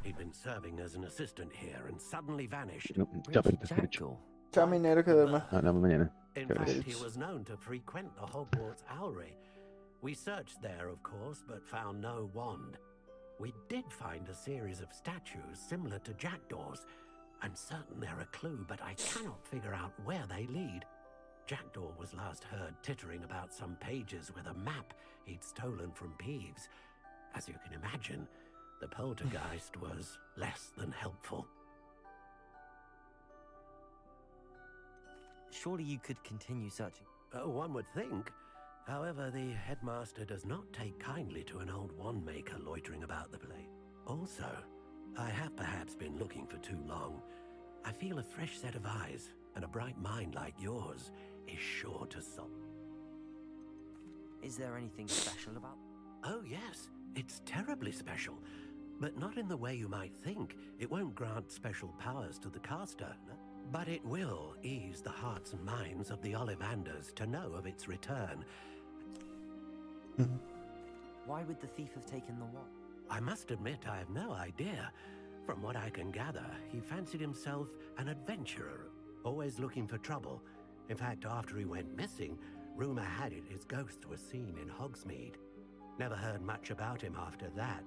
He'd been serving as an assistant here and suddenly vanished. Richard Jackdaw? Caminero que duerma. Hablamos mañana. In Gracias. fact, he was known to frequent the Hogwarts Owlery. We searched there, of course, but found no wand. We did find a series of statues similar to jackdaws. I'm certain they're a clue, but I cannot figure out where they lead. Jackdaw was last heard tittering about some pages with a map he'd stolen from Peeves. As you can imagine, the poltergeist was less than helpful. Surely you could continue searching. One would think. However, the headmaster does not take kindly to an old wand maker loitering about the place. Also, I have perhaps been looking for too long. I feel a fresh set of eyes, and a bright mind like yours is sure to solve. Is there anything special about? Oh yes, it's terribly special. But not in the way you might think. It won't grant special powers to the caster. No? But it will ease the hearts and minds of the Ollivanders to know of its return. Why would the thief have taken the wand? I must admit I have no idea. From what I can gather, he fancied himself an adventurer, always looking for trouble. In fact, after he went missing, rumor had it his ghost was seen in Hogsmeade. Never heard much about him after that,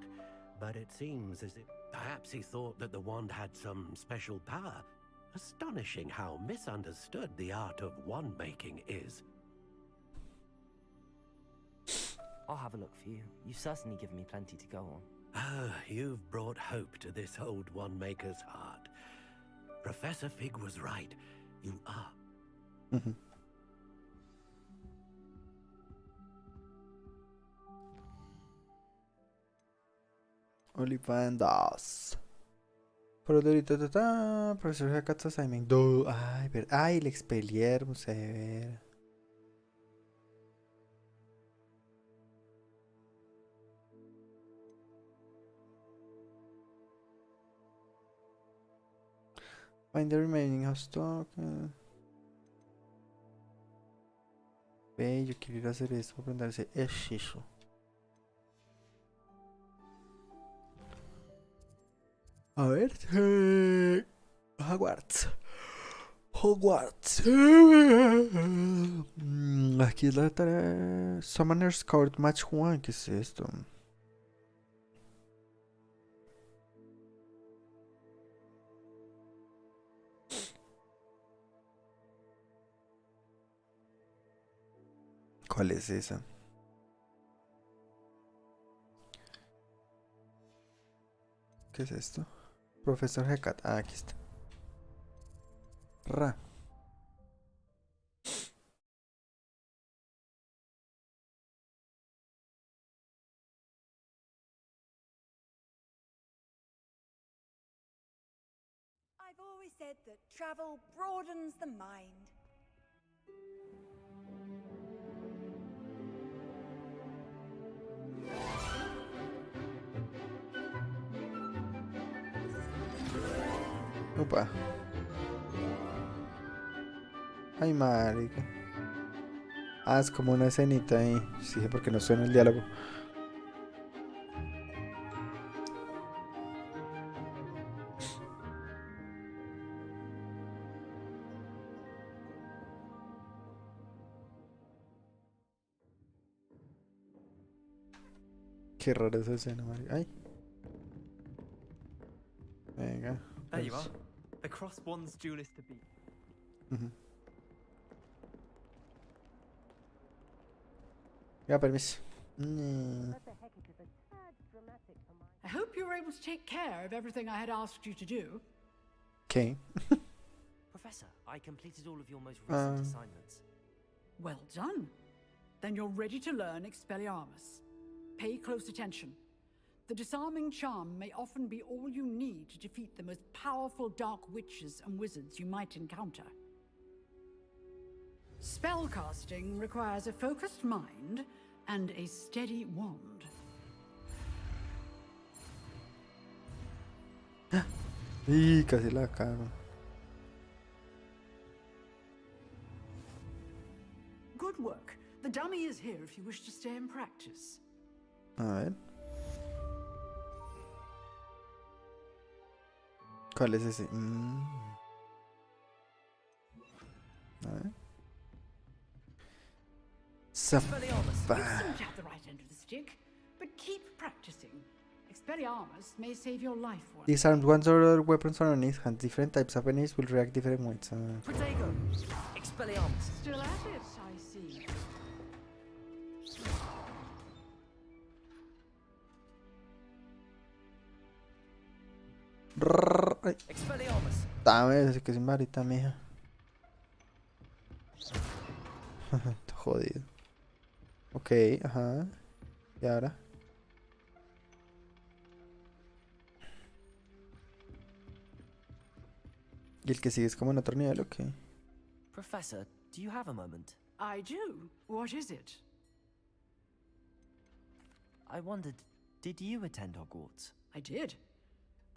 but it seems as if perhaps he thought that the wand had some special power. Astonishing how misunderstood the art of wand making is. I'll have a look for you. You've certainly given me plenty to go on. Ah, you've brought hope to this old wand maker's heart. Professor Fig was right. You are. Ollivanders. Professor Hogwarts assignment. Ay, ay, el Expelliarmus, severo. Find the remaining house token. Ve, yo quiero ir a hacer esto, aprender ese hechizo. A ver. Hogwarts. Hogwarts. Aquí es la tarea. Summoner's Court Match 1. ¿Qué es esto? ¿Cuál es esa? ¿Qué es esto? Profesor Hecat. Ah, aquí está. Ra. I've always said that travel broadens the mind. Opa. Ay, marica. Ah, es como una escenita ahí. Sí, porque no suena el diálogo. Qué rara esa escena, marica. Ay. Venga. There you are. The cross wands duelist to beat. Ya, permiso. I hope you were able to take care of everything I had asked you to do. Okay. Professor, I completed all of your most recent assignments. Well done. Then you're ready to learn Expelliarmus. Pay close attention. The disarming charm may often be all you need to defeat the most powerful dark witches and wizards you might encounter. Spellcasting requires a focused mind and a steady wand. Y casi la cago. Good work. The dummy is here if you wish to stay and practice. A ver. ¿Cuál es ese? You seem to have the right end of the stick, but keep practicing. Expelliarmus may save your life one. Disarmed ones or other weapons underneath and different types of enemies will react different ways. Protego! Expelliarmus! Still at it, I see. Expelliarmus! Dame, así que sin varita, mija. Está jodido. Ok, ajá. ¿Y ahora? ¿Y el que sigue es como en otro nivel o qué? Professor, do you have a moment? I do. What is it? I wondered, did you attend Hogwarts? I did.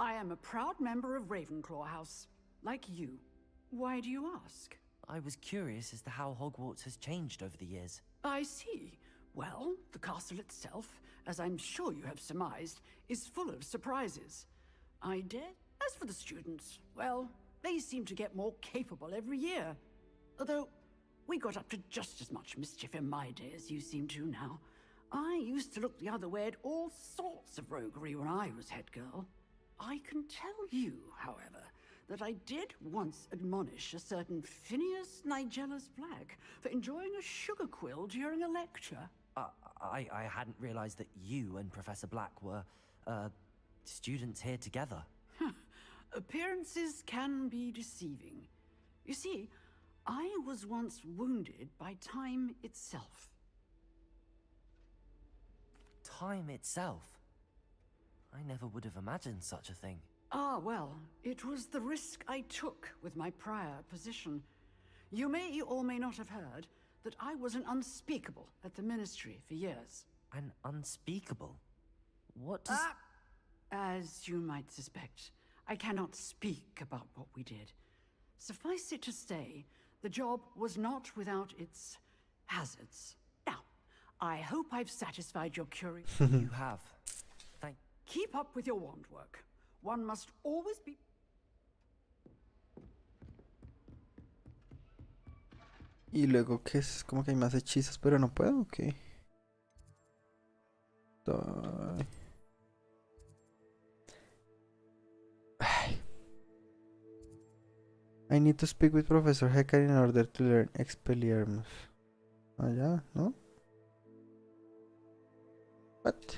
I am a proud member of Ravenclaw House, like you. Why do you ask? I was curious as to how Hogwarts has changed over the years. I see. Well, the castle itself, as I'm sure you have surmised, is full of surprises. I did. As for the students, well, they seem to get more capable every year. Although, we got up to just as much mischief in my day as you seem to now. I used to look the other way at all sorts of roguery when I was head girl. I can tell you, however, that I did once admonish a certain Phineas Nigellus Black for enjoying a sugar quill during a lecture. I hadn't realized that you and Professor Black were, students here together. Appearances can be deceiving. You see, I was once wounded by time itself. Time itself? I never would have imagined such a thing. Ah, well, it was the risk I took with my prior position. You may or may not have heard that I was an unspeakable at the Ministry for years. An unspeakable? What does... As you might suspect, I cannot speak about what we did. Suffice it to say, the job was not without its hazards. Now, I hope I've satisfied your curiosity. You have. Keep up with your wand work. One must always be... Y luego que es como que hay más hechizos, pero no puedo, ¿o qué? Ay. I need to speak with Professor Hecker in order to learn Expelliarmus. Allá, ¿no? What?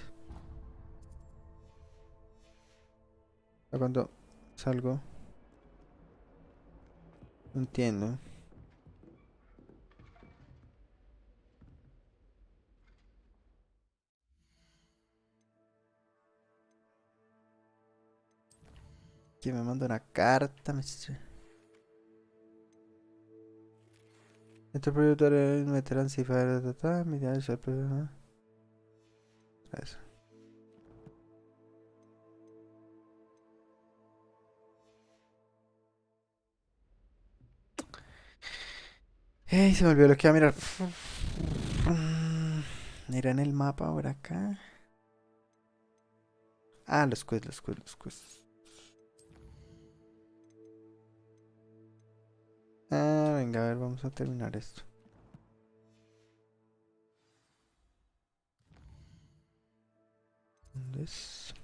Cuando salgo no entiendo. Que me manda una carta, este productor es veteran cifra mi idea es eso. Ey, se me olvidó lo que iba a mirar. Mira en el mapa ahora acá. Ah, los quests. Ah, venga, a ver, vamos a terminar esto. ¿Dónde es?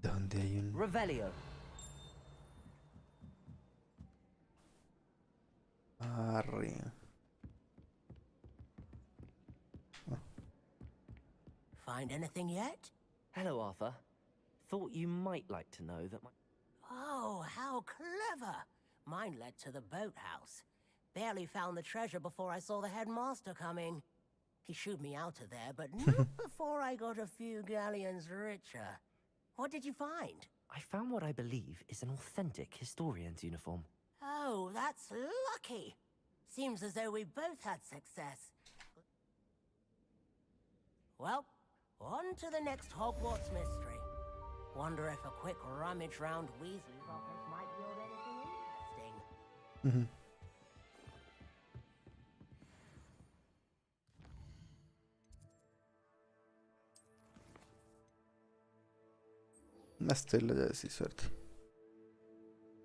¿Dónde hay un...? Revelio. Arriba. Find anything yet? Hello, Arthur. Thought you might like to know that my... Oh, how clever! Mine led to the boathouse. Barely found the treasure before I saw the headmaster coming. He shooed me out of there, but not before I got a few galleons richer. What did you find? I found what I believe is an authentic historian's uniform. Oh, that's lucky. Seems as though we both had success. Well, on to the next Hogwarts mystery. Wonder if a quick rummage round Weasley's office might yield anything interesting. Ujú. Una estela ya sí, suerte.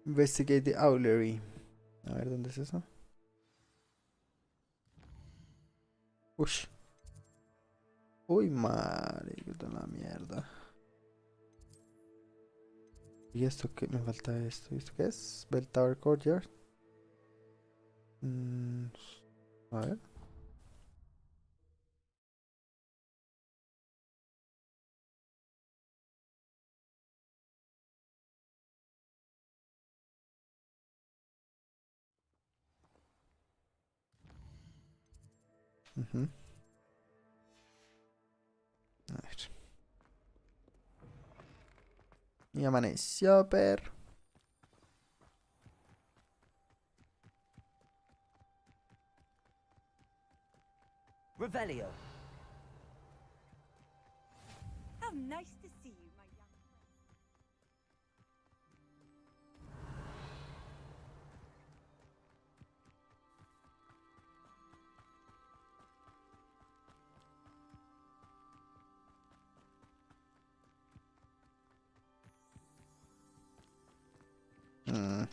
Investigate the Owlery. A ver, ¿dónde es eso? Ush. Uy, madre, qué la mierda. ¿Y esto qué? Me falta esto. ¿Y esto qué es? Bell Tower Courtyard. A ver. Ujú. A ver. Y amaneció, perro. Revelio. How nice to see you, my young friend. Mm.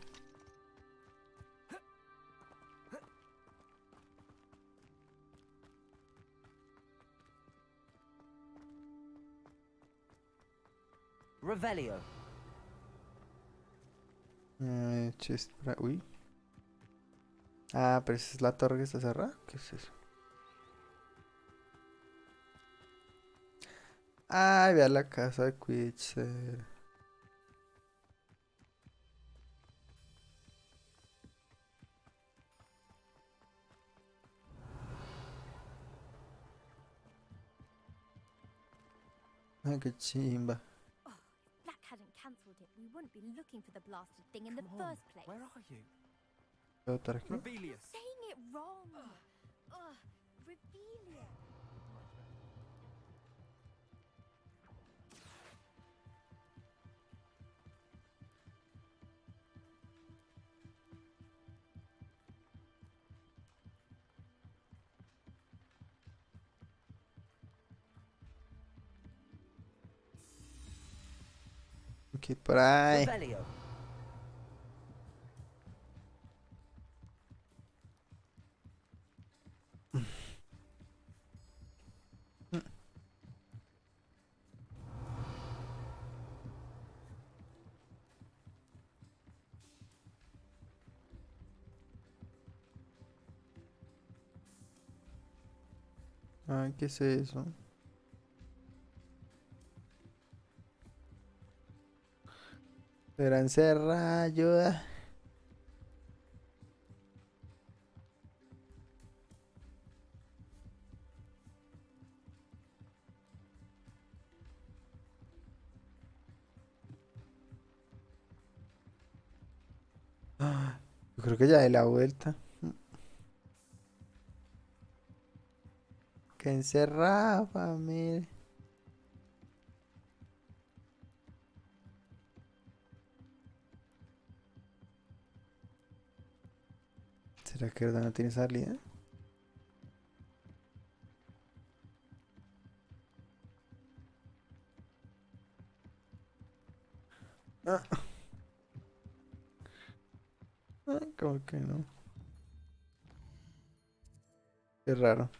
Revelio. Uy. Ah, pero esa es la torre que está cerrada. ¿Qué es eso? Ay, vea la casa de Quidditch. Ay, qué chimba. Oh, if Black hadn't cancelled it, we wouldn't be looking for the blasted thing in the Come on, first place. where are you? ¿Puedo estar aquí? Rebellious. Saying it wrong. Ugh, Revelia. Ok, por ahí. Revelio. Ay, ¿qué es eso? Pero encerra, ayuda. Ah, yo creo que ya de la vuelta. Que encerrada, familia. ¿Será que verdad no tiene salida? Ah. Ay, como que no. Qué raro.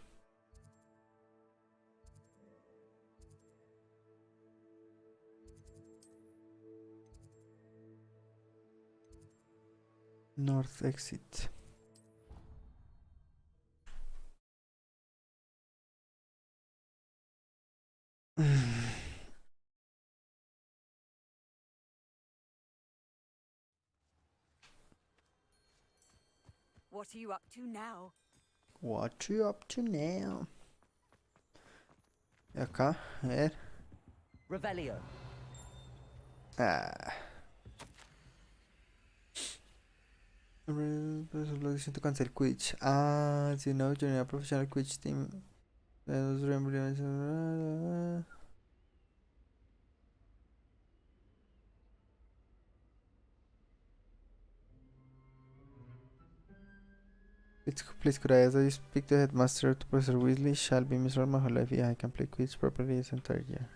North Exit. What are you up to now? What you up to now? Y acá, a ver. Revelio. Ah. Lo que siento cancel Quidditch. Ah, si no, yo era profesional Quidditch team. Please could I ask that you speak to headmaster to Professor Weasley? Shall be miserable my whole life if I can play quiz properly this entire year.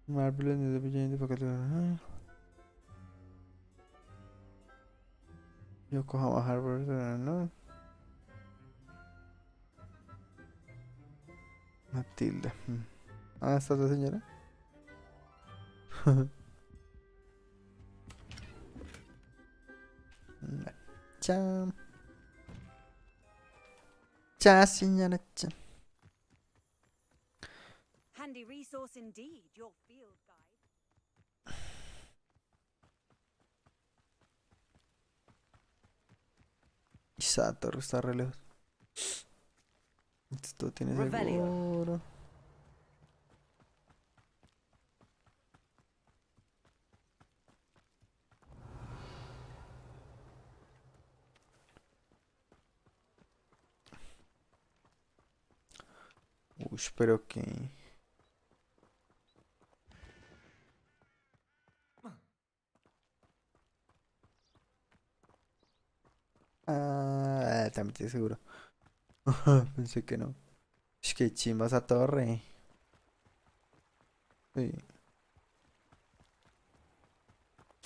Marvelous news the beginning of the faculty. Yokohama Harbor, no. Matilda. Ah, ¿esta es la señora? Chao. Chao, señora. Chao. Handy resource indeed, your field guide. Esa torre está re lejos. Esto tiene seguro. Uy, pero que... Ah, también estoy seguro. Pensé que no. Es que chimba esa torre. Sí.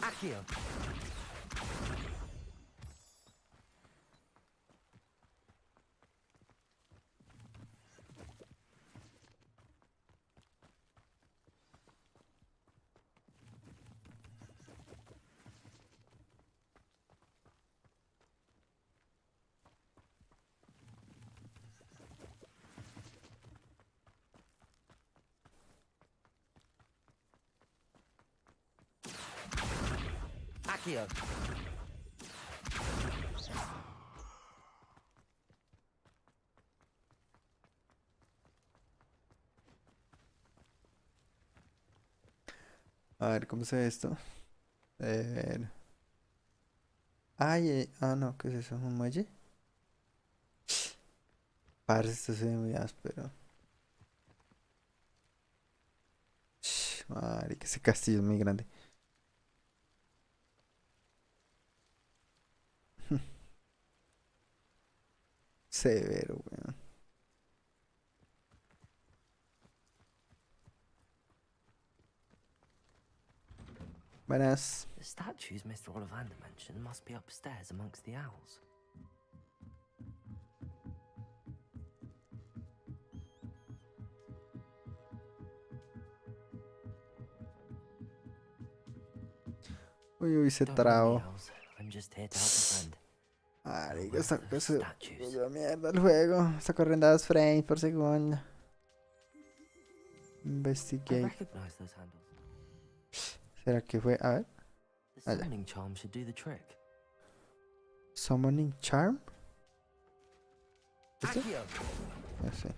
Accio. Accio. A ver, ¿cómo se ve esto? A ver. Ay, ah, no, ¿qué es eso? ¿Un muelle? Parece esto se ve muy áspero. Marica, ese castillo es muy grande. Severo, weón. Buenas. The statues Mr. Ollivander mentioned must be upstairs amongst the owls. Uy, uy, se Don't mind trabó. me, owls. I'm just here to help a friend. Marica, la mierda el juego. Está corriendo a 2 frames por segundo. I Investigate. recognize those handles. ¿Será que fue? A ver. The Allá. summoning charm should do the trick. Summoning Charm. ¿Este? Accio. Ah, sí.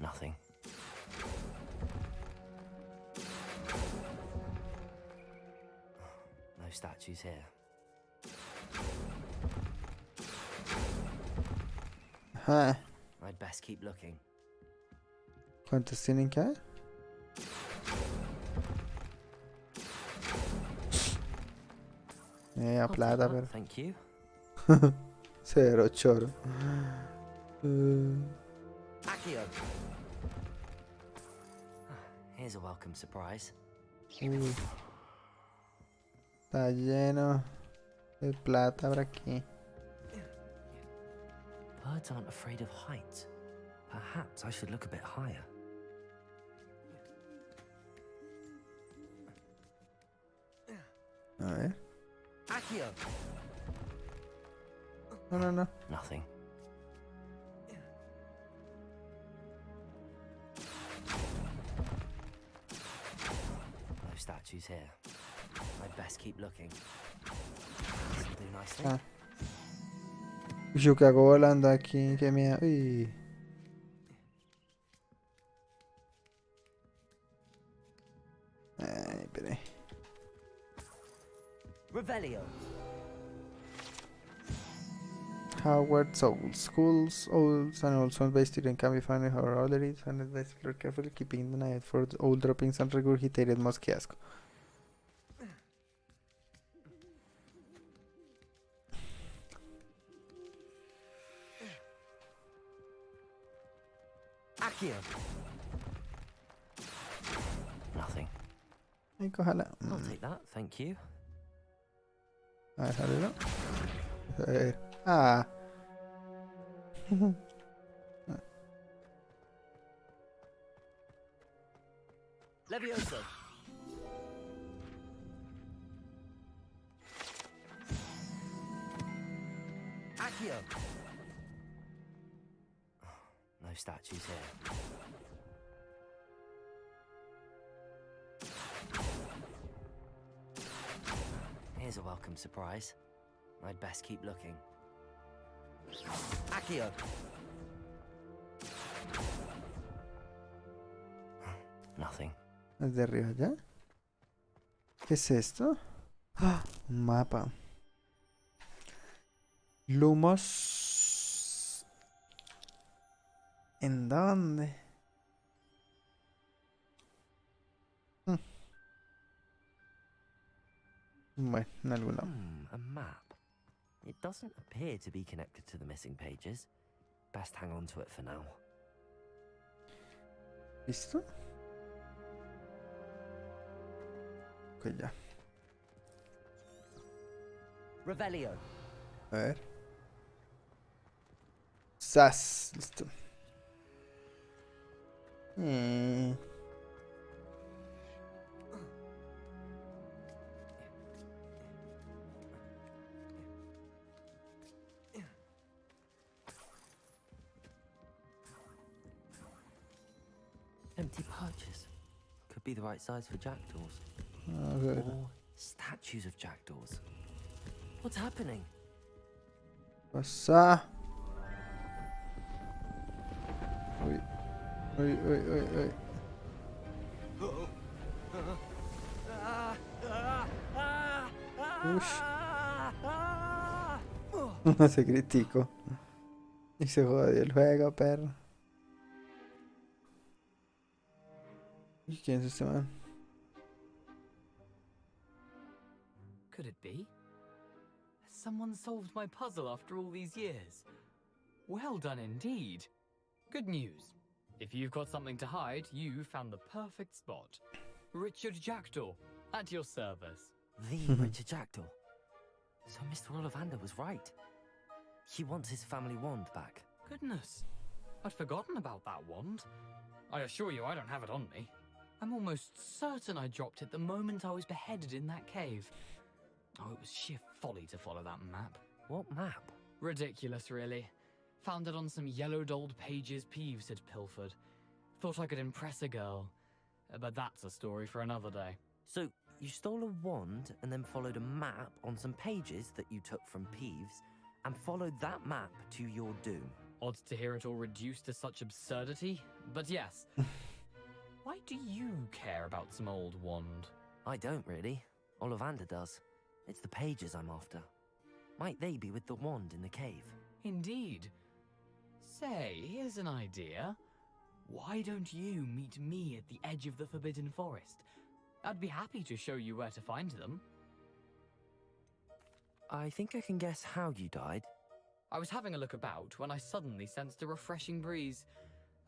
Nothing. No statues here. Ajá. I'd best keep looking. ¿Cuántos tienen que haber? A I'll take plata, that, pero. Thank you. Cero choro. Accio. Here's a welcome surprise. Está lleno de plata por aquí. Birds aren't afraid of heights. Perhaps I should look a bit higher. A ver. Accio. No, no, no. Nothing. No statues here. I'd best keep looking. This'll do nicely. Ah. Yo que hago volando aquí, que miedo. Uy. Ay, espere. Revelio. Hogwarts schools, owls, and also investigating can be found in our galleries and explore carefully, keeping an eye out for the old droppings and regurgitated mouse. Qué asco. Accio. Nothing. Ay, cójala. I'll take that, thank you. A ver, ábrelo. A ver. Ah. Leviosa. Accio. No statues here. Here's a welcome surprise. I'd best keep looking. Accio. Nothing. Desde arriba ya. ¿Qué es esto? ¡Ah! Un mapa. Lumos. ¿En dónde? Bueno, en algún lado. A map. It doesn't appear to be connected to the missing pages. Best hang on to it for now. ¿Listo? Ok, ya. Revelio. A ver. ¡Sas! Listo. Empty pouches. Could be the right size for jackdaws. A ver. Or statues of jackdaws. What's happening? Pasa. Uy. Uy, uy, uy, uy. Ush. No se critico. Y se jodió el juego, perro. ¿Y quién es este man? Could it be? Has someone solved my puzzle after all these years? Well done indeed. Good news. If you've got something to hide, you found the perfect spot. Richard Jackdaw, at your service. The Richard Jackdaw. So Mr. Ollivander was right. He wants his family wand back. Goodness. I'd forgotten about that wand. I assure you I don't have it on me. I'm almost certain I dropped it the moment I was beheaded in that cave. Oh, it was sheer folly to follow that map. What map? Ridiculous, really. Found it on some yellowed old pages Peeves had pilfered. Thought I could impress a girl. But that's a story for another day. So, you stole a wand and then followed a map on some pages that you took from Peeves and followed that map to your doom. Odd to hear it all reduced to such absurdity, but yes. Why do you care about some old wand? I don't really. Ollivander does. It's the pages I'm after. Might they be with the wand in the cave? Indeed. Say, here's an idea. Why don't you meet me at the edge of the Forbidden Forest? I'd be happy to show you where to find them. I think I can guess how you died. I was having a look about when I suddenly sensed a refreshing breeze,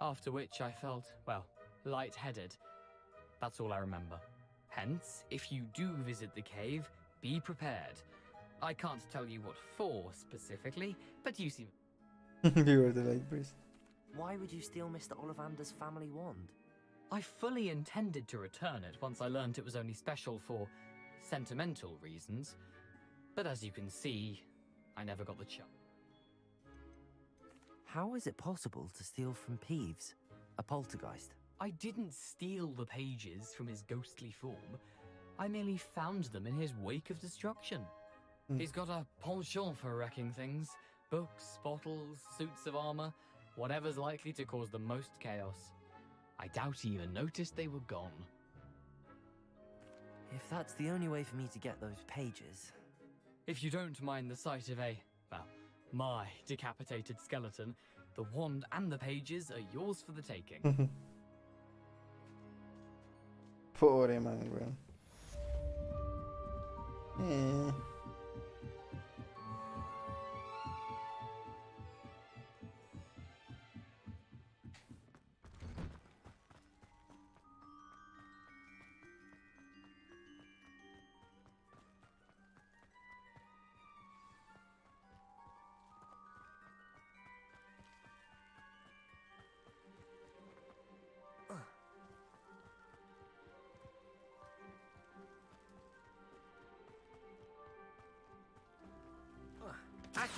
after which I felt, well, lightheaded. That's all I remember. Hence, if you do visit the cave, be prepared. I can't tell you what for specifically, but you seem... You were the light breeze. Why would you steal Mr. Ollivander's family wand? I fully intended to return it once I learned it was only special for sentimental reasons. But as you can see, I never got the chance. How is it possible to steal from Peeves, a poltergeist? I didn't steal the pages from his ghostly form. I merely found them in his wake of destruction. He's got a penchant for wrecking things. Books, bottles, suits of armor, whatever's likely to cause the most chaos. I doubt he even noticed they were gone. If that's the only way for me to get those pages... If you don't mind the sight of my decapitated skeleton, the wand and the pages are yours for the taking. Pobre man, weón.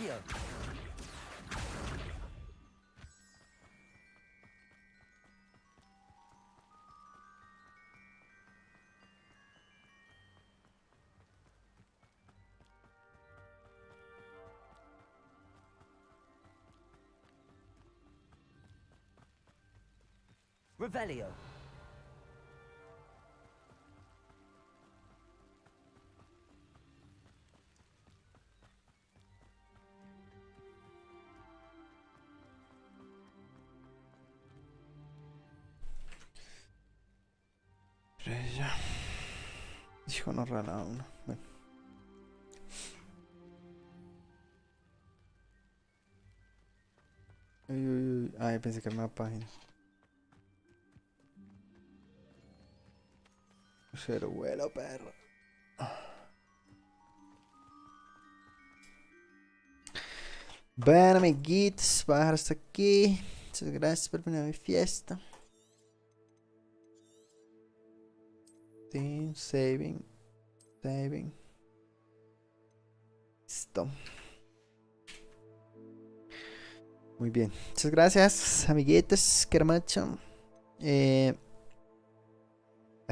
Accio. Revelio. Ya. Hijo, no rala uno. Bueno. Uy, uy, uy. Ay, pensé que era una página. Cero vuelo, perro. Bueno, amiguitos, voy a dejar hasta aquí. Muchas gracias por venir a mi fiesta. Sí, saving. Saving. Listo. Muy bien. Muchas gracias, amiguitos. Que mucho. Ya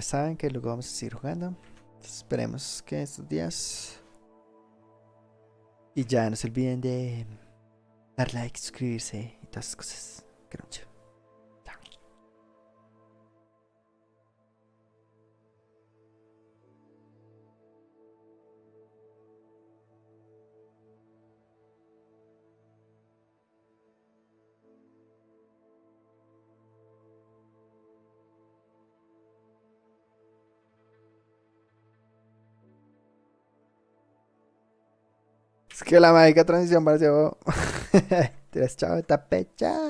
saben que luego vamos a seguir jugando. Esperemos que estos días. Y ya no se olviden de dar like, suscribirse y todas esas cosas. Que mucho. Es que la mágica transición pareció. Te chao, tapecha.